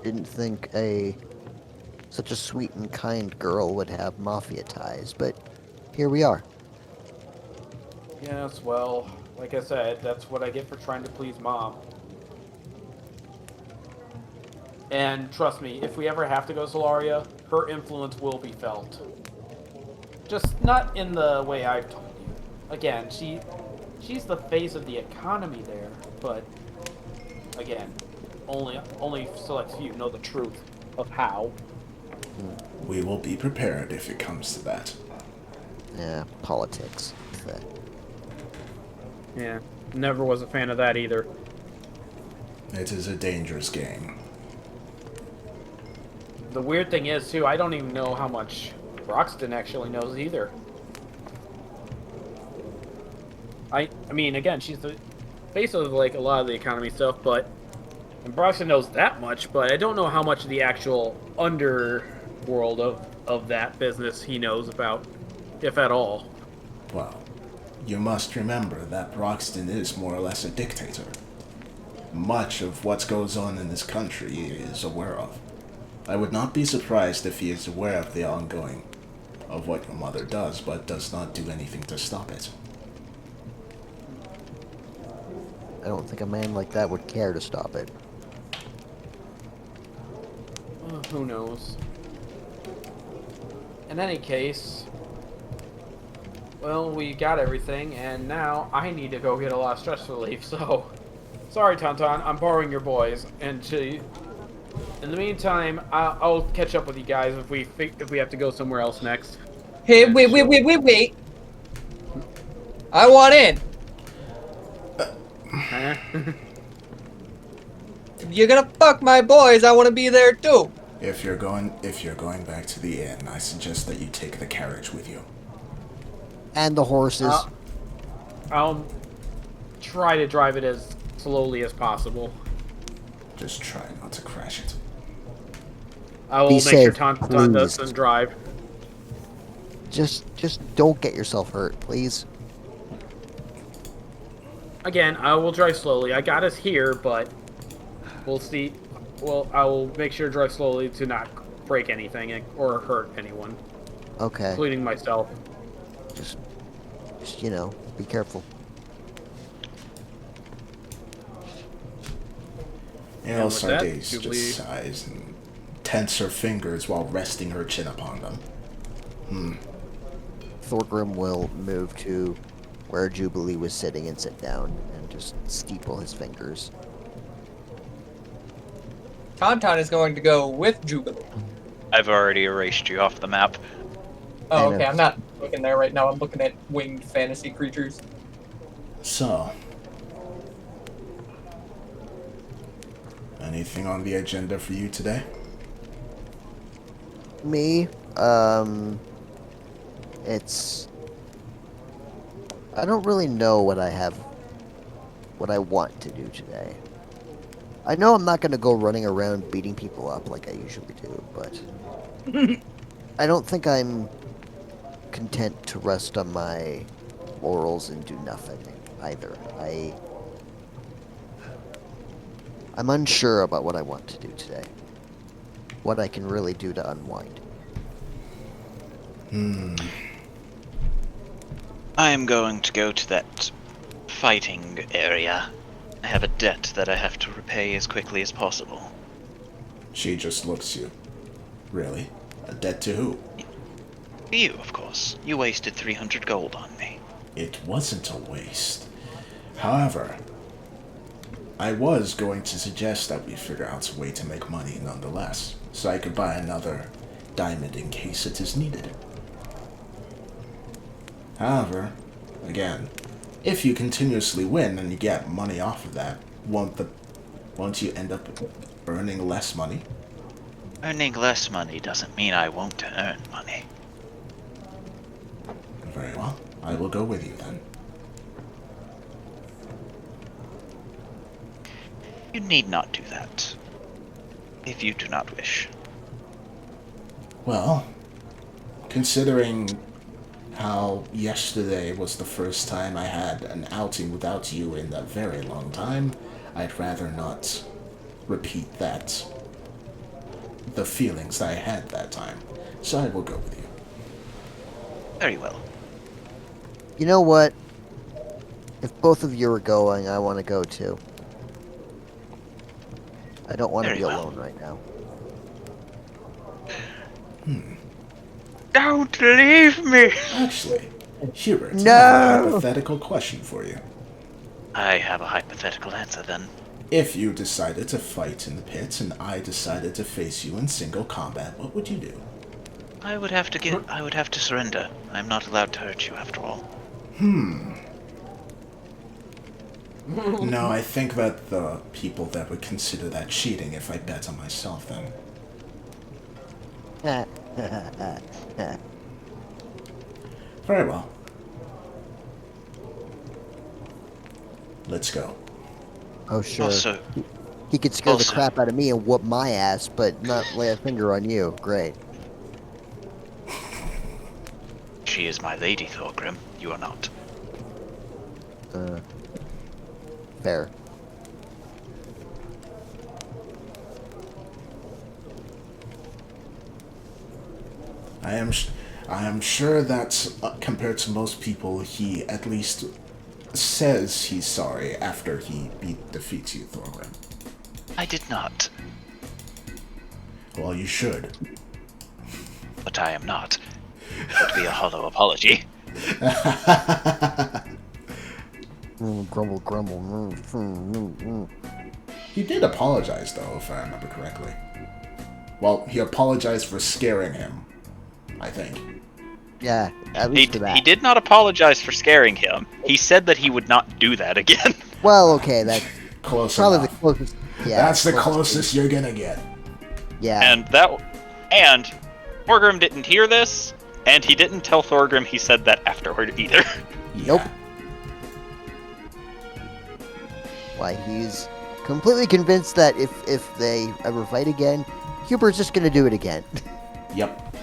Didn't think such a sweet and kind girl would have mafia ties, but here we are. Yes, well, like I said, that's what I get for trying to please Mom. And trust me, if we ever have to go to Solaria, her influence will be felt. Just not in the way I've told you. Again, she's the face of the economy there, but again, only select few know the truth of how. We will be prepared if it comes to that. Yeah, politics. Yeah, never was a fan of that either. It is a dangerous game. The weird thing is, too, I don't even know how much Broxton actually knows either. I mean, again, she's the face of, like, a lot of the economy stuff, but... And Broxton knows that much, but I don't know how much of the actual underworld of that business he knows about, if at all. Well, you must remember that Broxton is more or less a dictator. Much of what goes on in this country he is aware of. I would not be surprised if he is aware of the ongoing of what your mother does, but does not do anything to stop it. I don't think a man like that would care to stop it. Who knows? In any case, well, we got everything, and now I need to go get a lot of stress relief, so... Sorry, Tauntaun, I'm borrowing your boys, and in the meantime, I'll catch up with you guys if we have to go somewhere else next. Hey, wait. I want in. Huh? If you're gonna fuck my boys, I want to be there too. If you're going back to the inn, I suggest that you take the carriage with you. And the horses. I'll try to drive it as slowly as possible. Just try not to crash it. I will Be make safe, sure Tauntaun please. doesn't drive. Just don't get yourself hurt, please. Again, I will drive slowly. I got us here, but we'll see. Well, I will make sure to drive slowly to not break anything or hurt anyone, Okay. including myself. Just be careful. And with that, Sardes Jubilee- just sighs and tense her fingers while resting her chin upon them. Thorgrim will move to where Jubilee was sitting and sit down and just steeple his fingers. Tauntaun is going to go with Jubilee. I've already erased you off the map. Oh, I okay. know. I'm not looking there right now. I'm looking at winged fantasy creatures. So, anything on the agenda for you today? Me, it's... I don't really know what I want to do today. I know I'm not going to go running around beating people up like I usually do, but... I don't think I'm content to rest on my laurels and do nothing either. I'm unsure about what I want to do today. What I can really do to unwind. I am going to go to that fighting area. I have a debt that I have to repay as quickly as possible. She just looks you. Really? A debt to who? For you, of course. You wasted 300 gold on me. It wasn't a waste. However, I was going to suggest that we figure out a way to make money nonetheless, so I could buy another diamond in case it is needed. However, again, if you continuously win and you get money off of that, won't you end up earning less money? Earning less money doesn't mean I won't earn money. Very well. I will go with you then. You need not do that. If you do not wish. Well, considering how yesterday was the first time I had an outing without you in a very long time, I'd rather not repeat that. The feelings that I had that time. So I will go with you. Very well. You know what? If both of you are going, I want to go too. I don't want to Very be well. alone right now. Don't leave me! Actually, Hubert, No! I have a hypothetical question for you. I have a hypothetical answer then. If you decided to fight in the pits and I decided to face you in single combat, what would you do? I would have to surrender. I'm not allowed to hurt you after all. No, I think that the people that would consider that cheating if I bet on myself then. Very well. Let's go. Oh, sure. Also, He could scare the also- crap out of me and whoop my ass, but not lay a finger on you. Great. she is my lady, Thorgrim. You are not. Fair. I am sure that compared to most people, he at least says he's sorry after he defeats you, Thorgrim. I did not, Well, you should. but I am not. It would be a hollow apology. Grumble, grumble. He did apologize, though, if I remember correctly. Well, he apologized for scaring him, I think. Yeah, at He, least for that. he did not apologize for scaring him. He said that he would not do that again. Well, okay, that's Close probably the enough. closest. Yeah, That's the closest. closest you're gonna get. Yeah. And Thorgrim didn't hear this, and he didn't tell Thorgrim he said that afterward either. Yeah. Nope. Why, he's completely convinced that if they ever fight again, Hubert's just gonna do it again. Yep.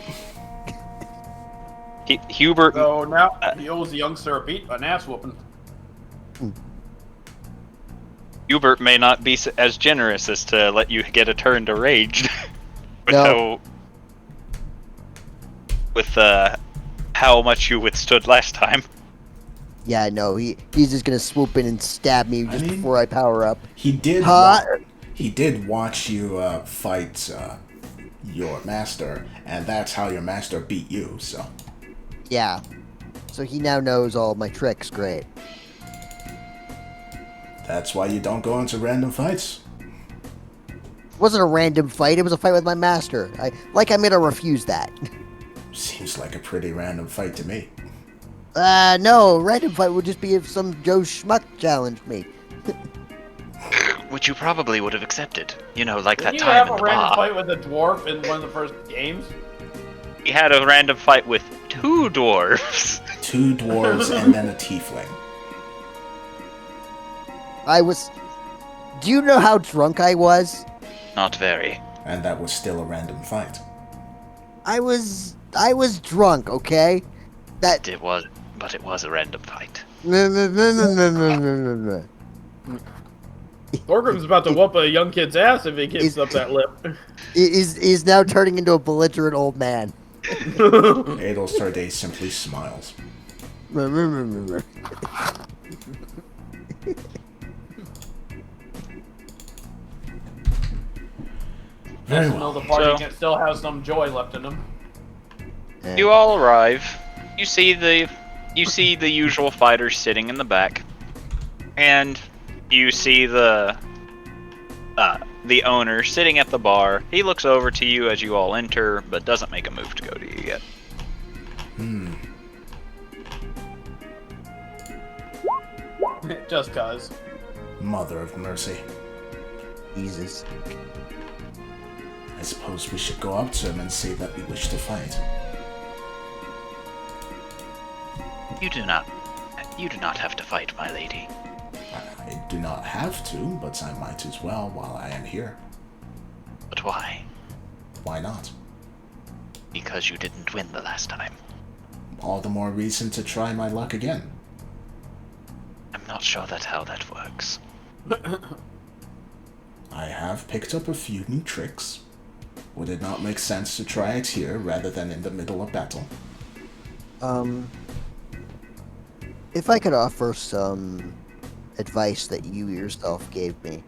Hubert. So now he owes the youngster an ass whooping. Hubert may not be as generous as to let you get a turn to raged. No. With how much you withstood last time. Yeah, no, he's just gonna swoop in and stab me just mean- before I power up. He did. Huh? He did watch you fight your master, and that's how your master beat you. So Yeah. So he now knows all my tricks. Great. that's why you don't go into random fights. It wasn't a random fight. It was a fight with my master. I'm gonna refuse that. Seems like a pretty random fight to me. No, random fight would just be if some Joe Schmuck challenged me. Which you probably would have accepted. You know, like Didn't that you time have in a the random bar. fight with a dwarf in one of the first games? He had a random fight with 2 dwarves. 2 dwarves and then a tiefling. Do you know how drunk I was? Not very. And that was still a random fight. I was drunk, okay? That. It was a random fight. Thorgrim's about to whoop a young kid's ass if he keeps up that lip. He's now turning into a belligerent old man. Adelstarday simply smiles. Very Just to know well. the party So- can still have some joy left in him. You all arrive. You see the usual fighters sitting in the back, and you see the owner sitting at the bar. He looks over to you as you all enter, but doesn't make a move to go to you yet. Just cause. Mother of mercy. Jesus. I suppose we should go up to him and say that we wish to fight. You do not have to fight, my lady. I do not have to, but I might as well while I am here. But why? Why not? Because you didn't win the last time. All the more reason to try my luck again. I'm not sure that's how that works. I have picked up a few new tricks. Would it not make sense to try it here rather than in the middle of battle? If I could offer some advice that you yourself gave me.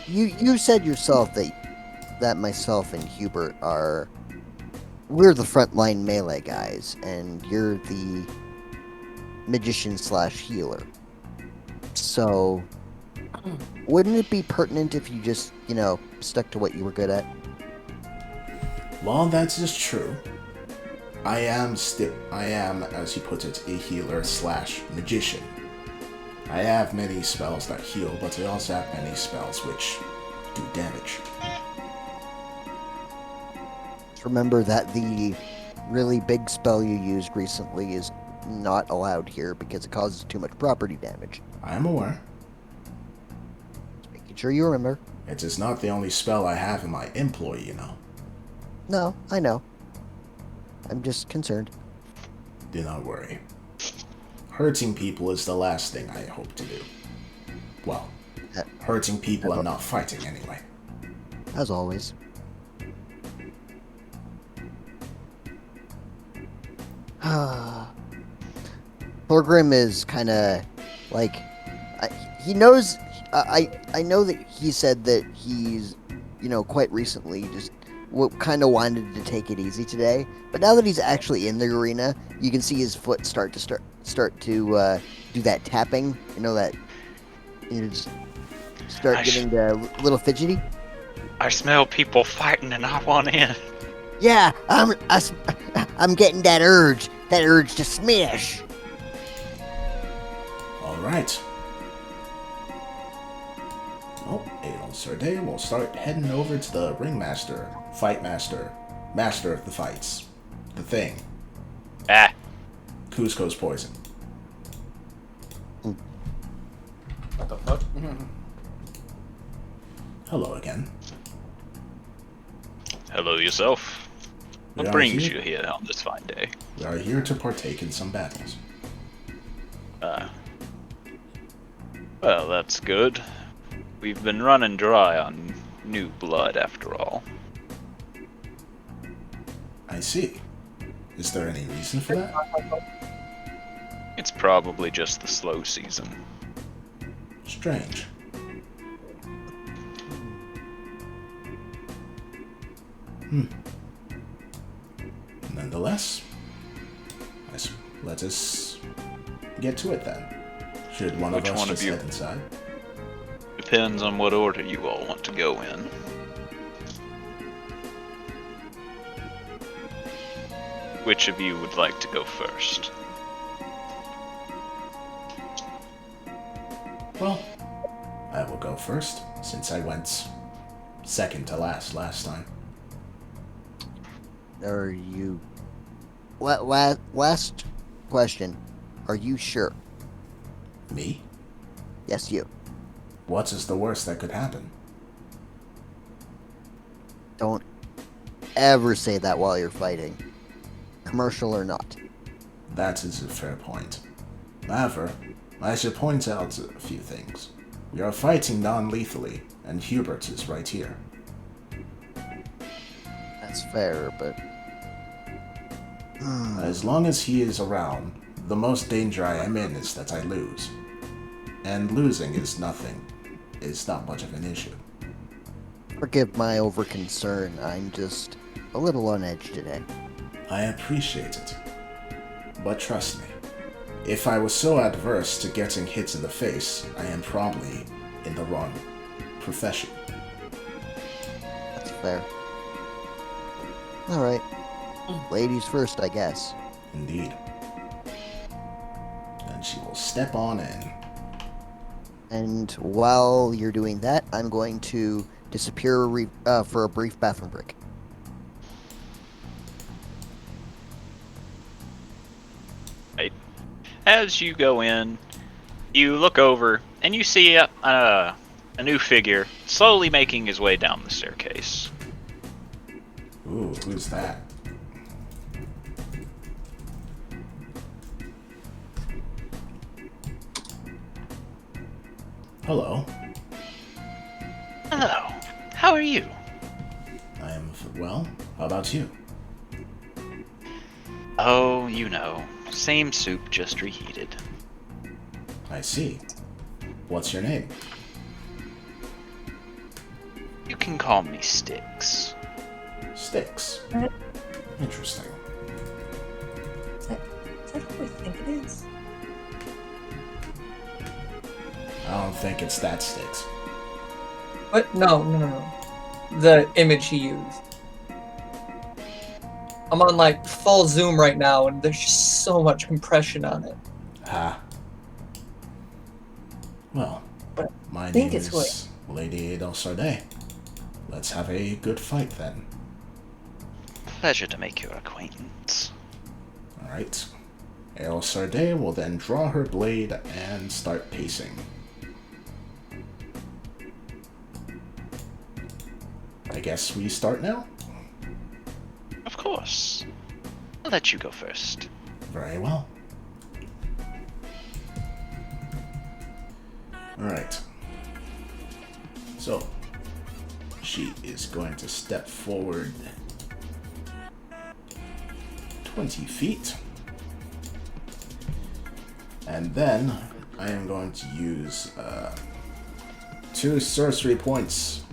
You said yourself that myself and Hubert we're the frontline melee guys, and you're the magician/healer. So, wouldn't it be pertinent if you just, stuck to what you were good at? Well, that is true. I am, as you put it, a healer/magician. I have many spells that heal, but I also have many spells which do damage. Just remember that the really big spell you used recently is not allowed here because it causes too much property damage. I am aware. Just making sure you remember. It is not the only spell I have in my employ, No, I know. I'm just concerned. Do not worry. Hurting people is the last thing I hope to do. Well, hurting people and not fighting anyway. As always. Thorgrim is kind of like he knows. I know that he said that he's quite recently just kind of wanted to take it easy today, but now that he's actually in the arena, you can see his foot start to do that tapping. Just start getting a little fidgety. I smell people fighting and I want in. Yeah, I'm getting that urge to smash. All right. Well, Adol Serde will start heading over to the ringmaster, fight master, master of the fights, the thing. Cusco's poison. What the fuck? Hello again. Hello yourself. What brings you here on this fine day? We are here to partake in some battles. Well, that's good. We've been running dry on new blood after all. I see. Is there any reason for that? It's probably just the slow season. Strange. Nonetheless, let us get to it then. Should one of us just head inside? Depends on what order you all want to go in. Which of you would like to go first? Well, I will go first, since I went second to last time. Are you... Last question. Are you sure? Me? Yes, you. What is the worst that could happen? Don't ever say that while you're fighting. Commercial or not. That is a fair point. However, I should point out a few things. We are fighting non-lethally, and Hubert is right here. That's fair, but... As long as he is around, the most danger I am in is that I lose. And losing is not much of an issue. Forgive my over-concern. I'm just a little on edge today. I appreciate it. But trust me, if I was so adverse to getting hits in the face, I am probably in the wrong profession. That's fair. Alright. Ladies first, I guess. Indeed. Then she will step on in. And while you're doing that, I'm going to disappear for a brief bathroom break. Right. As you go in, you look over and you see a new figure slowly making his way down the staircase. Ooh, who's that? Hello. Hello. How are you? I am well. How about you? Oh, you know, same soup, just reheated. I see. What's your name? You can call me Styx. Styx. Interesting. Is that who I think it is? I don't think it's that Styx. What? No. The image he used. I'm on like full zoom right now, and there's just so much compression on it. Ha. Well, But my think name it's is Lady Del Sardet. Let's have a good fight then. Pleasure to make your acquaintance. Alright. El Sardet will then draw her blade and start pacing. I guess we start now? Of course. I'll let you go first. Very well. Alright. So, she is going to step forward 20 feet. And then I am going to use 2 sorcery points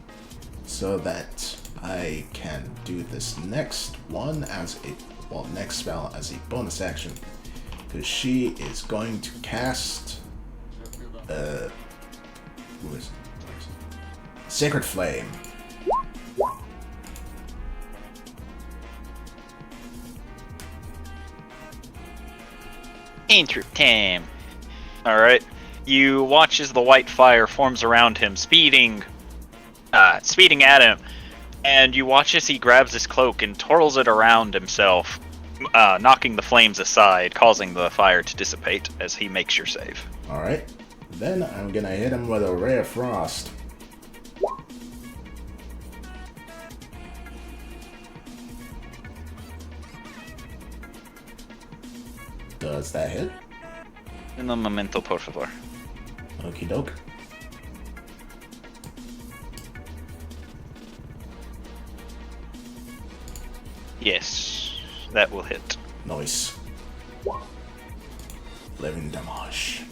so that I can do this next one as next spell as a bonus action. Because she is going to cast who is it? Sacred Flame. Intro time. Alright. You watch as the white fire forms around him, speeding at him. And you watch as he grabs his cloak and twirls it around himself, knocking the flames aside, causing the fire to dissipate as he makes your save. Alright. Then I'm gonna hit him with a Ray of Frost. Does that hit? Un momento, por favor. Okie doke. Yes, that will hit. Nice. 11 damage.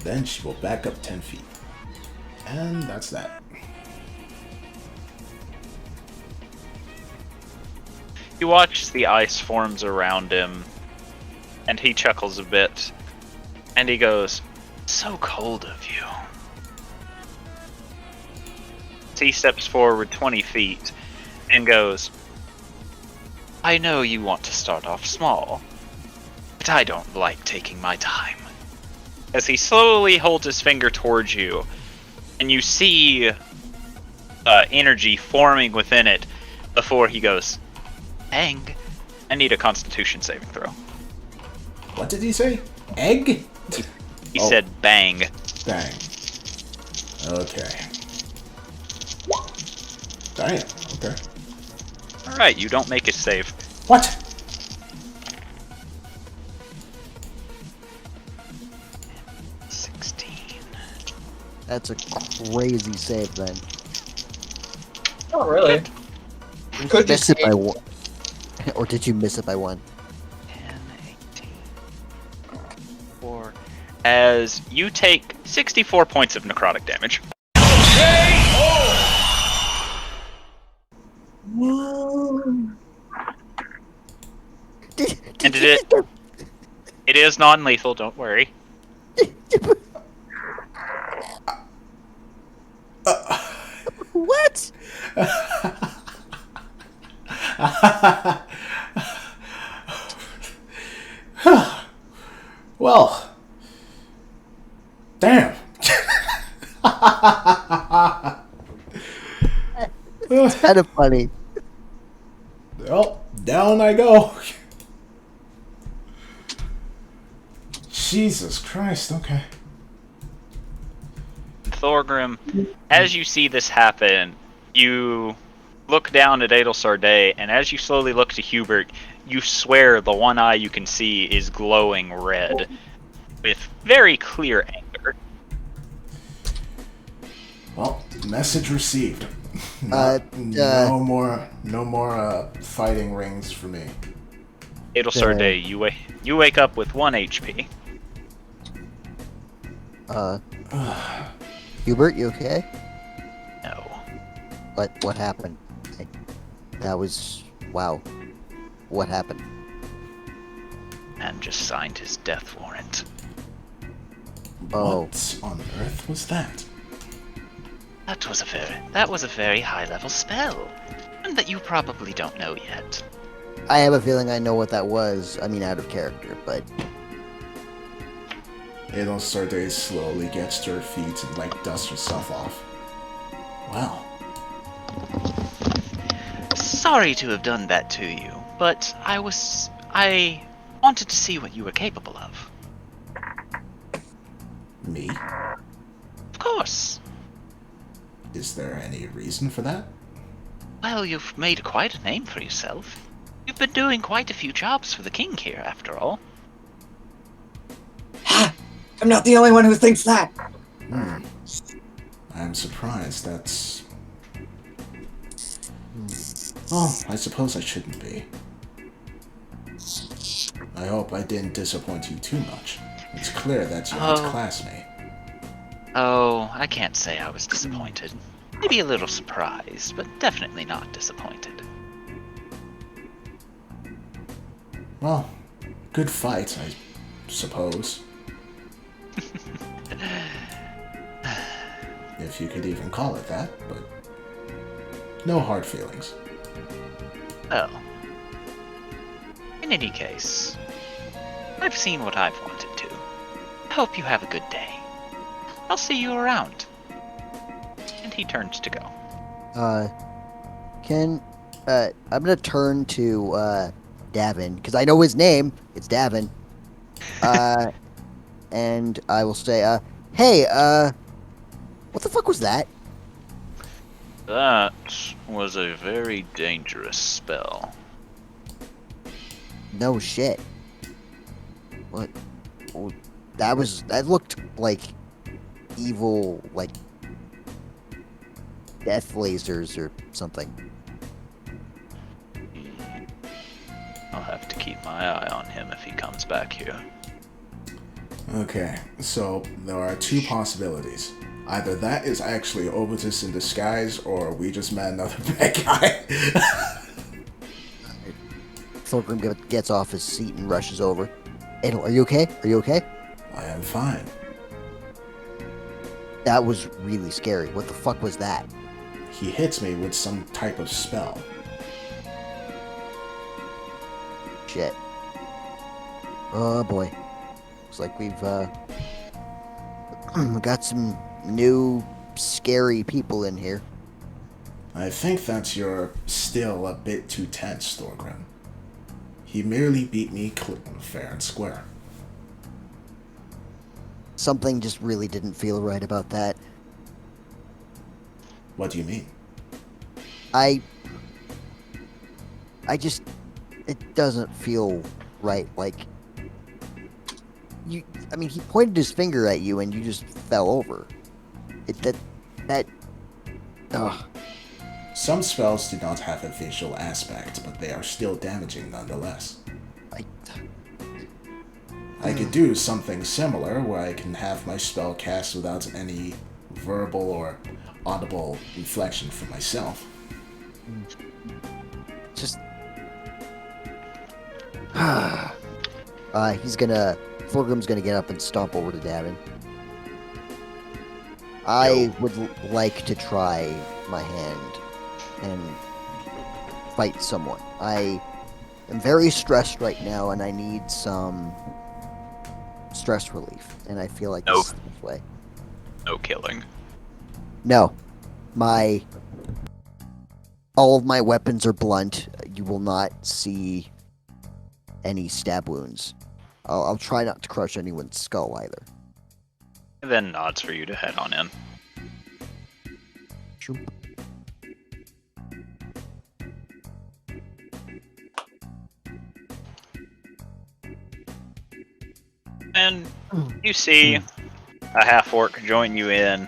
Then she will back up 10 feet. And that's that. You watch as the ice forms around him, and he chuckles a bit, and he goes, "So cold of you." So he steps forward 20 feet and goes, "I know you want to start off small, but I don't like taking my time." As he slowly holds his finger towards you, and you see energy forming within it before he goes, "Bang." I need a Constitution saving throw. What did he say? Egg? He said bang. Bang. Okay. Damn, okay. Alright, you don't make it save. What? That's a crazy save then. Oh, really? Could you Miss it by say- one. Or did you miss it by one? 10, 18, 4. As you take 64 points of necrotic damage. K.O. And it is non-lethal, don't worry. What? Well, damn. It's kind of funny. Well, down I go. Jesus Christ, okay. Thorgrim, as you see this happen, you look down at Adelsar Day, and as you slowly look to Hubert, you swear the one eye you can see is glowing red, with very clear anger. Well, message received. Uh, no more fighting rings for me. Adelsar Day, you wake up with 1 HP. Hubert, you okay? No. What happened? That was... Wow. What happened? Man just signed his death warrant. Oh. What on earth was that? That was a very high-level spell, one that you probably don't know yet. I have a feeling I know what that was. I mean, out of character, but... Adelsar slowly gets to her feet and, dusts herself off. Well. Sorry to have done that to you, but I wanted to see what you were capable of. Me? Of course. Is there any reason for that? Well, you've made quite a name for yourself. You've been doing quite a few jobs for the king here, after all. I'm not the only one who thinks that. I'm surprised. That's... Well, I suppose I shouldn't be. I hope I didn't disappoint you too much. It's clear that you're ex-classmate. Oh, I can't say I was disappointed. Maybe a little surprised, but definitely not disappointed. Well, good fight, I suppose. If you could even call it that, but no hard feelings. Well, in any case, I've seen what I've wanted to. I hope you have a good day. I'll see you around. And he turns to go. I'm gonna turn to, Davin, because I know his name. It's Davin. And I will say, hey, what the fuck was that? That was a very dangerous spell. No shit. What? Oh, that looked like evil, like death lasers or something. I'll have to keep my eye on him if he comes back here. Okay, so there are two possibilities. Either that is actually Obitus in disguise, or we just met another bad guy. Thorgrim gets off his seat and rushes over. Adel, are you okay? Are you okay? I am fine. That was really scary. What the fuck was that? He hits me with some type of spell. Shit. Oh boy. Looks like we've got some new scary people in here. I think that you're still a bit too tense, Thorgrim. He merely beat me fair and square. Something just really didn't feel right about that. What do you mean? It doesn't feel right. Like, he pointed his finger at you and you just fell over. Ugh. Some spells do not have a visual aspect, but they are still damaging nonetheless. I could do something similar where I can have my spell cast without any verbal or audible reflection from myself. Thorgrim's gonna get up and stomp over to Davin. I would like to try my hand and fight someone. I am very stressed right now, and I need some stress relief. And I feel like this is the best way. No killing. No, all of my weapons are blunt. You will not see any stab wounds. I'll try not to crush anyone's skull either. And then nods for you to head on in. Sure. And you see a half-orc join you in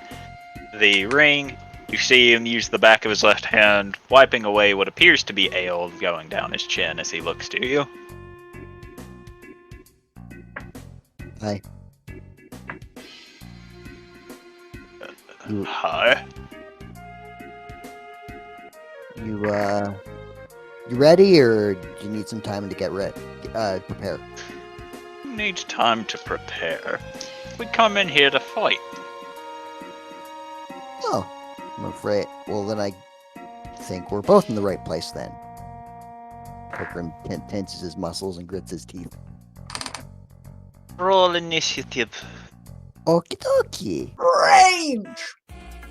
the ring. You see him use the back of his left hand, wiping away what appears to be ale going down his chin as he looks to you. Hi. Hi. You ready, or do you need some time to get prepare? Need time to prepare. We come in here to fight. Oh, I'm afraid. Well, then I think we're both in the right place then. Pilgrim tenses his muscles and grits his teeth. Roll initiative. Okie dokie. Range!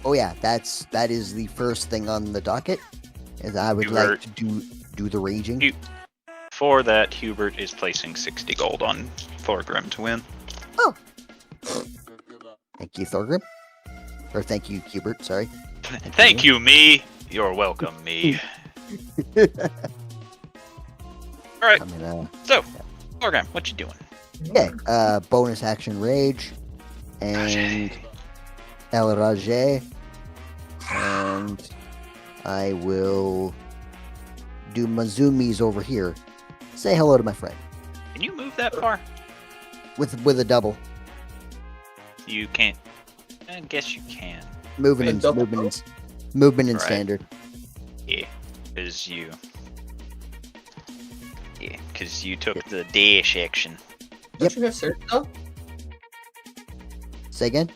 Oh yeah, that is the first thing on the docket. Is I would like to do the raging. For that, Hubert is placing 60 gold on Thorgrim to win. Oh. Thank you, Thorgrim. Or thank you, Hubert, sorry. Thank you, me. You're welcome, me. Alright, so, Thorgrim, what you doing? Okay, bonus action rage. And El Rajé. And I will do Mazumi's over here. Say hello to my friend. Can you move that far? With a double. You can't. I guess you can. Movement in standard. Yeah, because you took the dash action. Don't you have Surge though? Say again?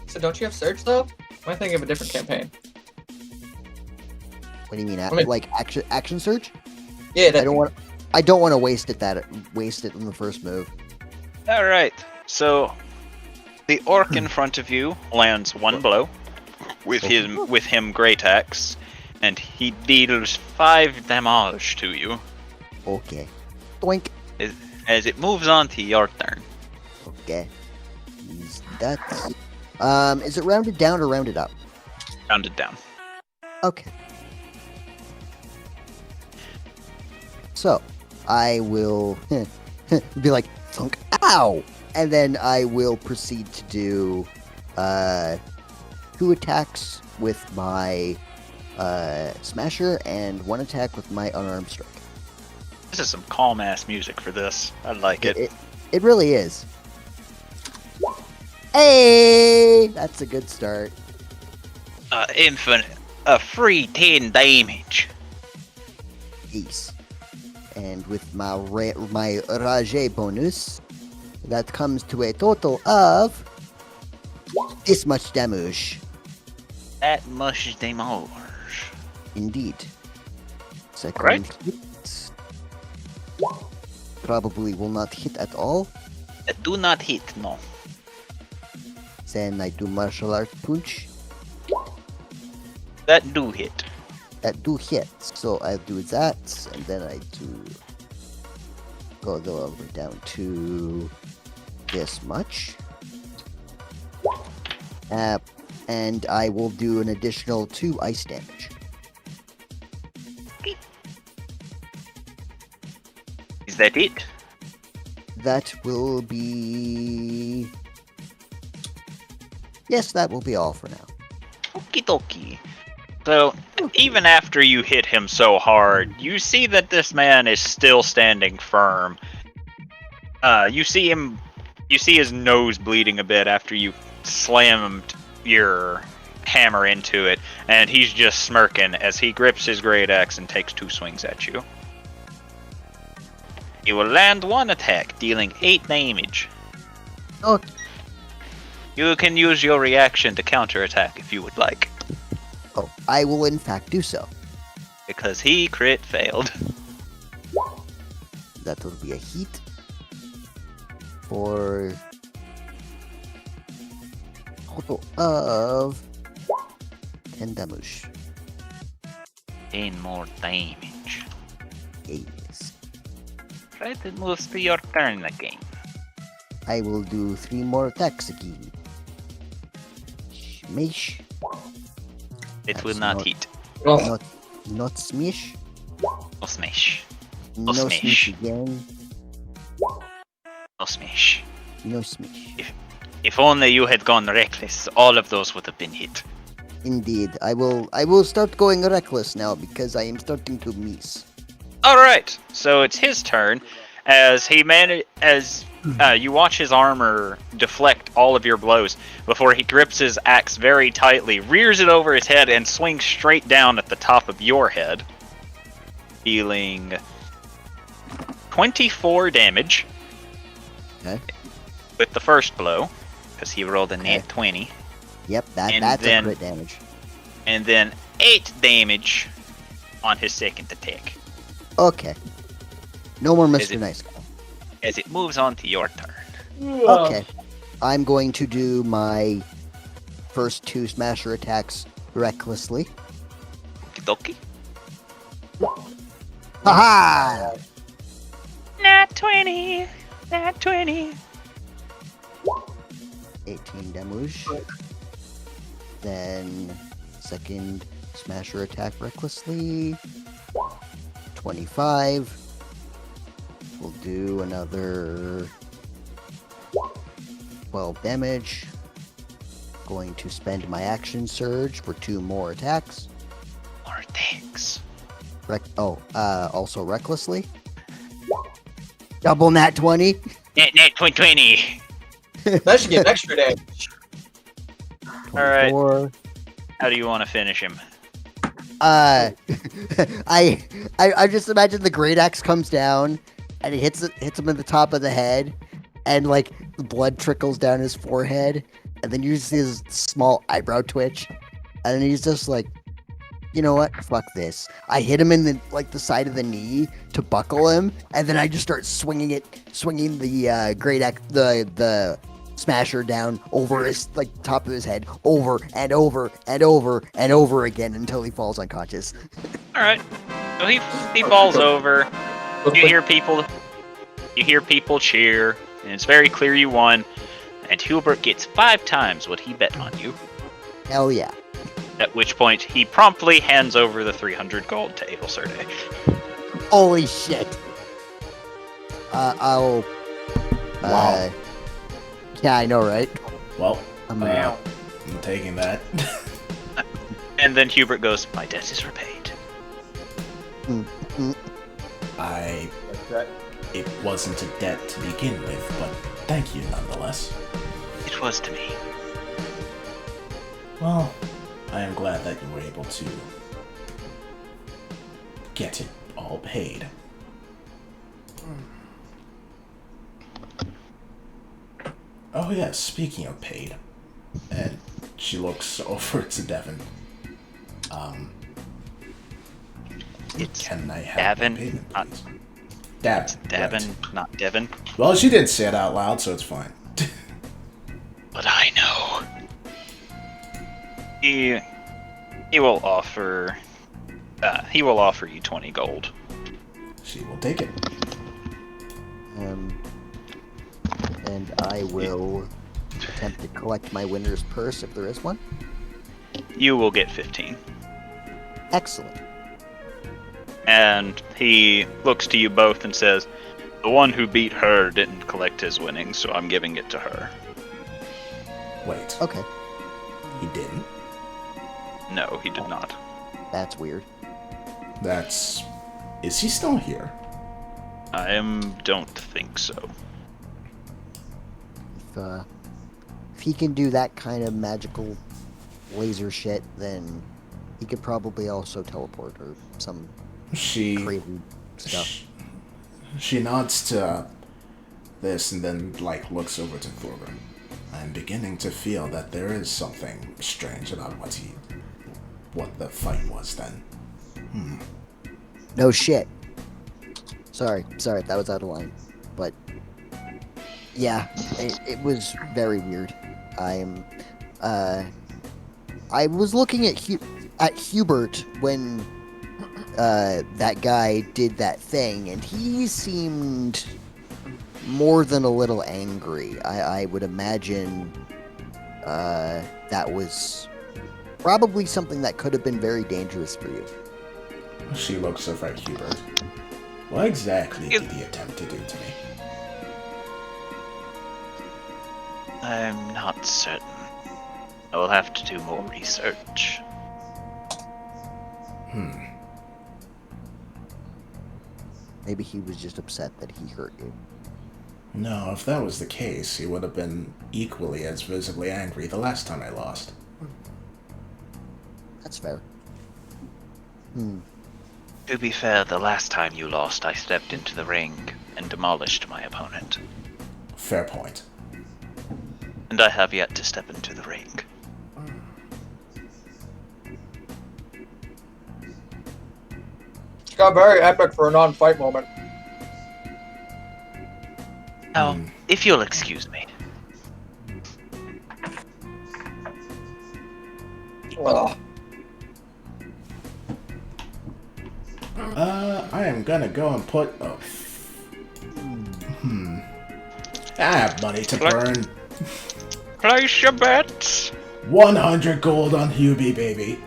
So don't you have Surge though? Am I thinking of a different campaign? What do you mean? mean- Like action surge? Yeah, I don't want to waste it in the first move. All right. So the orc in front of you lands one blow with him great axe, and he deals 5 damage to you. Okay. Doink. As it moves on to your turn. Okay. That's is it rounded down or rounded up? Rounded down. Okay. So, I will be like, thunk, ow! And then I will proceed to do 2 attacks with my Smasher and 1 attack with my Unarmed Strike. This is some calm ass music for this. I like it. It really is. Hey! That's a good start. Infinite. A free 10 damage. Ace. And with my Rajé bonus, that comes to a total of this much damage. That much damage. Indeed. Second Right. hit. Probably will not hit at all. Do not hit, no. Then I do martial art punch. That do hit. That do hit. So I do that, and then I do go over down to this much. And I will do an additional 2 ice damage. Is that it? That will be... Yes, that will be all for now. Okie dokie. So, even after you hit him so hard, you see that this man is still standing firm. You see his nose bleeding a bit after you slammed your hammer into it, and he's just smirking as he grips his great axe and takes 2 swings at you. He will land one attack, dealing 8 damage. Okay. You can use your reaction to counterattack if you would like, Oh, I will in fact do so. because he crit failed. That will be a heat for total of 10 damage. 10 more damage. Yes. Right, it moves to your turn again. I will do 3 more attacks again. Smash. It That's will not not- hit. Oh, Not smash. No smash. No smash. smash again. No smash. No smash. If only you had gone reckless, all of those would have been hit. Indeed. I will start going reckless now because I am starting to miss. Alright, so it's his turn as you watch his armor deflect all of your blows before he grips his axe very tightly, rears it over his head, and swings straight down at the top of your head, dealing 24 damage. Okay. With the first blow, because he rolled a nat Okay. 20, Yep, And that's then- a crit damage. and then 8 damage on his second attack, Okay. No more Is Mr. it- Nice Guy. as it moves on to your turn. Okay. I'm going to do my first 2 smasher attacks recklessly. Okie Haha! Nat 20! Nat 20! 18 damage. Then second smasher attack recklessly. 25. We'll do another 12 damage. Going to spend my action surge for 2 more attacks. More attacks. Also recklessly. Double nat 20. Nat 20! that should get extra damage. Alright. 24. How do you want to finish him? I just imagine the great axe comes down and it hits him in the top of the head, and like the blood trickles down his forehead, and then you see his small eyebrow twitch, and then he's just like, you know what? Fuck this. I hit him in the side of the knee to buckle him, and then I just start swinging the great axe, the smasher down over his top of his head, over and over and over and over again until he falls unconscious. Alright. So he falls over. You hear people cheer, and it's very clear you won. And Hubert gets 5 times what he bet on you. Hell yeah. At which point he promptly hands over the 300 gold to Adelcerde. Holy shit. I'll. Wow. Yeah, I know, right? Well, I'm I'm taking that. And then Hubert goes, "My debt is repaid." It wasn't a debt to begin with, but thank you nonetheless. It was to me. Well, I am glad that you were able to get it all paid. Oh yes, speaking of paid, and she looks over to Devin. It's Can I have Davin, my payment, not please? Davin. Davin, right. not Devin. Well, she didn't say it out loud, so it's fine. But I know. He will offer you 20 gold. She will take it. And I will attempt to collect my winner's purse if there is one. You will get 15. Excellent. And he looks to you both and says, "The one who beat her didn't collect his winnings, so I'm giving it to her." Wait, Okay, he didn't? No, he did not. that's weird. Is he still here? I don't think so. If he can do that kind of magical laser shit, then he could probably also teleport or some She crazy stuff. She nods to this and then, like, looks over to Thorgrim. I'm beginning to feel that there is something strange about what the fight was then. No shit. Sorry, that was out of line. But yeah, it was very weird. I was looking at Hubert when that guy did that thing, and he seemed more than a little angry. I would imagine that was probably something that could have been very dangerous for you. She looks over at Hubert. What exactly did he attempt to do to me? I'm not certain. I will have to do more research. Maybe he was just upset that he hurt you. No, if that was the case, he would have been equally as visibly angry the last time I lost. That's fair. To be fair, the last time you lost, I stepped into the ring and demolished my opponent. Fair point. And I have yet to step into the ring. It's got very epic for a non-fight moment. Now, if you'll excuse me. Ugh. I am gonna go and put I have money to burn. Place your bets. 100 gold on Hubie, baby.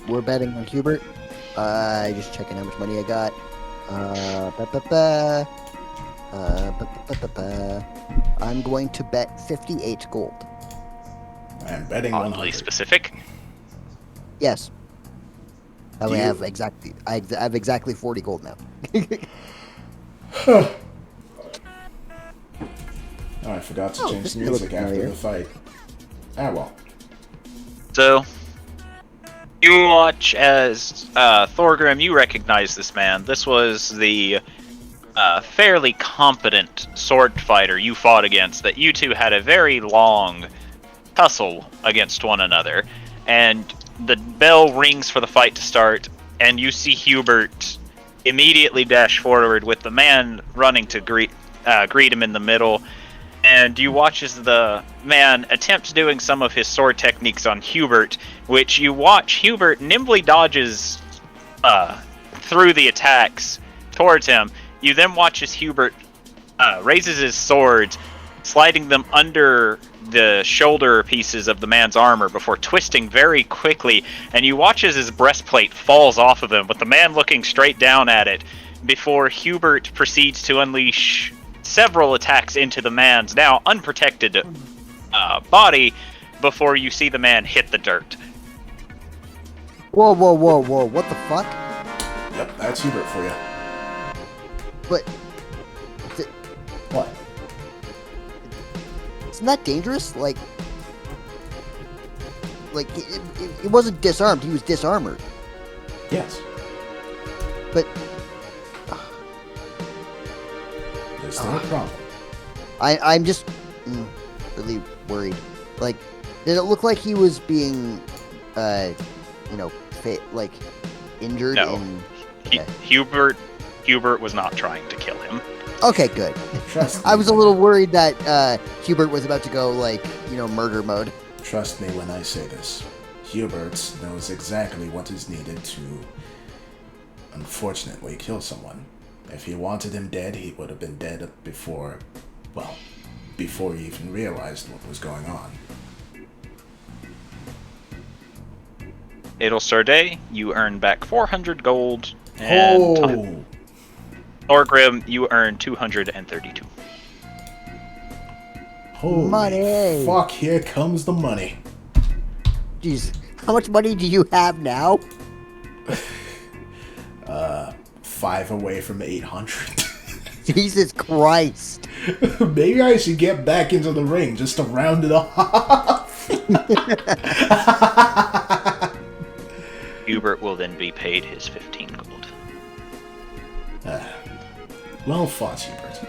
We're betting on Hubert. Just checking how much money I got. I'm going to bet 58 gold. I'm betting Oddly 100. specific. Yes. I Do you- have exactly. I have exactly 40 gold now. Oh, I forgot to Oh, change this the may music look after familiar. the fight. Ah, well. So, you watch as Thorgrim, you recognize this man. This was the fairly competent sword fighter you fought against, that you two had a very long tussle against one another. And the bell rings for the fight to start, and you see Hubert immediately dash forward with the man running to greet him in the middle. And you watch as the man attempts doing some of his sword techniques on Hubert, which you watch Hubert nimbly dodges through the attacks towards him. You then watch as Hubert raises his swords, sliding them under the shoulder pieces of the man's armor before twisting very quickly, and you watch as his breastplate falls off of him, with the man looking straight down at it, before Hubert proceeds to unleash several attacks into the man's now unprotected body before you see the man hit the dirt. Whoa! What the fuck? Yep, that's Hubert for you. But What? isn't that dangerous? Like it wasn't disarmed. He was disarmored. Yes. But There's no problem. I'm just really worried. Like, did it look like he was being, injured? No. Okay. Hubert was not trying to kill him. Okay, good. Trust me. I was a little worried that Hubert was about to go murder mode. Trust me when I say this. Hubert knows exactly what is needed to, unfortunately, kill someone. If he wanted him dead, he would have been dead before he even realized what was going on. It'll day, you earn back 400 gold, and Thorgrim, you earn 232. Holy Money! fuck, here comes the money. Jeez, how much money do you have now? 5 away from 800. Jesus Christ! Maybe I should get back into the ring just to round it off. Hubert will then be paid his 15 gold. Well fought, Hubert.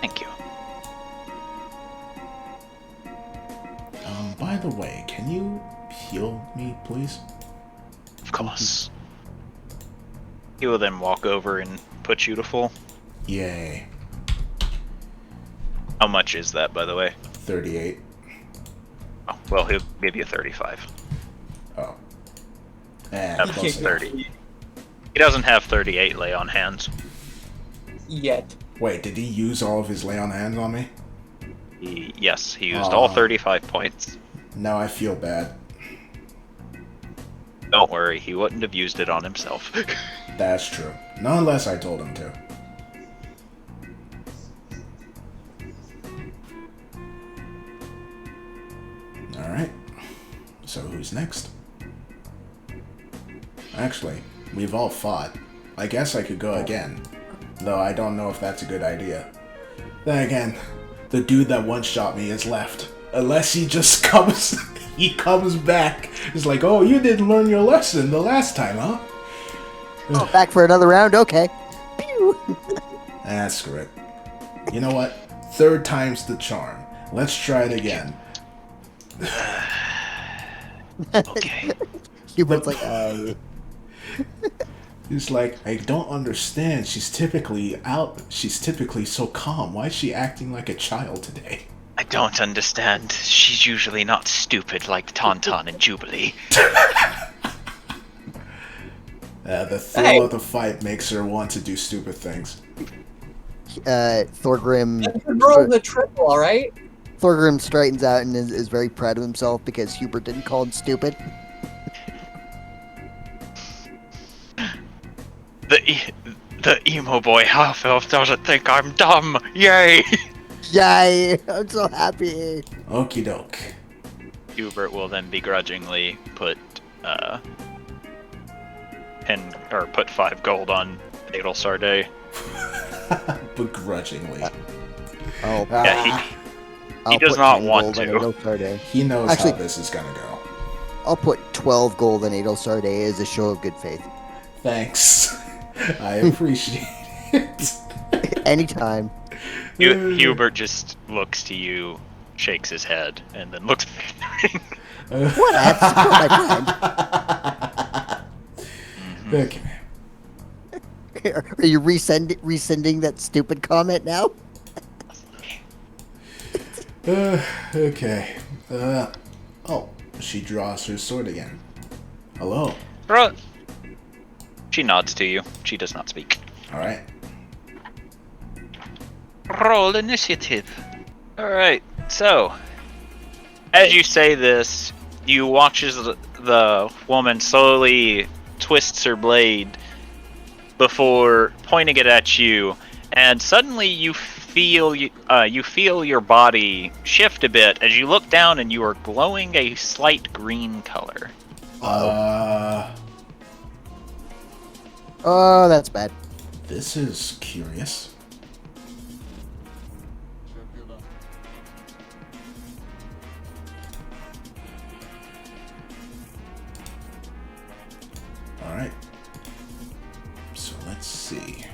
Thank you. By the way, can you heal me, please? Of course. He will then walk over and put you to full. Yay. How much is that, by the way? 38. Oh, well, he'll give you 35. Oh. And That's plus 30. He doesn't have 38 lay on hands. Yet. Wait, did he use all of his lay on hands on me? Yes, he used all 35 points. Now I feel bad. Don't worry, he wouldn't have used it on himself. That's true. Not unless I told him to. Alright. So who's next? Actually, we've all fought. I guess I could go again. Though I don't know if that's a good idea. Then again, the dude that one-shot me has left. Unless he just comes... he comes back. He's like, oh, you didn't learn your lesson the last time, huh? Oh, back for another round? Okay. Pew! Screw it. You know what? Third time's the charm. Let's try it again. Okay. Hubert's like, He's like, I don't understand. She's typically so calm. Why is she acting like a child today? I don't understand. She's usually not stupid like Tauntaun and Jubilee. The thrill of the fight makes her want to do stupid things. Thorgrim... Roll the triple, alright? Thorgrim straightens out and is very proud of himself because Hubert didn't call him stupid. The emo boy half-elf doesn't think I'm dumb. Yay! Yay! I'm so happy. Okie doke. Hubert will then begrudgingly put put 5 gold on Adel Sarday. Begrudgingly. Oh, Yeah, he I'll does put not 10 want gold on to. Adel Sarday. He knows Actually- how this is gonna go. I'll put 12 gold on Adel Sarday as a show of good faith. Thanks. I appreciate it. Anytime. Hubert just looks to you, shakes his head, and then looks at me. What? I have to support my friend. Okay. Are you rescinding that stupid comment now? Okay. Oh, she draws her sword again. Hello. She nods to you. She does not speak. Alright. Roll initiative. Alright, so as you say this, you watch as the woman slowly twists her blade before pointing it at you, and suddenly you feel your body shift a bit as you look down and you are glowing a slight green color. Oh, that's bad. This is curious. Alright. So let's see.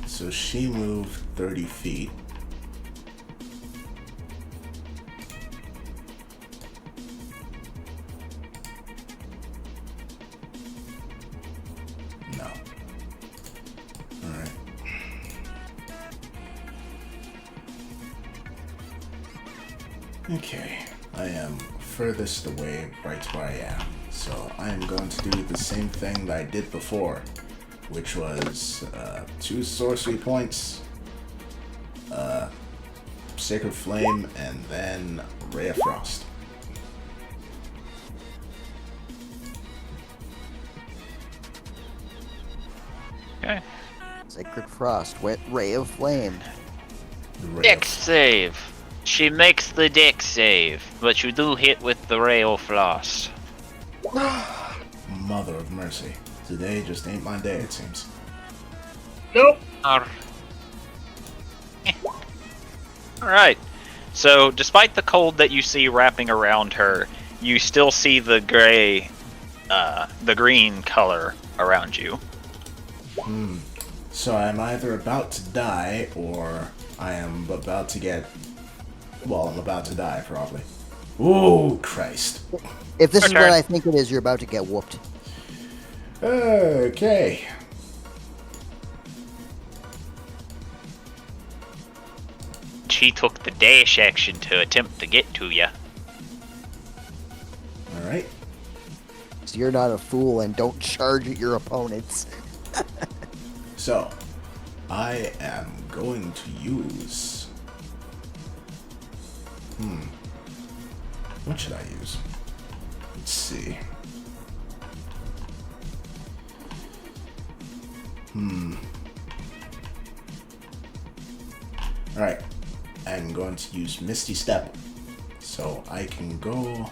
So she moved 30 feet. No. Alright. Okay. I am furthest away right where I am. So I am going to do the same thing that I did before, which was 2 sorcery points, Sacred Flame, and then Ray of Frost. Okay. Sacred Frost, wet ray of flame. Dex save. She makes the dex save, but you do hit with the ray of frost. Mother of mercy. Today just ain't my day, it seems. Nope. Alright. So, despite the cold that you see wrapping around her, you still see the green color around you. So I'm either about to die, or I am about to get... Well, I'm about to die, probably. Ooh, Christ. If this is Okay. what I think it is, you're about to get whooped. Okay. She took the dash action to attempt to get to you. Alright. So you're not a fool and don't charge at your opponents. So, I am going to use... What should I use? Let's see. Alright. I'm going to use Misty Step. So I can go...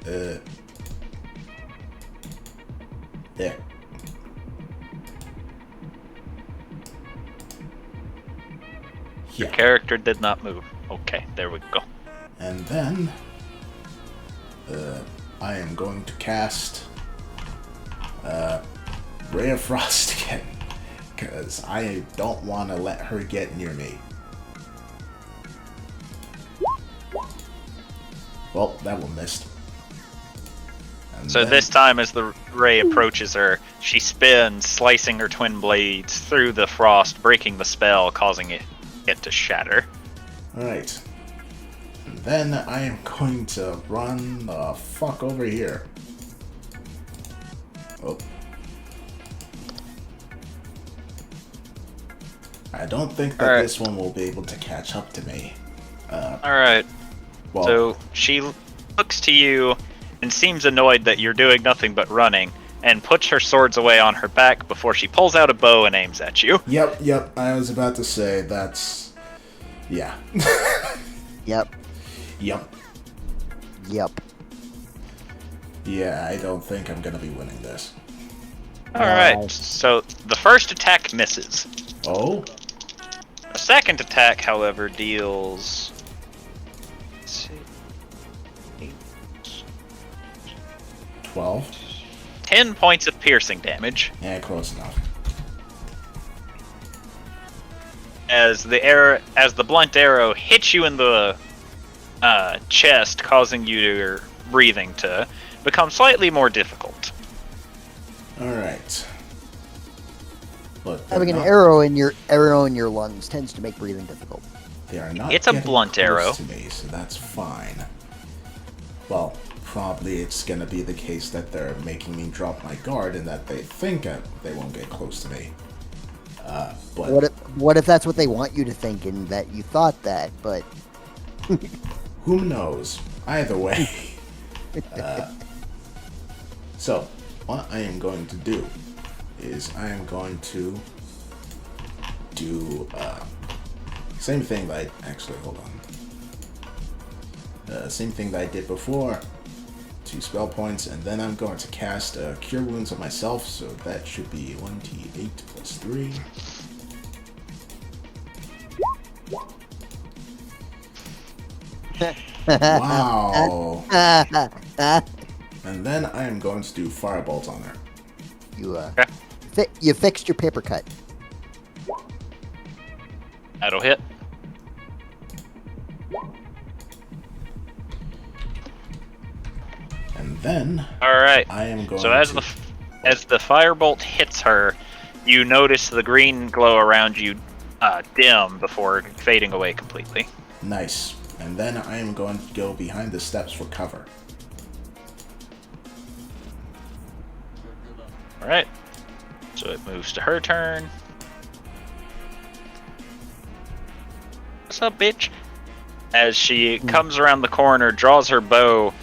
There. Your Yeah. character did not move. Okay, there we go. And then... I am going to cast... Ray of Frost again. Because I don't want to let her get near me. Well, that one missed. And So then- this time, as the ray approaches her, she spins, slicing her twin blades through the frost, breaking the spell, causing it to shatter. Alright. And then I am going to run the fuck over here. Oh. I don't think that Alright. this one will be able to catch up to me. Alright, Well, so she looks to you and seems annoyed that you're doing nothing but running, and puts her swords away on her back before she pulls out a bow and aims at you. Yep, I was about to say that's... Yeah. Yep. Yep. Yep. Yeah, I don't think I'm gonna be winning this. Alright, so the first attack misses. Oh? The second attack, however, deals... let's see, 12? 10 points of piercing damage. Yeah, close enough. As the blunt arrow hits you in the chest, causing your breathing to become slightly more difficult. Alright. But they're Having an not- arrow in your lungs tends to make breathing difficult. They are not It's a getting blunt close arrow. to me, so that's fine. Well, probably it's gonna be the case that they're making me drop my guard and that they think they won't get close to me. But What if that's what they want you to think and that you thought that, but who knows? Either way. So, what I am going to do is I am going to do same thing that I actually hold on. Same thing that I did before. 2 spell points, and then I'm going to cast Cure Wounds on myself, so that should be 1d8 plus 3. Wow. And then I am going to do Firebolt on her. you fixed your paper cut. That'll hit. And then Alright, I am going so as to... the firebolt hits her, you notice the green glow around you dim before fading away completely. Nice. And then I am going to go behind the steps for cover. Alright, so it moves to her turn. What's up, bitch? As she comes around the corner, draws her bow,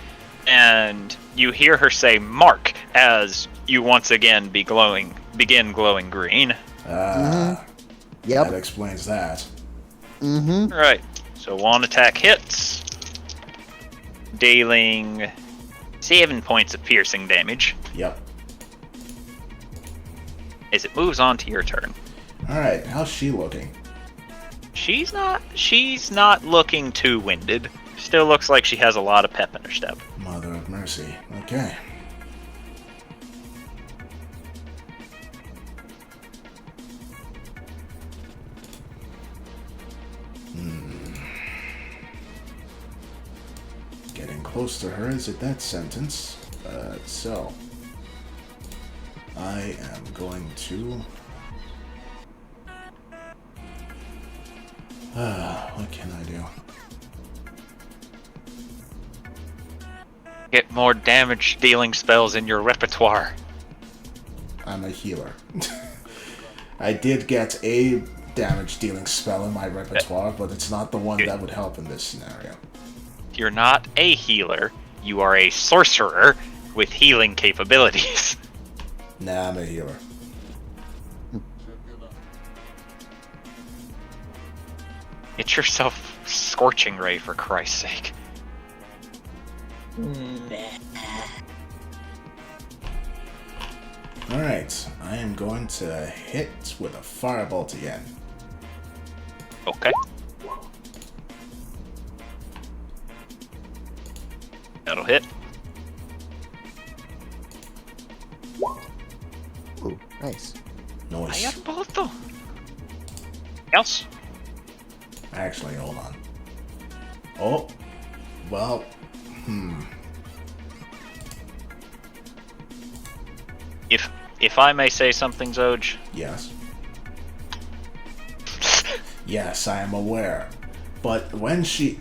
and you hear her say "Mark" as you once again begin glowing green. That Yep. explains that. Mm-hmm. Right. So one attack hits, dealing 7 points of piercing damage. Yep. As it moves on to your turn. Alright, how's she looking? She's not looking too winded. Still looks like she has a lot of pep in her step. Mother of mercy. Okay. Getting close to her is a death sentence. So I am going to... what can I do? Get more damage-dealing spells in your repertoire. I'm a healer. I did get a damage-dealing spell in my repertoire, but it's not the one that would help in this scenario. You're not a healer. You are a sorcerer with healing capabilities. Nah, I'm a healer. Get yourself Scorching Ray, for Christ's sake. Alright, I am going to hit with a firebolt again. Okay. That'll hit. Ooh, nice. Nice. Fireball. Else? Actually, hold on. Oh, well, If I may say something, Zoj. Yes. Yes, I am aware. But when she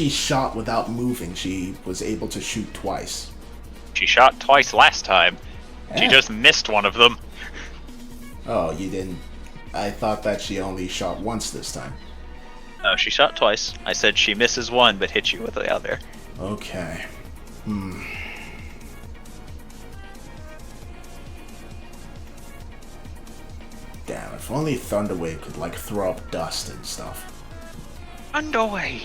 shot without moving, she was able to shoot twice. She shot twice last time. She Eh. just missed one of them. Oh, you didn't... I thought that she only shot once this time. No, she shot twice. I said she misses one, but hits you with the other. Okay. Damn, if only Thunderwave could, like, throw up dust and stuff. Underwave.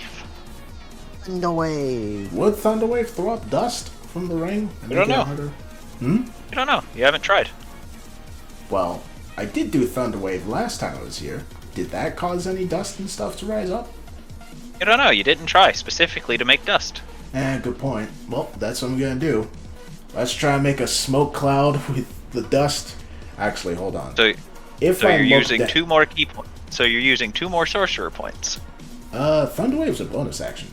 No way. Would Thunderwave throw up dust from the ring? And I don't make it know. harder? I don't know. You haven't tried. Well, I did do Thunderwave last time I was here. Did that cause any dust and stuff to rise up? You don't know. You didn't try specifically to make dust. Good point. Well, that's what I'm gonna do. Let's try and make a smoke cloud with the dust. Actually, hold on. So If you're I look using da- 2 more key points. So you're using 2 more sorcerer points. Thunderwave's a bonus action.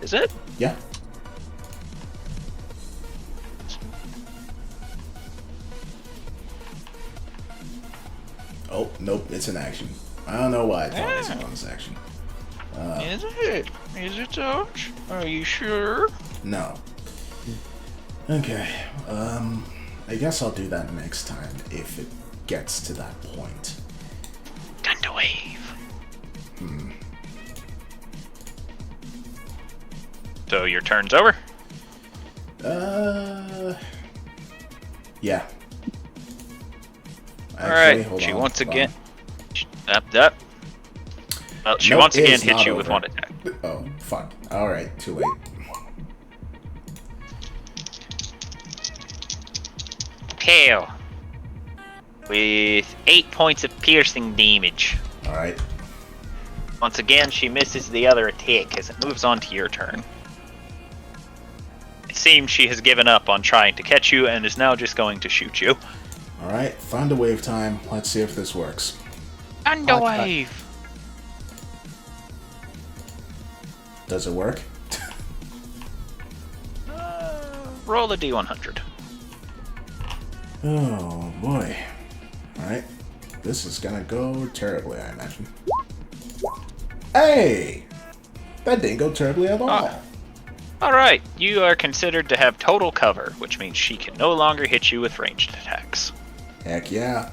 Is it? Yeah. Oh, nope, it's an action. I don't know why I thought it was a bonus action. Is it? Is it, Zoj? Are you sure? No. Okay, I guess I'll do that next time if it gets to that point. Thunderwave. So your turn's over? Yeah. Alright, hold she on, once hold again... on. Up. Well, she Nope, once again it's hits not you with over. one attack. Oh, fuck. Alright, too late. Tail. With 8 points of piercing damage. Alright. Once again, she misses the other attack as it moves on to your turn. It seems she has given up on trying to catch you and is now just going to shoot you. Alright, Thunderwave time. Let's see if this works. Thunderwave! Does it work? Roll a d100. Oh, boy. Alright. This is gonna go terribly, I imagine. Hey! That didn't go terribly at all. Alright, you are considered to have total cover, which means she can no longer hit you with ranged attacks. Heck yeah.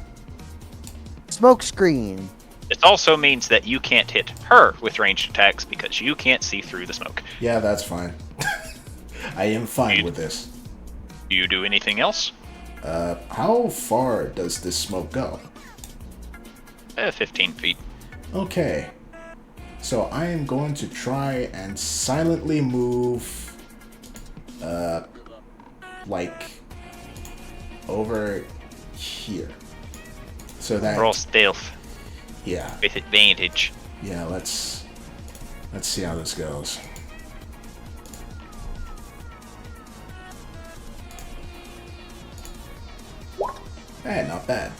Smoke screen. This also means that you can't hit her with ranged attacks because you can't see through the smoke. Yeah, that's fine. I am fine with this. Do you do anything else? How far does this smoke go? 15 feet. Okay. So I am going to try and silently move, like, over here. So that Roll stealth yeah, with advantage. yeah. Let's see how this goes. Hey, not bad.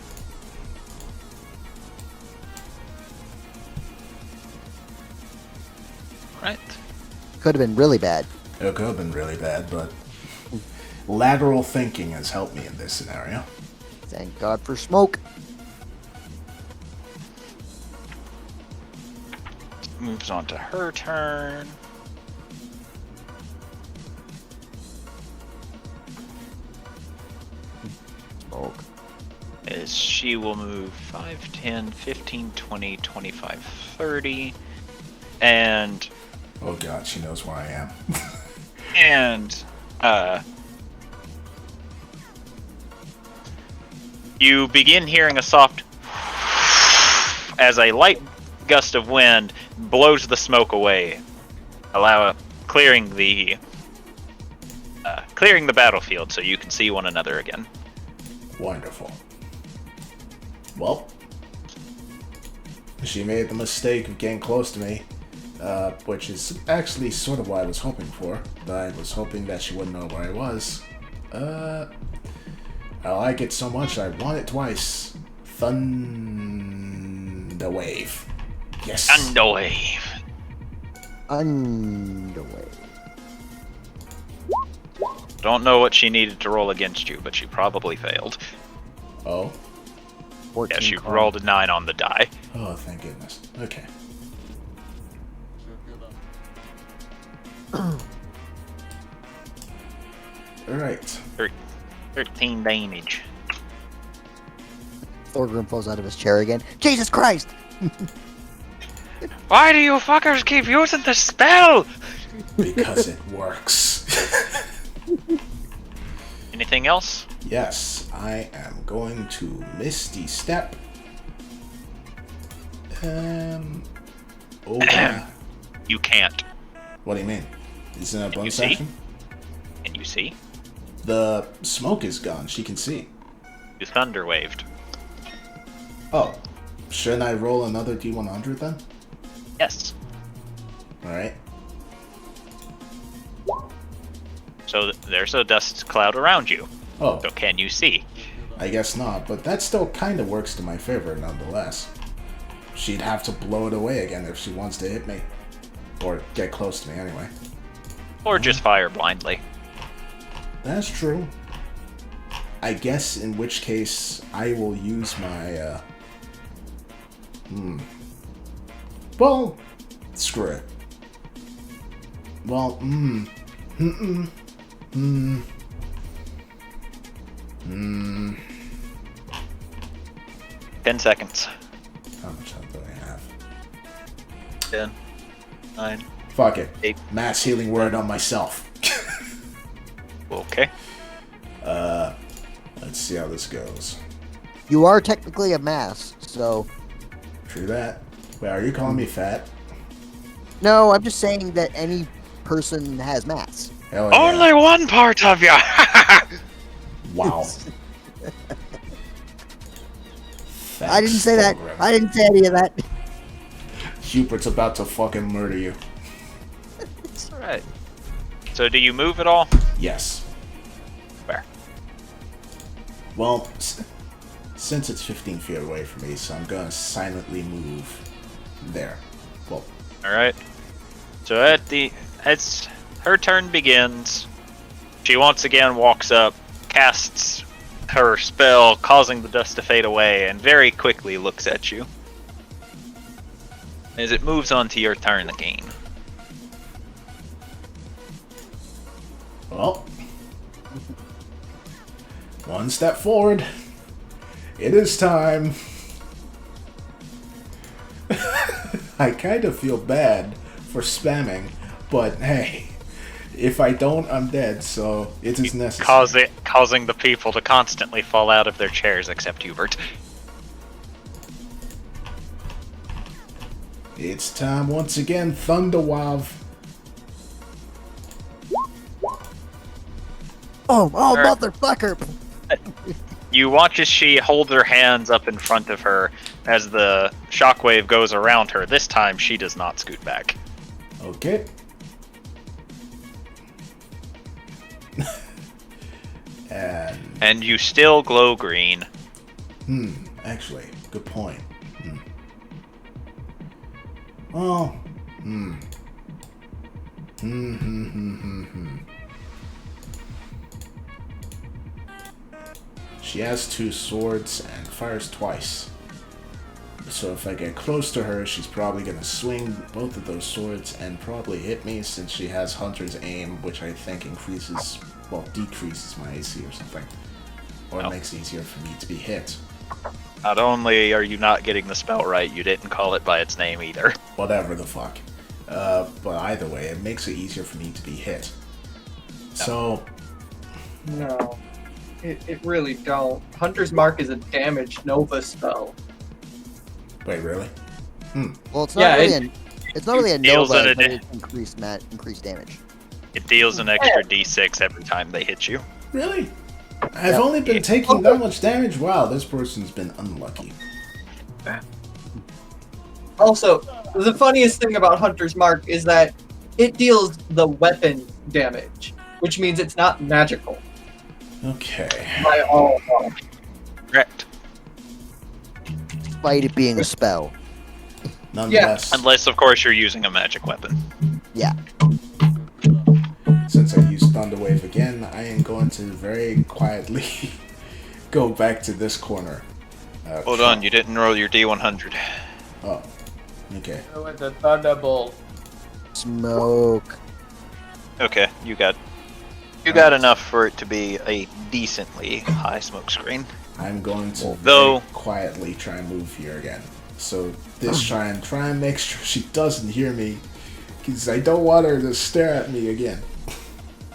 Right. Could have been really bad. It could have been really bad, but lateral thinking has helped me in this scenario. Thank God for smoke. Moves on to her turn. Smoke. As she will move 5, 10, 15, 20, 25, 30. And Oh god, she knows where I am. You begin hearing a soft as a light gust of wind blows the smoke away, clearing the battlefield so you can see one another again. Wonderful. Well, she made the mistake of getting close to me, which is actually sort of what I was hoping for. But I was hoping that she wouldn't know where I was. I like it so much I want it twice. Thunderwave. Yes. Thunderwave. Underway. Don't know what she needed to roll against you, but she probably failed. Oh. 14 Yeah, she con. rolled a 9 on the die. Oh, thank goodness. Okay. Alright. 13 damage. Thorgrim falls out of his chair again. Jesus Christ! Why do you fuckers keep using the spell? Because it works. Anything else? Yes, I am going to Misty Step. Over. You can't. What do you mean? Isn't it a you bonus see? action? Can you see? The smoke is gone. She can see. You thunder waved. Oh, shouldn't I roll another D100 then? Yes. Alright. So there's a dust cloud around you. Oh, So can you see? I guess not, but that still kind of works to my favor nonetheless. She'd have to blow it away again if she wants to hit me. Or get close to me anyway. Or just fire blindly. That's true. I guess in which case I will use my, Well, screw it. Well, 10 seconds. How much health do I have? 10, 9. Fuck it. 8. Mass healing word on myself. Okay. Let's see how this goes. You are technically a mass, so... True that. Wait, are you calling me fat? No, I'm just saying that any person has mass. Hell yeah. Only one part of you! Wow. I didn't say that. Thorgrim. I didn't say any of that. Hubert's about to fucking murder you. Alright. So do you move at all? Yes. Where? Well, since it's 15 feet away from me, so I'm gonna silently move there. Well, Alright. So as her turn begins, she once again walks up, casts her spell, causing the dust to fade away, and very quickly looks at you. As it moves on to your turn again. well, one step forward. It is time. I kind of feel bad for spamming, but hey, if I don't, I'm dead, so it is necessary. Causing the people to constantly fall out of their chairs except Hubert. It's time once again, Thunderwav. Oh, Alright. motherfucker! You watch as she holds her hands up in front of her as the shockwave goes around her. This time, she does not scoot back. Okay. And you still glow green. Actually, good point. Oh. She has 2 swords and fires twice. So if I get close to her, she's probably gonna swing both of those swords and probably hit me since she has Hunter's Aim, which I think decreases my AC or something. Or makes it easier for me to be hit. Not only are you not getting the spell right, you didn't call it by its name either. Whatever the fuck. But either way, it makes it easier for me to be hit. So... No. It really don't. Hunter's Mark is a damage Nova spell. Wait, really? Well, it's not Yeah, it's not really a deals Nova, in but a- it's increased damage. It deals an extra d6 every time they hit you. Really? I've only been taking that much damage? Wow, this person's been unlucky. Also, the funniest thing about Hunter's Mark is that it deals the weapon damage, which means it's not magical. Okay. By all odds. Correct. Despite it being a spell. Nonetheless, Unless, of course, you're using a magic weapon. Yeah. since I used Thunder Wave again, I am going to very quietly go back to this corner. Hold on, you didn't roll your D100. Oh, okay. I went to Thunderbolt. Smoke. Okay, you got enough for it to be a decently high smoke screen. I'm going to Though- very quietly try and move here again. So this try and make sure she doesn't hear me, because I don't want her to stare at me again.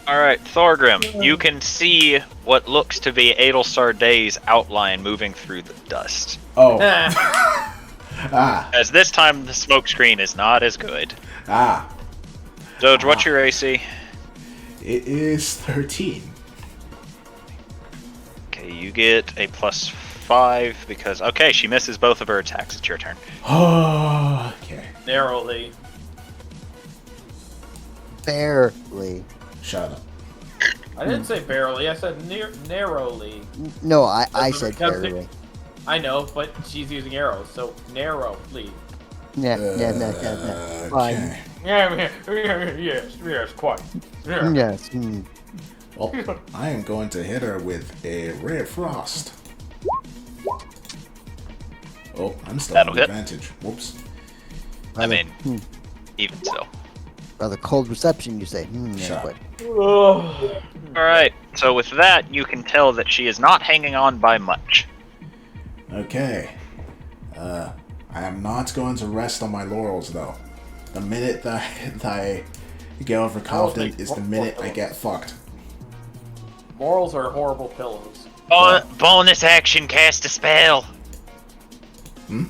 Alright, Thorgrim, you can see what looks to be Adelstar Day's outline moving through the dust. Oh. As this time the smoke screen is not as good. Doge, what's your AC? It is 13. Okay, you get a +5 because... Okay, she misses both of her attacks. It's your turn. Okay. Narrowly. Barely. Shut up. I didn't say barely, I said narrowly. No, I said Because barely. I know, but she's using arrows, so narrowly. Yeah. Fine. Okay. Yes, quite. Yeah. Yes. Well, I am going to hit her with a Ray of Frost. Oh, I'm still That'll on hit. advantage. Whoops. I mean, even so. Rather cold reception, you say. Shut Yeah, up. Oh. Alright, so with that, you can tell that she is not hanging on by much. Okay. I am not going to rest on my laurels, though. The minute that I get overconfident is the minute I get fucked. Morals are horrible pillows. Bonus action, cast a spell. Hmm?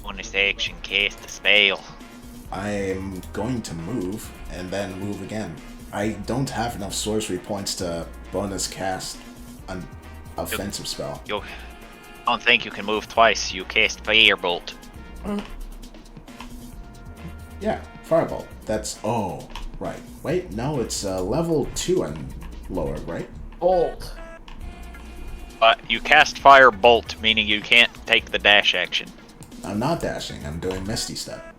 Bonus action, cast a spell. I am going to move, and then move again. I don't have enough sorcery points to bonus cast an offensive spell. I don't think you can move twice. You cast Firebolt. Yeah, Firebolt. That's... oh, right. Wait, no, it's level 2 and lower, right? Bolt. You cast Firebolt, meaning you can't take the dash action. I'm not dashing, I'm doing Misty Step.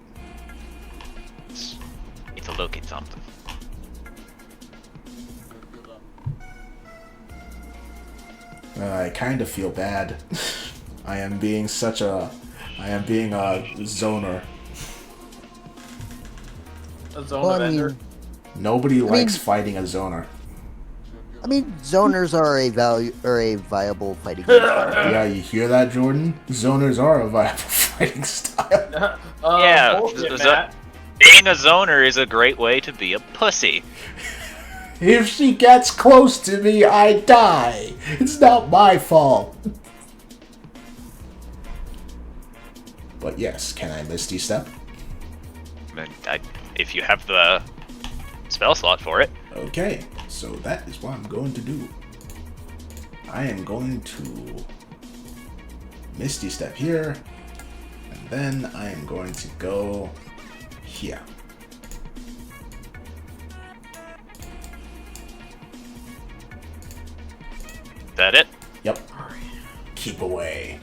It's a look at something. I kind of feel bad. I am being a zoner. A zone Well, of I ender. mean, Nobody likes fighting a zoner. zoners are a viable fighting style. Yeah, you hear that, Jordan? Zoners are a viable fighting style. Yeah, Bullshit, Matt. Being a zoner is a great way to be a pussy. If she gets close to me, I die. It's not my fault. But yes, can I Misty Step? If you have the spell slot for it. Okay, so that is what I'm going to do. I am going to Misty Step here, and then I am going to go here. That it? Yep. Keep away.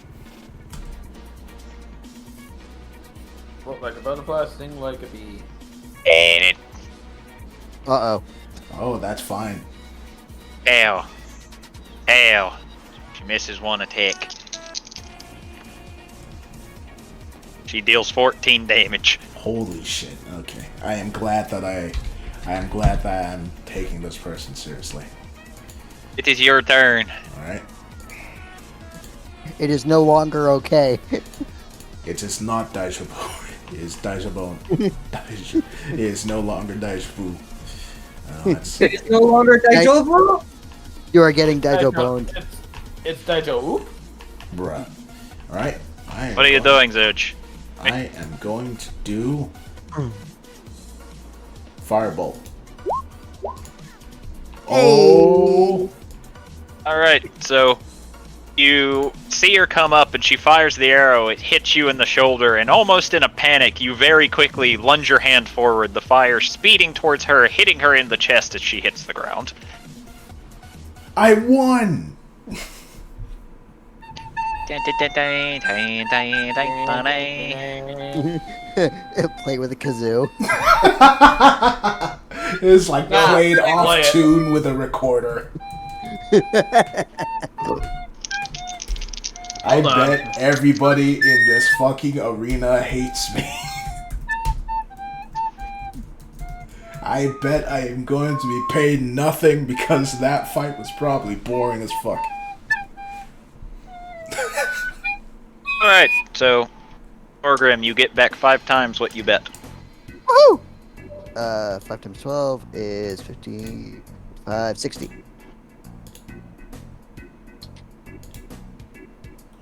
Float like a butterfly, sting like a bee. Ain't it? Uh-oh. Oh, that's fine. Ow. Ow. She misses one attack. She deals 14 damage. Holy shit. Okay. I am glad that I'm taking this person seriously. It is your turn. Alright. It is no longer okay. It is not Deja Vu. It is Deja Bone. It is no longer Deja Vu. Let's see. It's no longer deja vu. You are getting Dejo boned. It's Daijo. Oop. Bruh. Alright. What are you doing, Zuch? I am going to do Firebolt. Oh! Alright, so you see her come up and she fires the arrow. It hits you in the shoulder, and almost in a panic, you very quickly lunge your hand forward, the fire speeding towards her, hitting her in the chest as she hits the ground. I won! Play with a kazoo. It's like played play off it. tune with a recorder. I Hold on. bet everybody in this fucking arena hates me. I bet I am going to be paid nothing because that fight was probably boring as fuck. Alright, so Orgrim, you get back 5 times what you bet. Woohoo! 5 times 12 is 55, 60.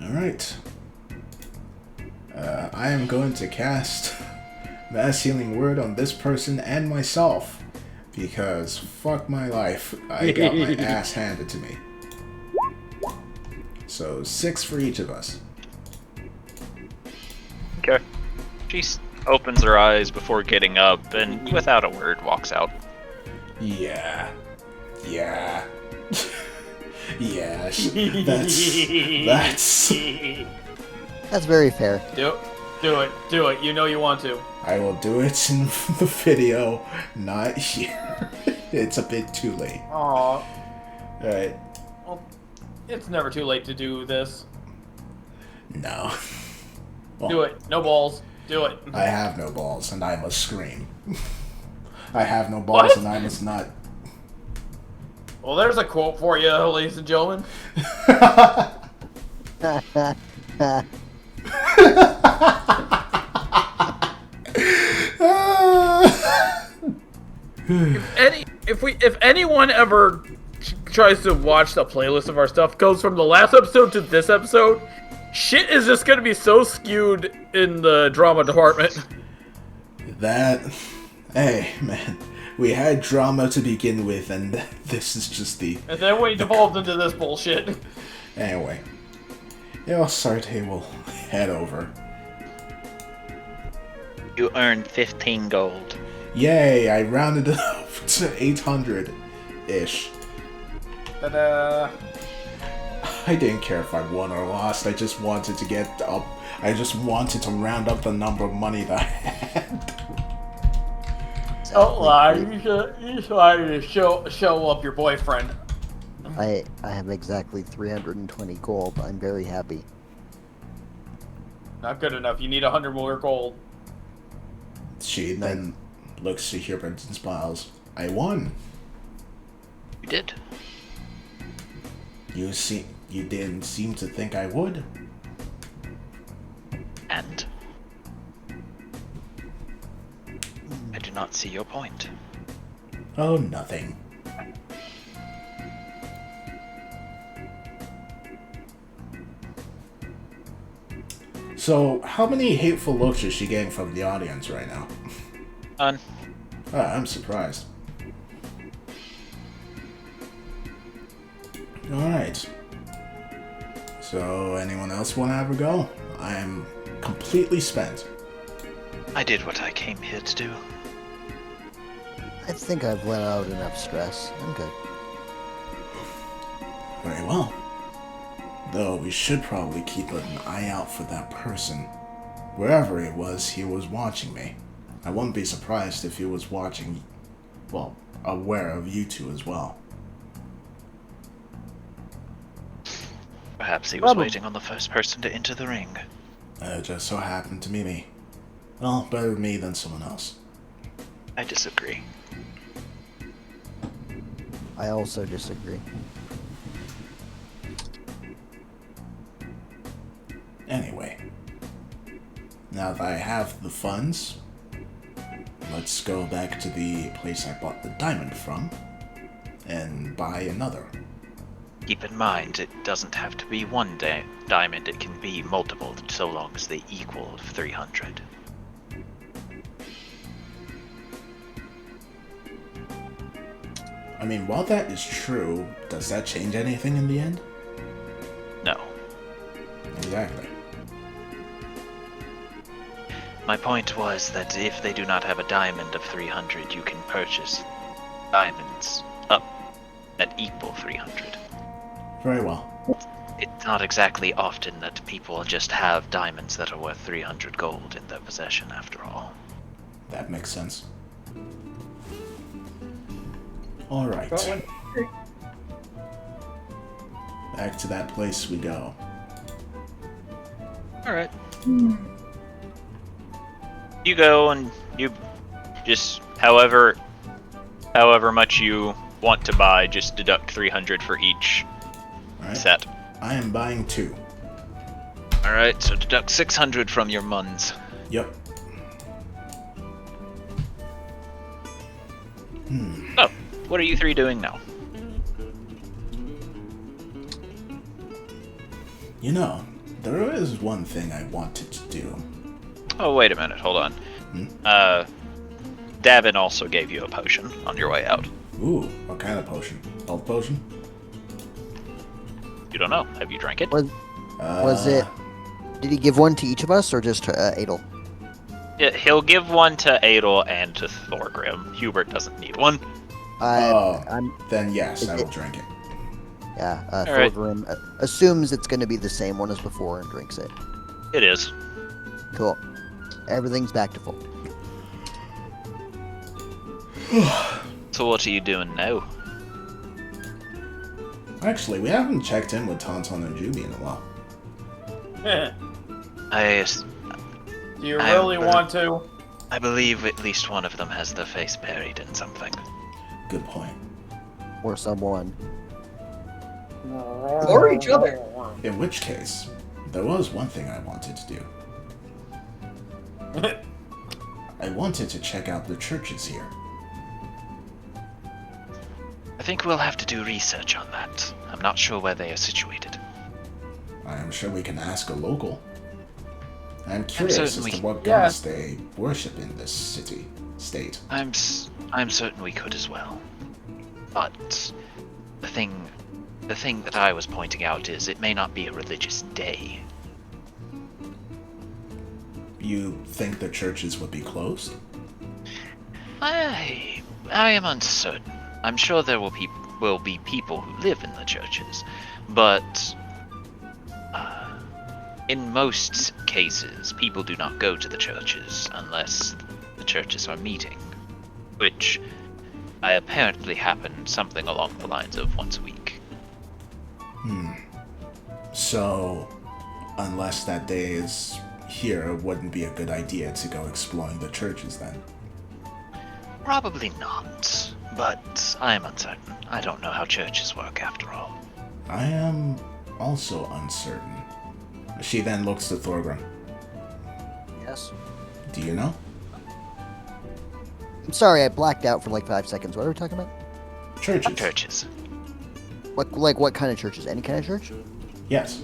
Alright. I am going to cast Mass Healing Word on this person and myself. Because fuck my life, I got my ass handed to me. So 6 for each of us. Okay. She opens her eyes before getting up and, without a word, walks out. Yeah. Yeah. Yeah. That's... That's very fair. Do it. You know you want to. I will do it in the video, not here. It's a bit too late. Aw. Alright. Well, it's never too late to do this. No. Well, Do it. No balls. Do it. I have no balls, and I must scream. I have no balls, What? and I must not. Well, there's a quote for you, ladies and gentlemen. If anyone ever tries to watch the playlist of our stuff, goes from the last episode to this episode, shit is just gonna be so skewed in the drama department. Hey, man. We had drama to begin with, and this is just the... And then we devolved into this bullshit. Anyway. Your Sarte will head over. You earned 15 gold. Yay, I rounded it up to 800-ish. Ta-da. I didn't care if I won or lost, I just wanted to get up... I just wanted to round up the number of money that I had. Don't lie. You should show up your boyfriend. I have exactly 320 gold. I'm very happy. Not good enough. You need 100 more gold. She then looks to Hubert and smiles. I won. You did. You didn't seem to think I would. And I do not see your point. Oh, nothing. So, how many hateful looks is she getting from the audience right now? None. I'm surprised. Alright. So, anyone else want to have a go? I am completely spent. I did what I came here to do. I think I've let out enough stress. I'm good. Very well. Though we should probably keep an eye out for that person. Wherever it was, he was watching me. I wouldn't be surprised if he was watching, well, aware of you two as well. Perhaps he was waiting on the first person to enter the ring. It just so happened to be me. Well, better me than someone else. I disagree. I also disagree. Anyway, now that I have the funds, let's go back to the place I bought the diamond from and buy another. Keep in mind, it doesn't have to be one diamond, it can be multiple, so long as they equal 300. I mean, while that is true, does that change anything in the end? No. Exactly. My point was that if they do not have a diamond of 300, you can purchase diamonds up that equal 300. Very well. It's not exactly often that people just have diamonds that are worth 300 gold in their possession, after all. That makes sense. Alright. Back to that place we go. Alright. You go and you just, however much you want to buy, just deduct 300 for each set. I am buying 2. Alright, so deduct 600 from your muns. Yep. Oh, what are you three doing now? You know, there is one thing I wanted to do. Oh, wait a minute, hold on. Davin also gave you a potion on your way out. Ooh, what kind of potion? Health potion? You don't know. Have you drank it? Was it? Did he give one to each of us, or just to Adel? Yeah, he'll give one to Adel and to Thorgrim. Hubert doesn't need one. Then yes, I will drink it. Yeah, right. Thorgrim assumes it's going to be the same one as before and drinks it. It is. Cool. Everything's back to full. So what are you doing now? Actually, we haven't checked in with Tauntaun and Juby in a while. Do you really want to? I believe at least one of them has their face buried in something. Good point. Or someone. Or each other. In which case, there was one thing I wanted to do. I wanted to check out the churches here. I think we'll have to do research on that. I'm not sure where they are situated. I am sure we can ask a local. I'm curious as certain to we- what gods they worship in this state. I'm certain we could as well. But the thing that I was pointing out is it may not be a religious day. You think the churches would be closed? I am uncertain. I'm sure there will be people who live in the churches, but in most cases, people do not go to the churches unless the churches are meeting, which apparently happened something along the lines of once a week. So, unless that day is here, it wouldn't be a good idea to go exploring the churches then. Probably not, but I am uncertain. I don't know how churches work after all. I am also uncertain. She then looks to Thorgrim. Yes. Do you know? I'm sorry, I blacked out for like 5 seconds. What are we talking about? Churches. Churches. What kind of churches? Any kind of church? Yes.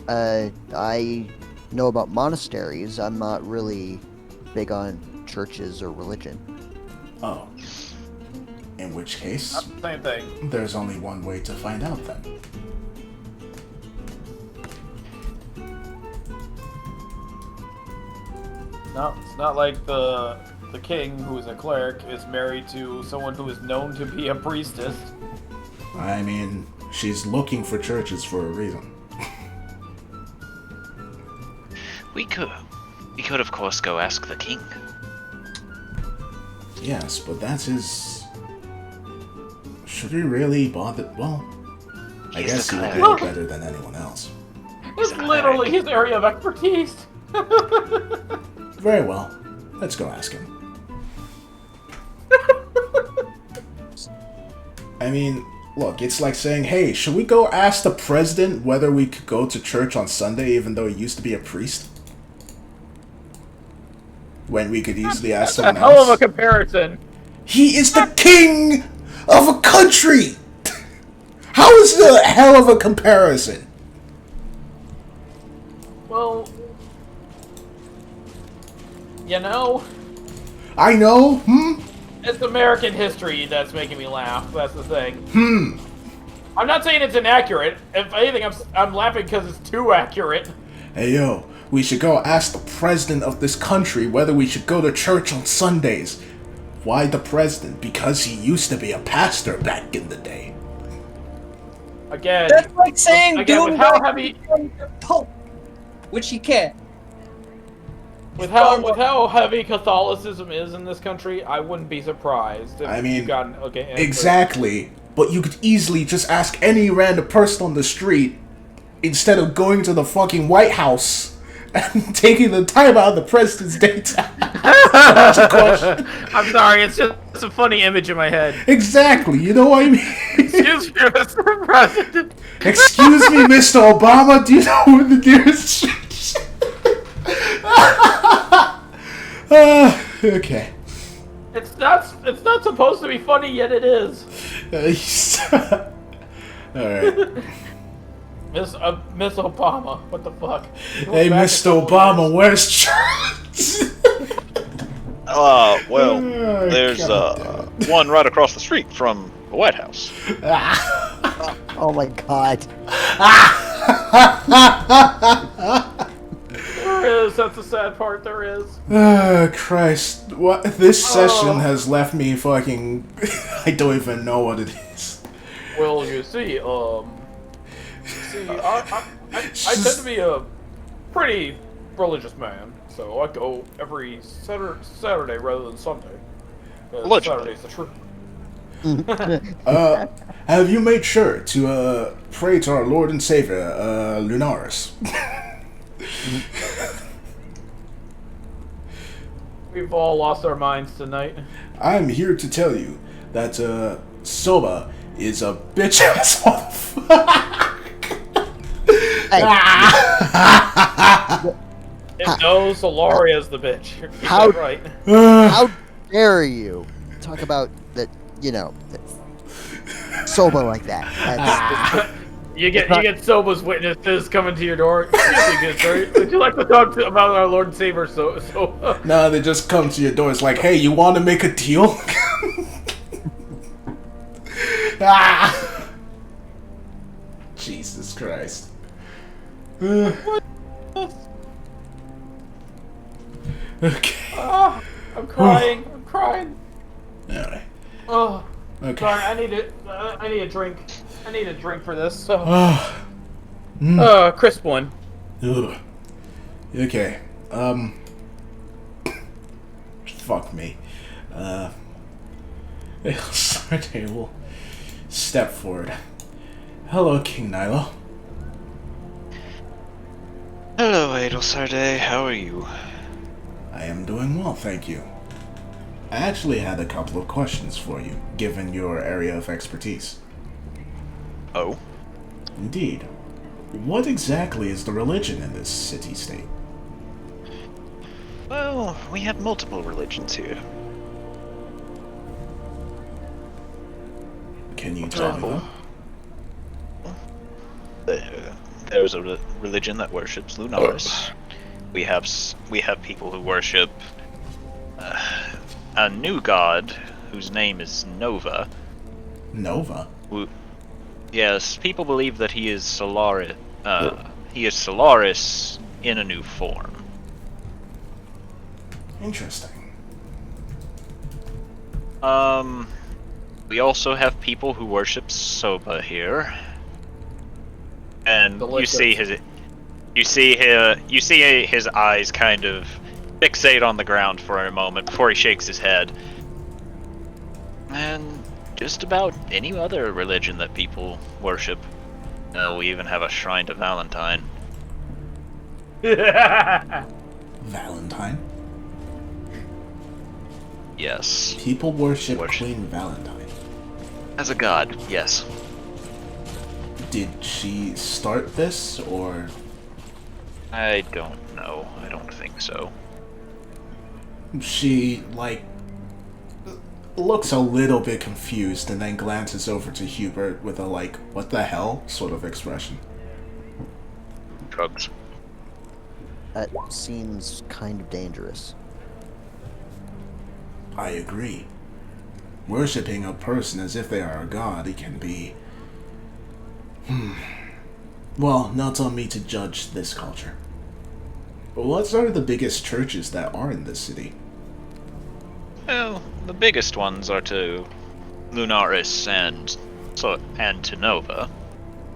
I know about monasteries. I'm not really big on churches or religion. Oh. In which case, Same thing. there's only one way to find out then. No, it's not like the king, who is a cleric, is married to someone who is known to be a priestess. I mean, she's looking for churches for a reason. We could of course go ask the king. Yes, but that's his... Should we really bother? Well, I He's guess the he would cleric. know better than anyone else. It's literally his area of expertise. Very well. Let's go ask him. I mean, look, it's like saying, hey, should we go ask the president whether we could go to church on Sunday even though he used to be a priest? When we could easily ask That's a someone hell of a else. comparison. He is the king of a country! How is it a hell of a comparison? Well, you know, I know, it's American history that's making me laugh. That's the thing. Hmm. I'm not saying it's inaccurate. If anything, I'm laughing because it's too accurate. Hey yo, we should go ask the president of this country whether we should go to church on Sundays. Why the president? Because he used to be a pastor back in the day. Again, That's like saying again, with Doom how might heavy, become the Pope, which he can't. with how heavy Catholicism is in this country, I wouldn't be surprised if I mean, you got an okay answer. Exactly. But you could easily just ask any random person on the street instead of going to the fucking White House and taking the time out of the president's daytime. I'm sorry, it's just a funny image in my head. Exactly, you know what I mean? Excuse me, Mr. President. Excuse me, Mr. Obama, do you know where the nearest church? Okay. It's not supposed to be funny, yet it is. Alright. Miss Obama, what the fuck? Hey, Mr. Obama, where's church? Well, Oh, there's God one right across the street from the White House. Oh my god. There is, that's the sad part, there is. Christ. What? This session has left me fucking... I don't even know what it is. Well, you see, I tend to be a pretty religious man, so I go every Saturday rather than Sunday. Allegedly. Saturday's the truth. Have you made sure to, pray to our Lord and Savior, Lunaris? We've all lost our minds tonight. I'm here to tell you that, Soba is a bitch-ass motherfucker. Hey, No, Solaria's the bitch. You're How- right. how dare you talk about that? You know, Soba like that. That's, You get Soba's witnesses coming to your door. Excuse me, good sir. Would you like to talk about our Lord and Savior Soba? No, they just come to your door. It's like, hey, you want to make a deal? Jesus Christ. Okay. Oh, I'm crying. I'm crying. Alright. Oh, Okay. sorry. I need a drink. I need a drink for this. So, crisp one. Ugh. Okay. Fuck me. Sorry, will step forward. Hello, King Nilo. Hello, Adelsarde. How are you? I am doing well, thank you. I actually had a couple of questions for you, given your area of expertise. Oh? Indeed. What exactly is the religion in this city-state? Well, we have multiple religions here. Can you tell me them? There's a religion that worships Lunaris. We have people who worship a new god whose name is Nova. Nova? Yes, people believe that he is Solaris. He is Solaris in a new form. Interesting. We also have people who worship Soba here, and Delicious. you see his eyes kind of fixate on the ground for a moment before he shakes his head. And just about any other religion that people worship. We even have a shrine to Valentine. Valentine? Yes. People worship Queen Valentine. As a god, yes. Did she start this, or... I don't know. I don't think so. She, like, looks a little bit confused and then glances over to Hubert with a, like, what the hell sort of expression. Drugs. That seems kind of dangerous. I agree. Worshipping a person as if they are a god, it can be... Well, not on me to judge this culture. But what are the biggest churches that are in this city? Well, the biggest ones are to Lunaris and to Nova.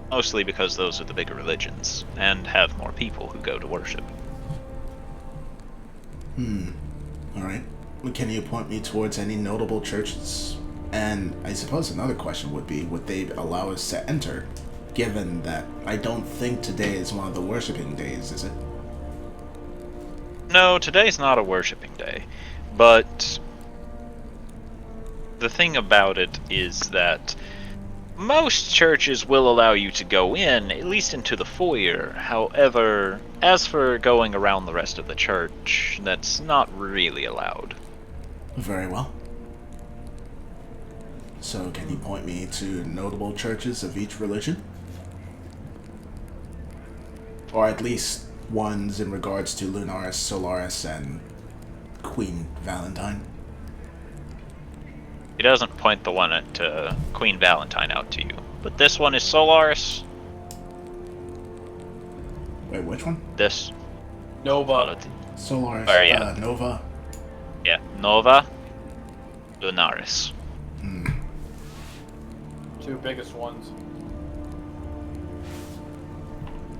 Mostly because those are the bigger religions, and have more people who go to worship. Alright. Can you point me towards any notable churches? And I suppose another question would be, would they allow us to enter? Given that I don't think today is one of the worshipping days, is it? No, today's not a worshipping day. But the thing about it is that most churches will allow you to go in, at least into the foyer. However, as for going around the rest of the church, that's not really allowed. Very well. So can you point me to notable churches of each religion? Or at least ones in regards to Lunaris, Solaris, and Queen Valentine? He doesn't point the one at Queen Valentine out to you. But this one is Solaris. Wait, which one? This. Nova. Solaris, Aria. Nova. Yeah, Nova. Lunaris. Two biggest ones.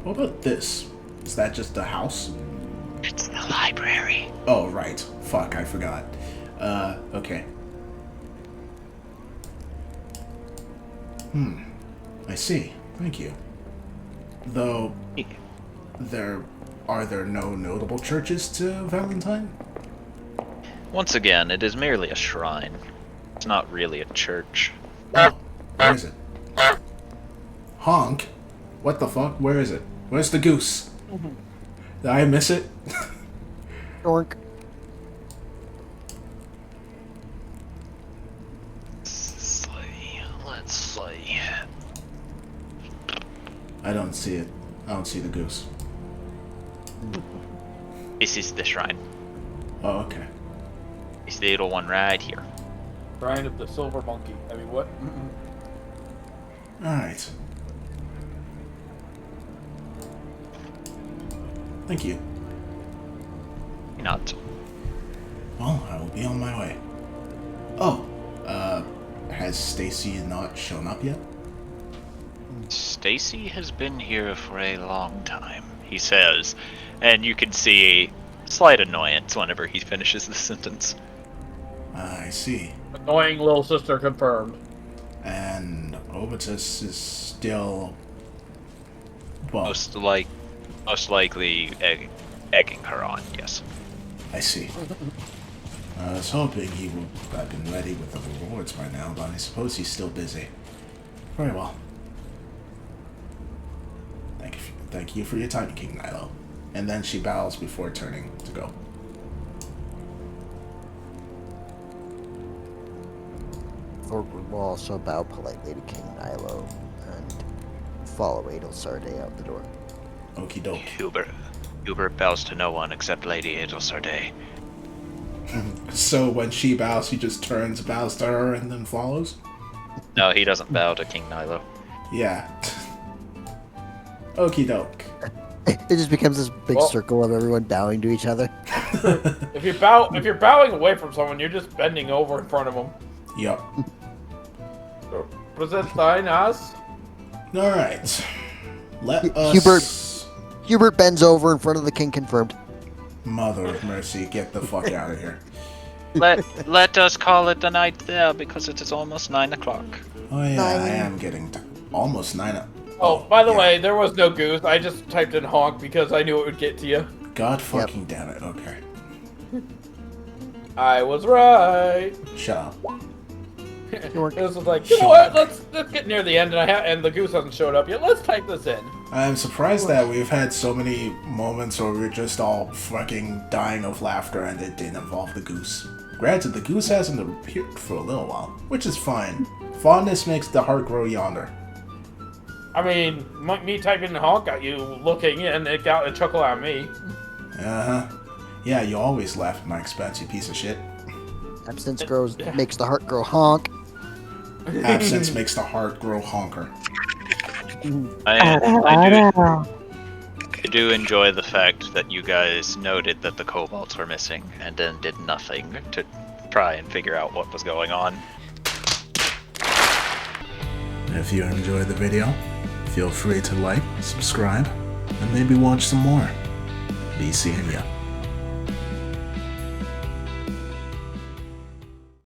What about this? Is that just a house? It's the library. Oh, right. Fuck, I forgot. Okay. I see. Thank you. Though, are there no notable churches to Valentine? Once again, it is merely a shrine. It's not really a church. Oh, where is it? Honk? What the fuck? Where is it? Where's the goose? Did I miss it? Dork. Let's see. I don't see it. I don't see the goose. This is the shrine. Oh, okay. It's the little one right here. Shrine of the Silver Monkey. I mean, what? Alright. Thank you. Not. Well, I will be on my way. Oh, has Stacy not shown up yet? Stacy has been here for a long time, he says, and you can see a slight annoyance whenever he finishes the sentence. I see. Annoying little sister confirmed. And Obitus is still... Well, Most likely egging her on, yes. I see. I was hoping he would have been ready with the rewards by now, but I suppose he's still busy. Very well. Thank you for your time, King Nilo. And then she bows before turning to go. Thorgrim will also bow politely to King Nilo and follow Adelsarde out the door. Okie doke. Hubert bows to no one except Lady Adelsarde. So when she bows, he just turns, bows to her, and then follows? No, he doesn't bow to King Nilo. Yeah. Okie doke. It just becomes this big Well- circle of everyone bowing to each other. If you're bowing away from someone, you're just bending over in front of them. Yep. Present us. All right. Let us. Hubert bends over in front of the king. Confirmed. Mother of mercy, get the fuck out of here. Let us call it a night there because it is almost 9 o'clock. Oh yeah, I am getting almost 9. Oh, by the yeah. way, there was no goose. I just typed in honk because I knew it would get to you. God fucking damn it. Okay. I was right. Shut up. This was like, you know what? Let's get near the end, and the goose hasn't showed up yet. Let's type this in. I'm surprised that we've had so many moments where we're just all fucking dying of laughter and it didn't involve the goose. Granted, the goose hasn't appeared for a little while, which is fine. Fondness makes the heart grow yonder. I mean, me typing in honk got you looking, and it got a chuckle at me. Uh-huh. Yeah, you always laugh at my expense, you piece of shit. Absence makes the heart grow honk. Absence makes the heart grow honker. I do enjoy the fact that you guys noted that the kobolds were missing and then did nothing to try and figure out what was going on. If you enjoyed the video, feel free to like, subscribe, and maybe watch some more. Be seeing ya.